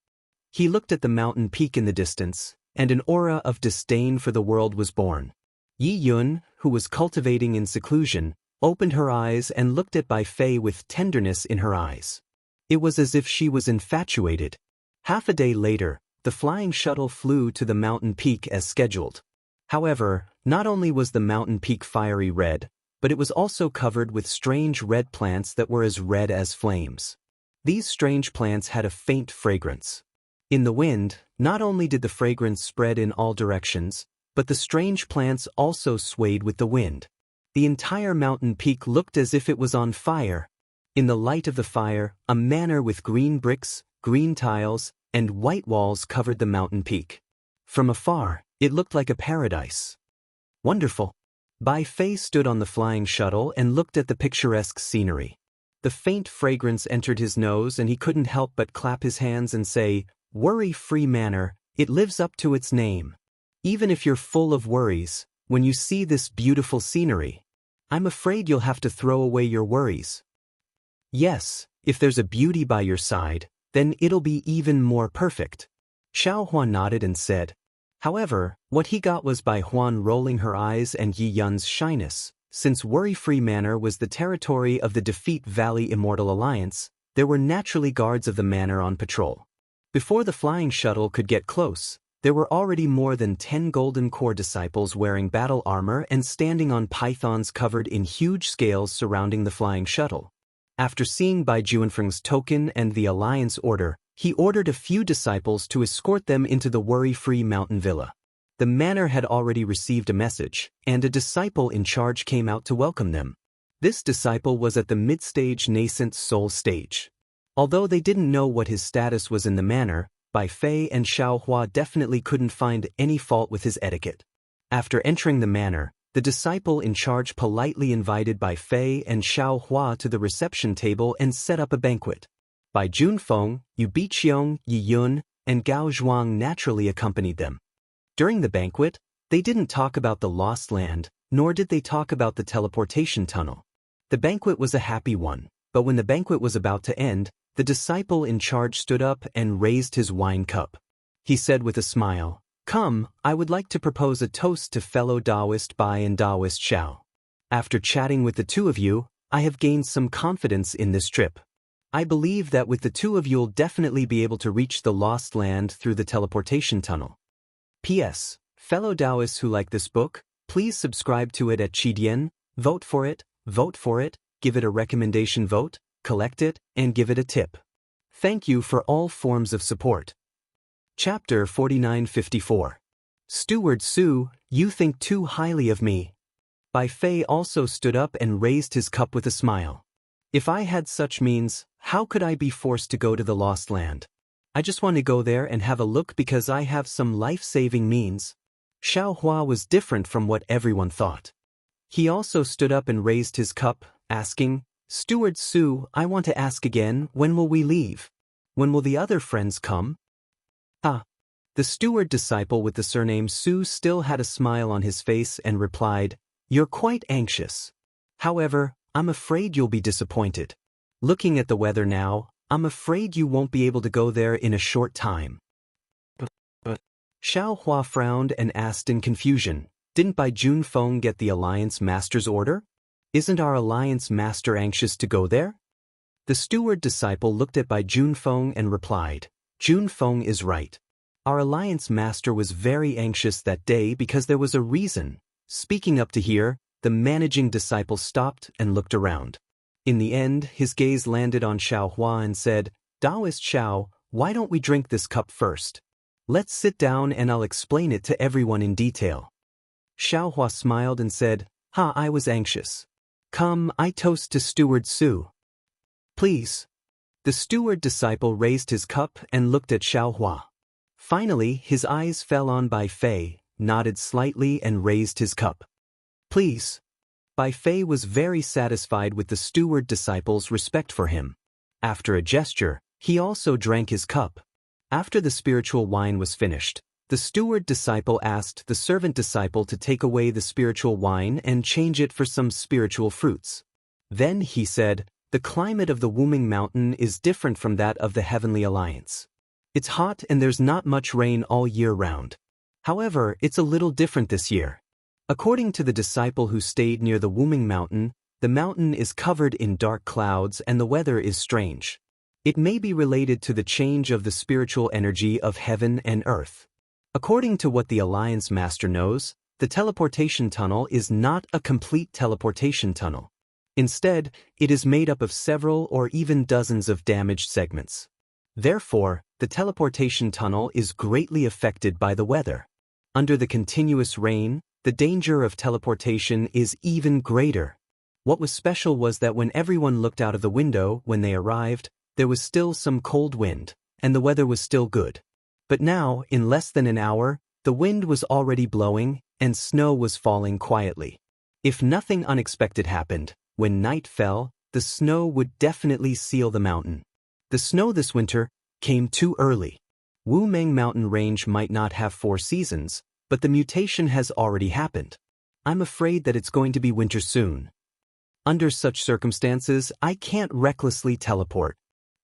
He looked at the mountain peak in the distance, and an aura of disdain for the world was born. Yi Yun, who was cultivating in seclusion, opened her eyes and looked at Bai Fei with tenderness in her eyes. It was as if she was infatuated. Half a day later, the flying shuttle flew to the mountain peak as scheduled. However, not only was the mountain peak fiery red, but it was also covered with strange red plants that were as red as flames. These strange plants had a faint fragrance. In the wind, not only did the fragrance spread in all directions, but the strange plants also swayed with the wind. The entire mountain peak looked as if it was on fire. In the light of the fire, a manor with green bricks, green tiles, and white walls covered the mountain peak. From afar, it looked like a paradise. Wonderful. Bai Fei stood on the flying shuttle and looked at the picturesque scenery. The faint fragrance entered his nose and he couldn't help but clap his hands and say, Worry-Free Manor, it lives up to its name. Even if you're full of worries, when you see this beautiful scenery, I'm afraid you'll have to throw away your worries. Yes, if there's a beauty by your side, then it'll be even more perfect. Xiao Huan nodded and said. However, what he got was Bai Huan rolling her eyes and Yi Yun's shyness. Since Worry-Free Manor was the territory of the Defeat Valley Immortal Alliance, there were naturally guards of the manor on patrol. Before the flying shuttle could get close, there were already more than 10 Golden Core disciples wearing battle armor and standing on pythons covered in huge scales surrounding the flying shuttle. After seeing Bai Junfeng's token and the Alliance order, he ordered a few disciples to escort them into the Worry-Free Mountain Villa. The manor had already received a message, and a disciple in charge came out to welcome them. This disciple was at the mid-stage nascent soul stage. Although they didn't know what his status was in the manor, Bai Fei and Xiao Hua definitely couldn't find any fault with his etiquette. After entering the manor, the disciple in charge politely invited Bai Fei and Xiao Hua to the reception table and set up a banquet. Bai Junfeng, Yu Biqiong, Yi Yun, and Gao Zhuang naturally accompanied them. During the banquet, they didn't talk about the Lost Land, nor did they talk about the teleportation tunnel. The banquet was a happy one, but when the banquet was about to end, the disciple in charge stood up and raised his wine cup. He said with a smile, Come, I would like to propose a toast to fellow Taoist Bai and Taoist Xiao. After chatting with the two of you, I have gained some confidence in this trip. I believe that with the two of you'll definitely be able to reach the Lost Land through the teleportation tunnel. P.S. Fellow Taoists who like this book, please subscribe to it at Qidian, vote for it, give it a recommendation vote, collect it, and give it a tip. Thank you for all forms of support. Chapter 4954. Steward Su, you think too highly of me. Bai Fei also stood up and raised his cup with a smile. If I had such means, how could I be forced to go to the Lost Land? I just want to go there and have a look because I have some life-saving means. Xiao Hua was different from what everyone thought. He also stood up and raised his cup, asking, Steward Su, I want to ask again, when will we leave? When will the other friends come? The steward disciple with the surname Su still had a smile on his face and replied, You're quite anxious. However, I'm afraid you'll be disappointed. Looking at the weather now, I'm afraid you won't be able to go there in a short time. But Xiao Hua frowned and asked in confusion, Didn't Bai Junfeng get the Alliance Master's order? Isn't our Alliance Master anxious to go there? The steward disciple looked at Bai Junfeng and replied, Junfeng is right. Our Alliance Master was very anxious that day because there was a reason. Speaking up to here, the managing disciple stopped and looked around. In the end, his gaze landed on Xiao Hua and said, Taoist Xiao, why don't we drink this cup first? Let's sit down and I'll explain it to everyone in detail. Xiao Hua smiled and said, I was anxious. Come, I toast to Steward Su. Please. The steward disciple raised his cup and looked at Xiaohua. Finally, his eyes fell on Bai Fei, nodded slightly and raised his cup. Please. Bai Fei was very satisfied with the steward disciple's respect for him. After a gesture, he also drank his cup. After the spiritual wine was finished, the steward disciple asked the servant disciple to take away the spiritual wine and change it for some spiritual fruits. Then he said, "The climate of the Wuming Mountain is different from that of the Heavenly Alliance. It's hot and there's not much rain all year round. However, it's a little different this year. According to the disciple who stayed near the Wuming Mountain, the mountain is covered in dark clouds and the weather is strange. It may be related to the change of the spiritual energy of heaven and earth. According to what the Alliance Master knows, the teleportation tunnel is not a complete teleportation tunnel. Instead, it is made up of several or even dozens of damaged segments. Therefore, the teleportation tunnel is greatly affected by the weather. Under the continuous rain, the danger of teleportation is even greater. What was special was that when everyone looked out of the window when they arrived, there was still some cold wind, and the weather was still good. But now, in less than an hour, the wind was already blowing, and snow was falling quietly. If nothing unexpected happened, when night fell, the snow would definitely seal the mountain. The snow this winter came too early. Wuming Mountain Range might not have 4 seasons, but the mutation has already happened. I'm afraid that it's going to be winter soon. Under such circumstances, I can't recklessly teleport."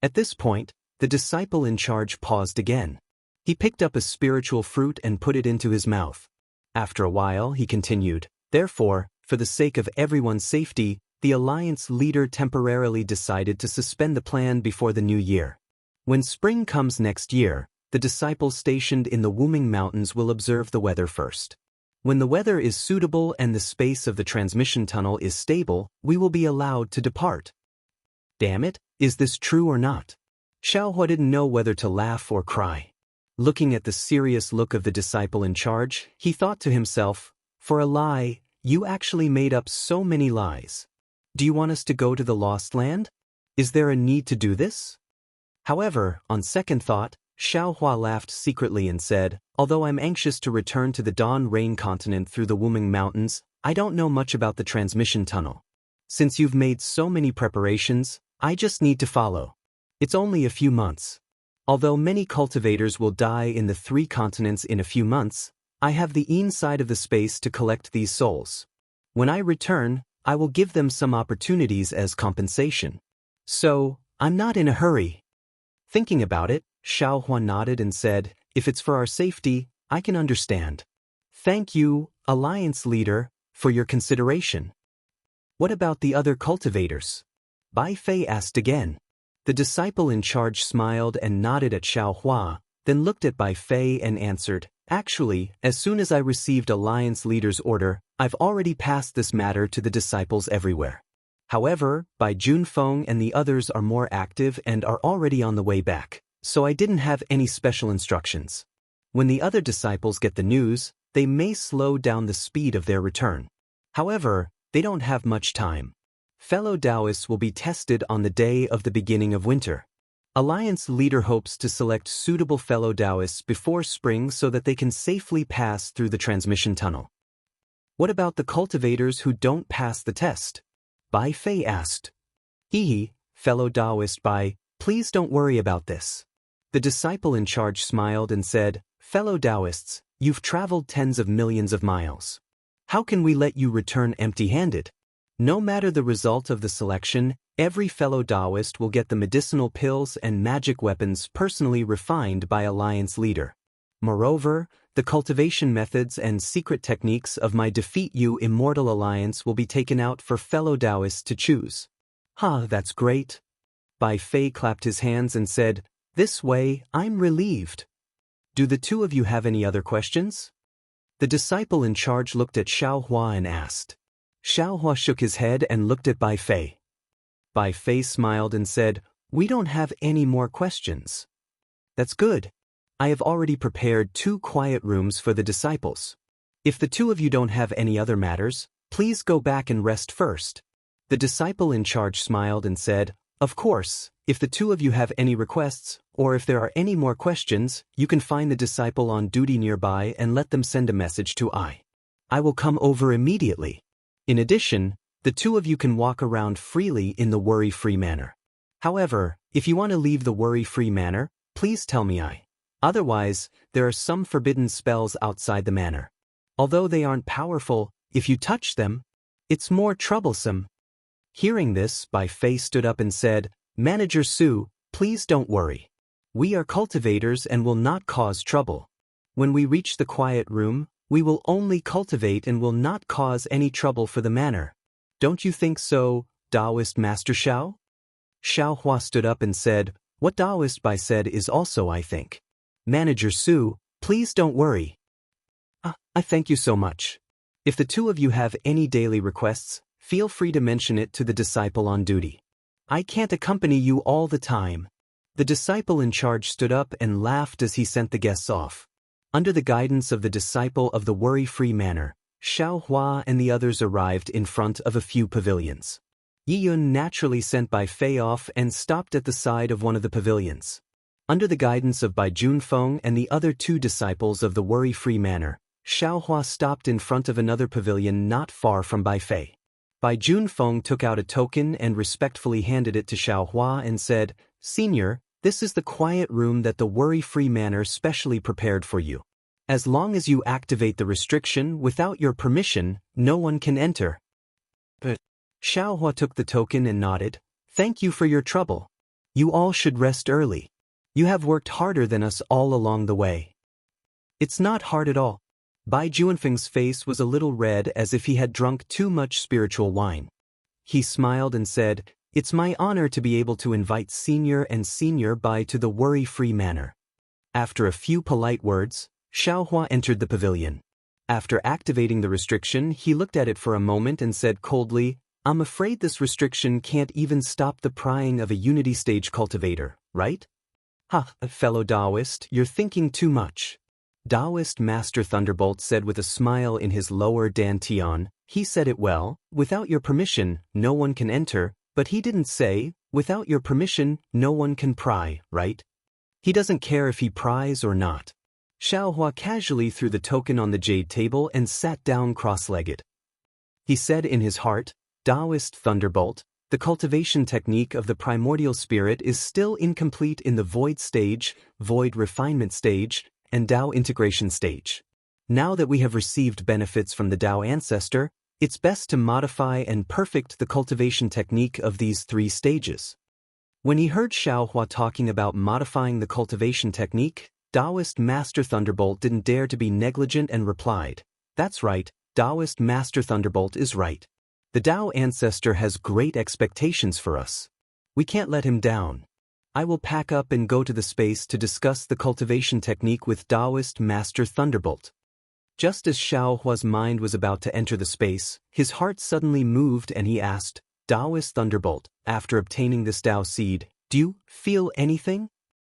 At this point, the disciple in charge paused again. He picked up a spiritual fruit and put it into his mouth. After a while, he continued, "Therefore, for the sake of everyone's safety, the Alliance leader temporarily decided to suspend the plan before the new year. When spring comes next year, the disciples stationed in the Wuming Mountains will observe the weather first. When the weather is suitable and the space of the transmission tunnel is stable, we will be allowed to depart." Damn it, is this true or not? Xiaohua didn't know whether to laugh or cry. Looking at the serious look of the disciple in charge, he thought to himself, "For a lie, you actually made up so many lies. Do you want us to go to the Lost Land? Is there a need to do this?" However, on second thought, Xiaohua laughed secretly and said, "Although I'm anxious to return to the Dawn Rain continent through the Wuming Mountains, I don't know much about the transmission tunnel. Since you've made so many preparations, I just need to follow. It's only a few months. Although many cultivators will die in the 3 continents in a few months, I have the inside of the space to collect these souls. When I return, I will give them some opportunities as compensation. So, I'm not in a hurry." Thinking about it, Xiaohua nodded and said, "If it's for our safety, I can understand. Thank you, Alliance Leader, for your consideration." "What about the other cultivators?" Bai Fei asked again. The disciple in charge smiled and nodded at Xiaohua, then looked at Bai Fei and answered, "Actually, as soon as I received Alliance Leader's order, I've already passed this matter to the disciples everywhere. However, Bai Junfeng and the others are more active and are already on the way back, so I didn't have any special instructions. When the other disciples get the news, they may slow down the speed of their return. However, they don't have much time. Fellow Taoists will be tested on the day of the beginning of winter. Alliance Leader hopes to select suitable fellow Taoists before spring so that they can safely pass through the transmission tunnel." "What about the cultivators who don't pass the test?" Bai Fei asked. "Hehe, fellow Taoist Bai, please don't worry about this." The disciple in charge smiled and said, "Fellow Taoists, you've traveled tens of millions of miles. How can we let you return empty-handed? No matter the result of the selection, every fellow Taoist will get the medicinal pills and magic weapons personally refined by Alliance Leader. Moreover, the cultivation methods and secret techniques of my Defeat You Immortal Alliance will be taken out for fellow Taoists to choose." That's great." Bai Fei clapped his hands and said, "This way, I'm relieved. Do the 2 of you have any other questions?" The disciple in charge looked at Xiaohua and asked. Xiaohua shook his head and looked at Bai Fei. Bai Fei smiled and said, "We don't have any more questions." "That's good. I have already prepared 2 quiet rooms for the disciples. If the 2 of you don't have any other matters, please go back and rest first." The disciple in charge smiled and said, Of course, if the two of you have any requests, or if there are any more questions, you can find the disciple on duty nearby and let them send a message to I. I will come over immediately. In addition, the two of you can walk around freely in the worry-free manner. However, if you want to leave the worry-free manner, please tell me I. Otherwise, there are some forbidden spells outside the manor. Although they aren't powerful, if you touch them, it's more troublesome. Hearing this, Bai Fei stood up and said, Manager Su, please don't worry. We are cultivators and will not cause trouble. When we reach the quiet room, we will only cultivate and will not cause any trouble for the manor. Don't you think so, Taoist Master Xiao? Xiao Hua stood up and said, What Taoist Bai said is also I think. Manager Su, please don't worry. I thank you so much. If the two of you have any daily requests, feel free to mention it to the disciple on duty. I can't accompany you all the time. The disciple in charge stood up and laughed as he sent the guests off. Under the guidance of the disciple of the worry-free manor, Xiao Hua and the others arrived in front of a few pavilions. Yi Yun naturally sent Bai Fei off and stopped at the side of one of the pavilions. Under the guidance of Bai Junfeng and the other two disciples of the worry-free manor, Xiao Hua stopped in front of another pavilion not far from Bai Fei. Bai Junfeng took out a token and respectfully handed it to Xiao Hua and said, Senior, this is the quiet room that the worry-free manor specially prepared for you. As long as you activate the restriction without your permission, no one can enter. But Xiao Hua took the token and nodded. Thank you for your trouble. You all should rest early. You have worked harder than us all along the way. It's not hard at all. Bai Junfeng's face was a little red as if he had drunk too much spiritual wine. He smiled and said, It's my honor to be able to invite Senior and Senior Bai to the worry-free manor. After a few polite words, Xiao Hua entered the pavilion. After activating the restriction, he looked at it for a moment and said coldly, I'm afraid this restriction can't even stop the prying of a unity stage cultivator, right? Fellow Taoist, you're thinking too much. Taoist Master Thunderbolt said with a smile in his lower dantian. He said it well, without your permission, no one can enter, but he didn't say, without your permission, no one can pry, right? He doesn't care if he pries or not. Xiao Hua casually threw the token on the jade table and sat down cross-legged. He said in his heart, Taoist Thunderbolt, the cultivation technique of the primordial spirit is still incomplete in the void stage, void refinement stage, and Tao integration stage. Now that we have received benefits from the Tao ancestor, it's best to modify and perfect the cultivation technique of these three stages. When he heard Xiao Hua talking about modifying the cultivation technique, Taoist Master Thunderbolt didn't dare to be negligent and replied, That's right, Taoist Master Thunderbolt is right. The Tao ancestor has great expectations for us. We can't let him down. I will pack up and go to the space to discuss the cultivation technique with Taoist Master Thunderbolt. Just as Xiao Hua's mind was about to enter the space, his heart suddenly moved and he asked, Taoist Thunderbolt, after obtaining this Tao seed, do you feel anything?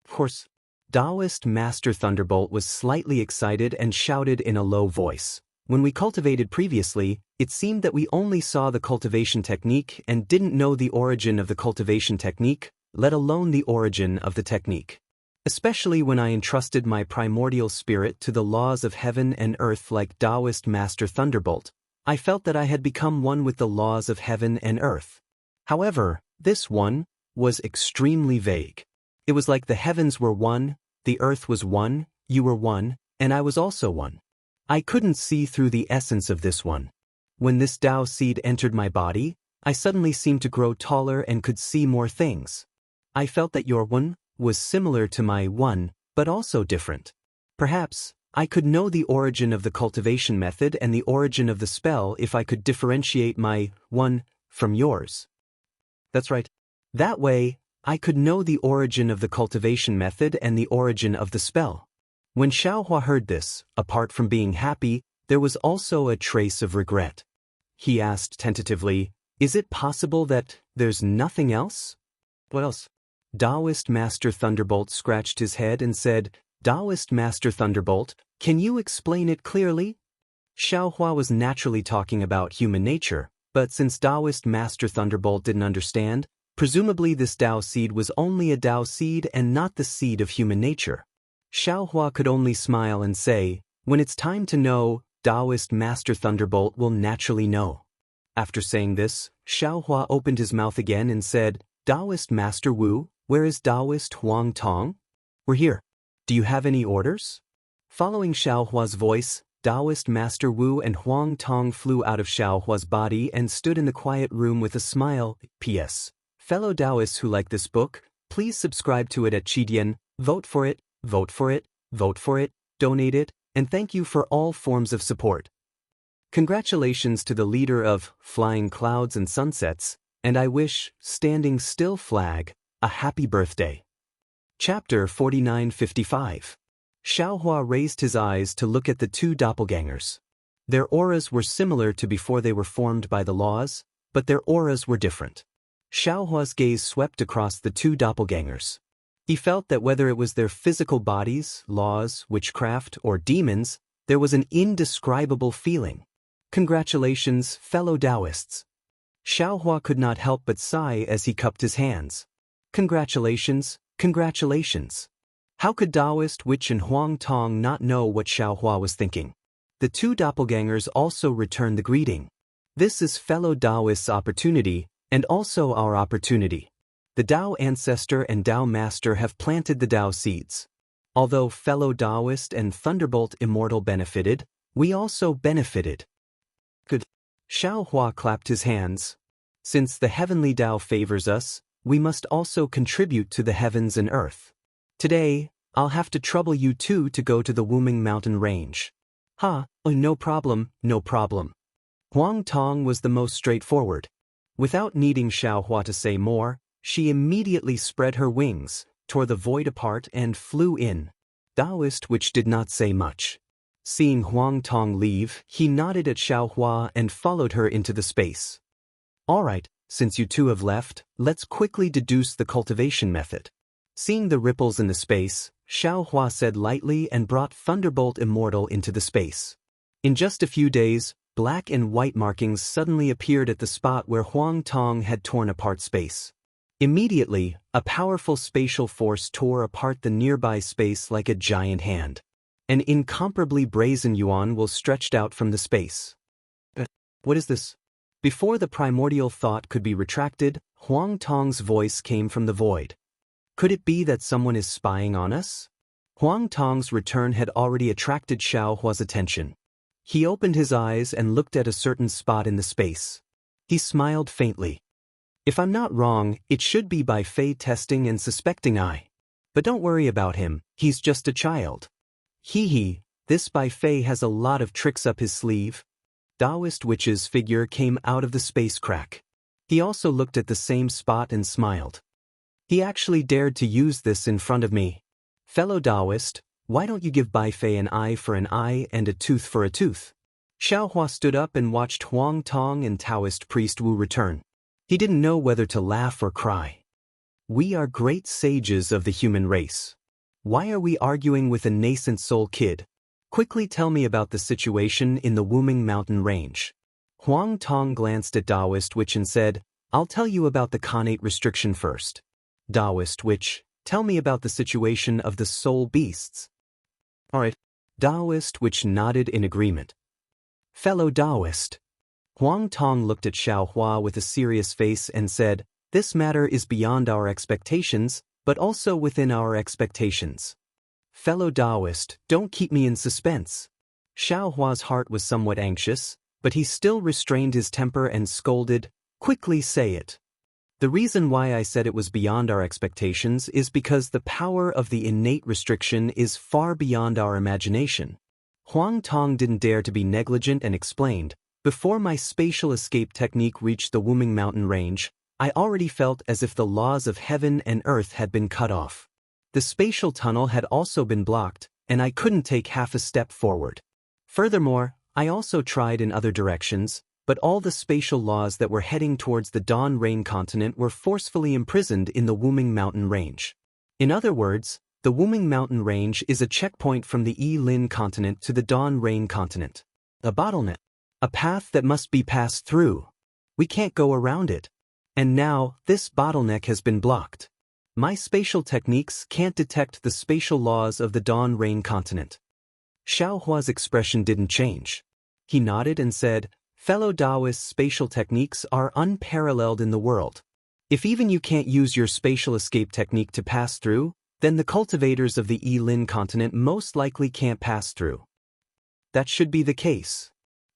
Of course. Taoist Master Thunderbolt was slightly excited and shouted in a low voice. When we cultivated previously, it seemed that we only saw the cultivation technique and didn't know the origin of the cultivation technique, let alone the origin of the technique. Especially when I entrusted my primordial spirit to the laws of heaven and earth like Taoist Master Thunderbolt, I felt that I had become one with the laws of heaven and earth. However, this one was extremely vague. It was like the heavens were one, the earth was one, you were one, and I was also one. I couldn't see through the essence of this one. When this Tao seed entered my body, I suddenly seemed to grow taller and could see more things. I felt that your one was similar to my one, but also different. Perhaps, I could know the origin of the cultivation method and the origin of the spell if I could differentiate my one from yours. That's right. That way, I could know the origin of the cultivation method and the origin of the spell. When Xiao Hua heard this, apart from being happy, there was also a trace of regret. He asked tentatively, Is it possible that there's nothing else? What else? Taoist Master Thunderbolt scratched his head and said, Taoist Master Thunderbolt, can you explain it clearly? Xiao Hua was naturally talking about human nature, but since Taoist Master Thunderbolt didn't understand, Presumably this Tao seed was only a Tao seed and not the seed of human nature. Xiaohua could only smile and say, "When it's time to know, Taoist Master Thunderbolt will naturally know." After saying this, Xiaohua opened his mouth again and said, "Taoist Master Wu, where is Taoist Huang Tong?" "We're here. Do you have any orders?" Following Xiaohua's voice, Taoist Master Wu and Huang Tong flew out of Xiaohua's body and stood in the quiet room with a smile. P.S. Fellow Taoists who like this book, please subscribe to it at Qidian, vote for it, vote for it, vote for it, donate it, and thank you for all forms of support. Congratulations to the leader of Flying Clouds and Sunsets, and I wish Standing Still Flag a happy birthday. Chapter 4955. Xiaohua raised his eyes to look at the two doppelgangers. Their auras were similar to before they were formed by the laws, but their auras were different. Xiaohua's gaze swept across the two doppelgangers. He felt that whether it was their physical bodies, laws, witchcraft, or demons, there was an indescribable feeling. Congratulations, fellow Taoists. Xiaohua could not help but sigh as he cupped his hands. Congratulations, congratulations. How could Taoist Witch and Huang Tong not know what Xiaohua was thinking? The two doppelgangers also returned the greeting. This is fellow Taoists' opportunity, and also our opportunity. The Tao Ancestor and Tao Master have planted the Tao seeds. Although fellow Taoist and Thunderbolt Immortal benefited, we also benefited. Good. Xiaohua clapped his hands. Since the heavenly Tao favors us, we must also contribute to the heavens and earth. Today, I'll have to trouble you two to go to the Wuming Mountain Range. Oh, no problem, no problem. Huang Tong was the most straightforward. Without needing Xiaohua to say more, she immediately spread her wings, tore the void apart and flew in. Taoist Witch did not say much. Seeing Huang Tong leave, he nodded at Xiaohua and followed her into the space. All right, since you two have left, let's quickly deduce the cultivation method. Seeing the ripples in the space, Xiaohua said lightly and brought Thunderbolt Immortal into the space. In just a few days, black and white markings suddenly appeared at the spot where Huang Tong had torn apart space. Immediately, a powerful spatial force tore apart the nearby space like a giant hand. An incomparably brazen yuan was stretched out from the space. What is this? Before the primordial thought could be retracted, Huang Tong's voice came from the void. Could it be that someone is spying on us? Huang Tong's return had already attracted Xiaohua's attention. He opened his eyes and looked at a certain spot in the space. He smiled faintly. If I'm not wrong, it should be Bai Fei testing and suspecting I. But don't worry about him, he's just a child. Hee, this Bai Fei has a lot of tricks up his sleeve. Taoist Witch's figure came out of the space crack. He also looked at the same spot and smiled. He actually dared to use this in front of me. Fellow Taoist, why don't you give Bai Fei an eye for an eye and a tooth for a tooth? Xiaohua stood up and watched Huang Tong and Taoist Priest Wu return. He didn't know whether to laugh or cry. We are great sages of the human race. Why are we arguing with a nascent soul kid? Quickly tell me about the situation in the Wuming Mountain Range. Huang Tong glanced at Taoist Witch and said, I'll tell you about the Khanate restriction first. Taoist Witch, tell me about the situation of the soul beasts. Alright. Taoist Witch nodded in agreement. Fellow Taoist. Huang Tong looked at Xiaohua with a serious face and said, This matter is beyond our expectations, but also within our expectations. Fellow Taoist, don't keep me in suspense. Xiaohua's heart was somewhat anxious, but he still restrained his temper and scolded, Quickly say it. The reason why I said it was beyond our expectations is because the power of the innate restriction is far beyond our imagination. Huang Tong didn't dare to be negligent and explained, Before my spatial escape technique reached the Wuming Mountain Range, I already felt as if the laws of heaven and earth had been cut off. The spatial tunnel had also been blocked, and I couldn't take half a step forward. Furthermore, I also tried in other directions, but all the spatial laws that were heading towards the Dawn Rain continent were forcefully imprisoned in the Wuming Mountain Range. In other words, the Wuming Mountain Range is a checkpoint from the Yi-Lin continent to the Dawn Rain continent. A bottleneck. A path that must be passed through. We can't go around it. And now, this bottleneck has been blocked. My spatial techniques can't detect the spatial laws of the Dawn Rain continent. Xiaohua's expression didn't change. He nodded and said, "Fellow Taoist spatial techniques are unparalleled in the world. If even you can't use your spatial escape technique to pass through, then the cultivators of the Yilin continent most likely can't pass through." "That should be the case,"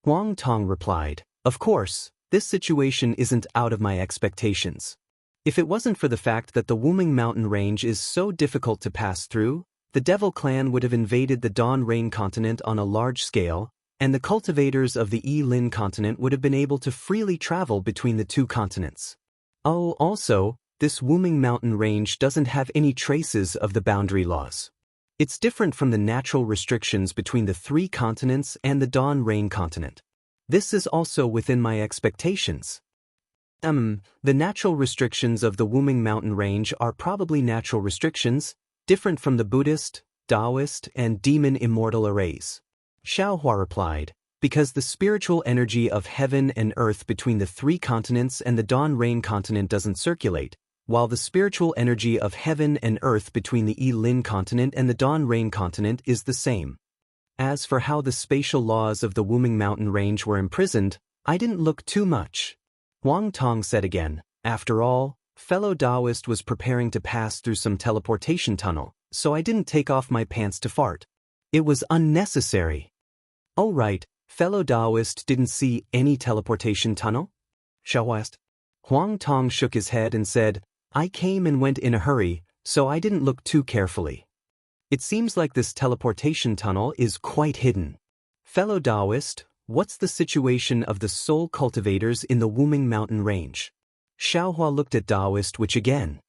Huang Tong replied. "Of course, this situation isn't out of my expectations. If it wasn't for the fact that the Wuming mountain range is so difficult to pass through, the Devil clan would have invaded the Dawn Rain continent on a large scale, and the cultivators of the Yilin continent would have been able to freely travel between the two continents. Oh, also, this Wuming mountain range doesn't have any traces of the boundary laws. It's different from the natural restrictions between the three continents and the Dawn Rain continent. This is also within my expectations. The natural restrictions of the Wuming mountain range are probably natural restrictions, different from the Buddhist, Taoist, and demon immortal arrays," Xiaohua replied, "because the spiritual energy of heaven and earth between the three continents and the Dawn Rain continent doesn't circulate, while the spiritual energy of heaven and earth between the Yilin continent and the Dawn Rain continent is the same. As for how the spatial laws of the Wuming mountain range were imprisoned, I didn't look too much," Huang Tong said again. "After all, fellow Taoist was preparing to pass through some teleportation tunnel, so I didn't take off my pants to fart. It was unnecessary." "Oh right, fellow Taoist didn't see any teleportation tunnel?" Xiao asked. Huang Tong shook his head and said, "I came and went in a hurry, so I didn't look too carefully. It seems like this teleportation tunnel is quite hidden. Fellow Taoist, what's the situation of the soul cultivators in the Wuming mountain range?" Xiaohua looked at Taoist Which again.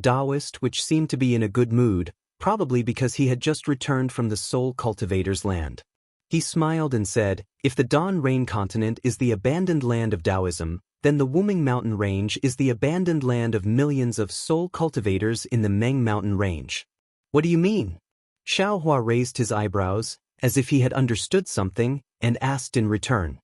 Taoist Which seemed to be in a good mood, probably because he had just returned from the soul cultivators' land. He smiled and said, "If the Dawn Rain continent is the abandoned land of Taoism, then the Wuming mountain range is the abandoned land of millions of soul cultivators in the Meng mountain range." "What do you mean?" Xiaohua raised his eyebrows, as if he had understood something, and asked in return.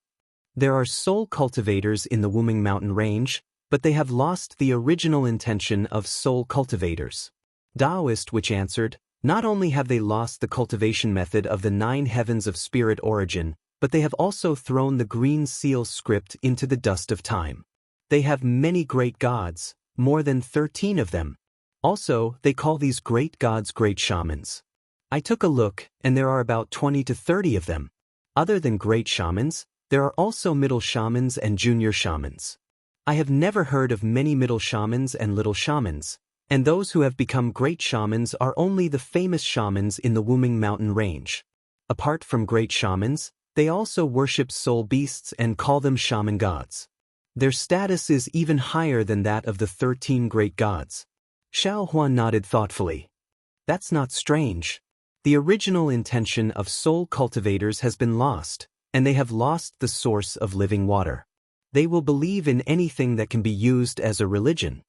"There are soul cultivators in the Wuming mountain range, but they have lost the original intention of soul cultivators." Taoist Which answered, "Not only have they lost the cultivation method of the 9 heavens of spirit origin, but they have also thrown the green seal script into the dust of time. They have many great gods, more than 13 of them. Also, they call these great gods great shamans. I took a look, and there are about 20 to 30 of them. Other than great shamans, there are also middle shamans and junior shamans. I have never heard of many middle shamans and little shamans, and those who have become great shamans are only the famous shamans in the Wuming mountain range. Apart from great shamans, they also worship soul beasts and call them shaman gods. Their status is even higher than that of the 13 great gods." Xiaohua nodded thoughtfully. "That's not strange. The original intention of soul cultivators has been lost, and they have lost the source of living water. They will believe in anything that can be used as a religion."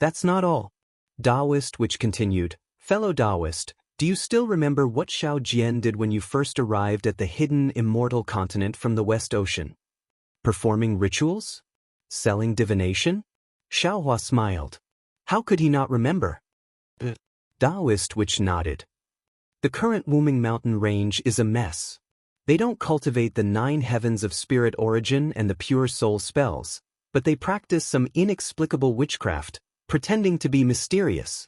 "That's not all." Taoist Which continued, "Fellow Taoist, do you still remember what Xiao Jian did when you first arrived at the hidden immortal continent from the West Ocean? Performing rituals? Selling divination?" Xiaohua smiled. How could he not remember? Taoist Which nodded. "The current Wuming mountain range is a mess. They don't cultivate the 9 heavens of spirit origin and the pure soul spells, but they practice some inexplicable witchcraft, pretending to be mysterious.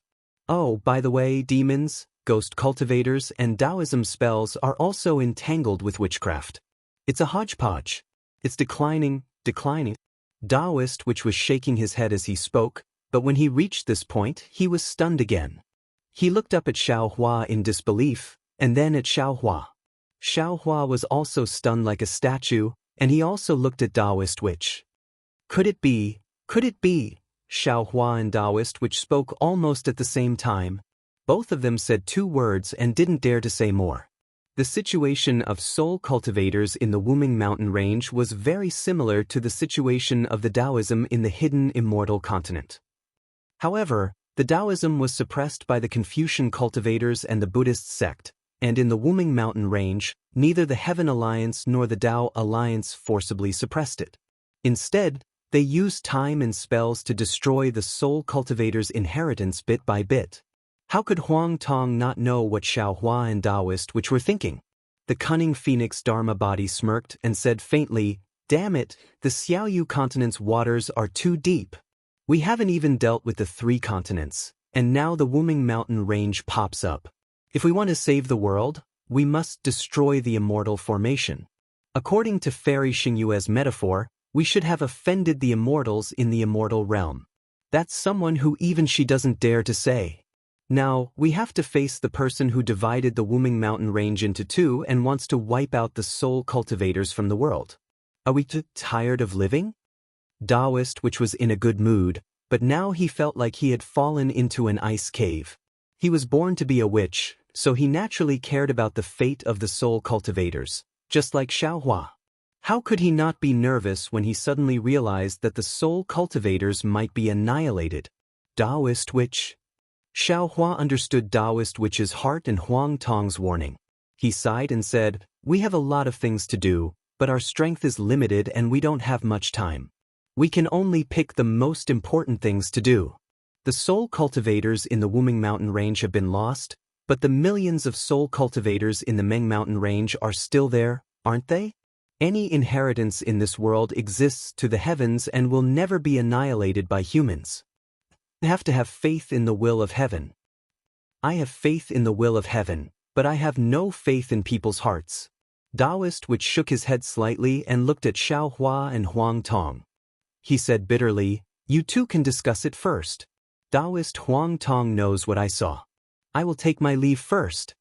Oh, by the way, demons, ghost cultivators, and Taoism spells are also entangled with witchcraft. It's a hodgepodge. It's declining. Taoist Which was shaking his head as he spoke, but when he reached this point, he was stunned again. He looked up at Xiaohua in disbelief, and then at Xiaohua. Xiaohua was also stunned like a statue, and he also looked at Taoist Which. Could it be? Xiaohua and Taoist Which spoke almost at the same time. Both of them said 2 words and didn't dare to say more. The situation of soul cultivators in the Wuming mountain range was very similar to the situation of the Taoism in the hidden immortal continent. However, the Taoism was suppressed by the Confucian cultivators and the Buddhist sect, and in the Wuming mountain range, neither the Heaven Alliance nor the Tao Alliance forcibly suppressed it. Instead, They use time and spells to destroy the soul cultivator's inheritance bit by bit. How could Huang Tong not know what Xiaohua and Taoist Witch were thinking? The cunning phoenix Dharma body smirked and said faintly, "Damn it, the Xiaoyu continent's waters are too deep. We haven't even dealt with the 3 continents, and now the Wuming mountain range pops up. If we want to save the world, we must destroy the Immortal formation. According to Fairy Xingyue's metaphor, we should have offended the Immortals in the Immortal realm. That's someone who even she doesn't dare to say. Now, we have to face the person who divided the Wuming mountain range into 2 and wants to wipe out the soul cultivators from the world. Are we tired of living?" Taoist Witch was in a good mood, but now he felt like he had fallen into an ice cave. He was born to be a witch, so he naturally cared about the fate of the soul cultivators, just like Xiaohua. How could he not be nervous when he suddenly realized that the soul cultivators might be annihilated? Taoist Witch. Xiaohua understood Taoist Witch's heart and Huang Tong's warning. He sighed and said, "We have a lot of things to do, but our strength is limited and we don't have much time. We can only pick the most important things to do. The soul cultivators in the Wuming mountain range have been lost, but the millions of soul cultivators in the Meng mountain range are still there, aren't they? Any inheritance in this world exists to the heavens and will never be annihilated by humans. I have to have faith in the will of heaven. I have faith in the will of heaven, but I have no faith in people's hearts." Taoist Witch shook his head slightly and looked at Xiaohua and Huang Tong. He said bitterly, "You two can discuss it first. Taoist Huang Tong knows what I saw. I will take my leave first."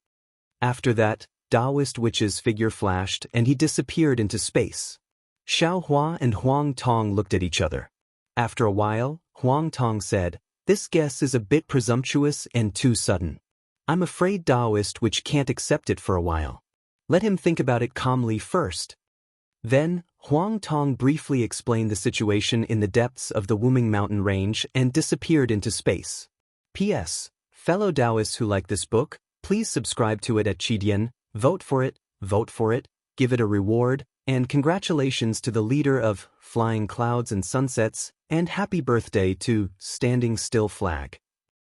After that, Taoist Witch's figure flashed and he disappeared into space. Xiaohua and Huang Tong looked at each other. After a while, Huang Tong said, "This guess is a bit presumptuous and too sudden. I'm afraid Taoist Witch can't accept it for a while. Let him think about it calmly first." Then, Huang Tong briefly explained the situation in the depths of the Wuming mountain range and disappeared into space. P.S. Fellow Taoists who like this book, please subscribe to it at Qidian, vote for it, give it a reward, and congratulations to the leader of Flying Clouds and Sunsets, and happy birthday to Standing Still Flag.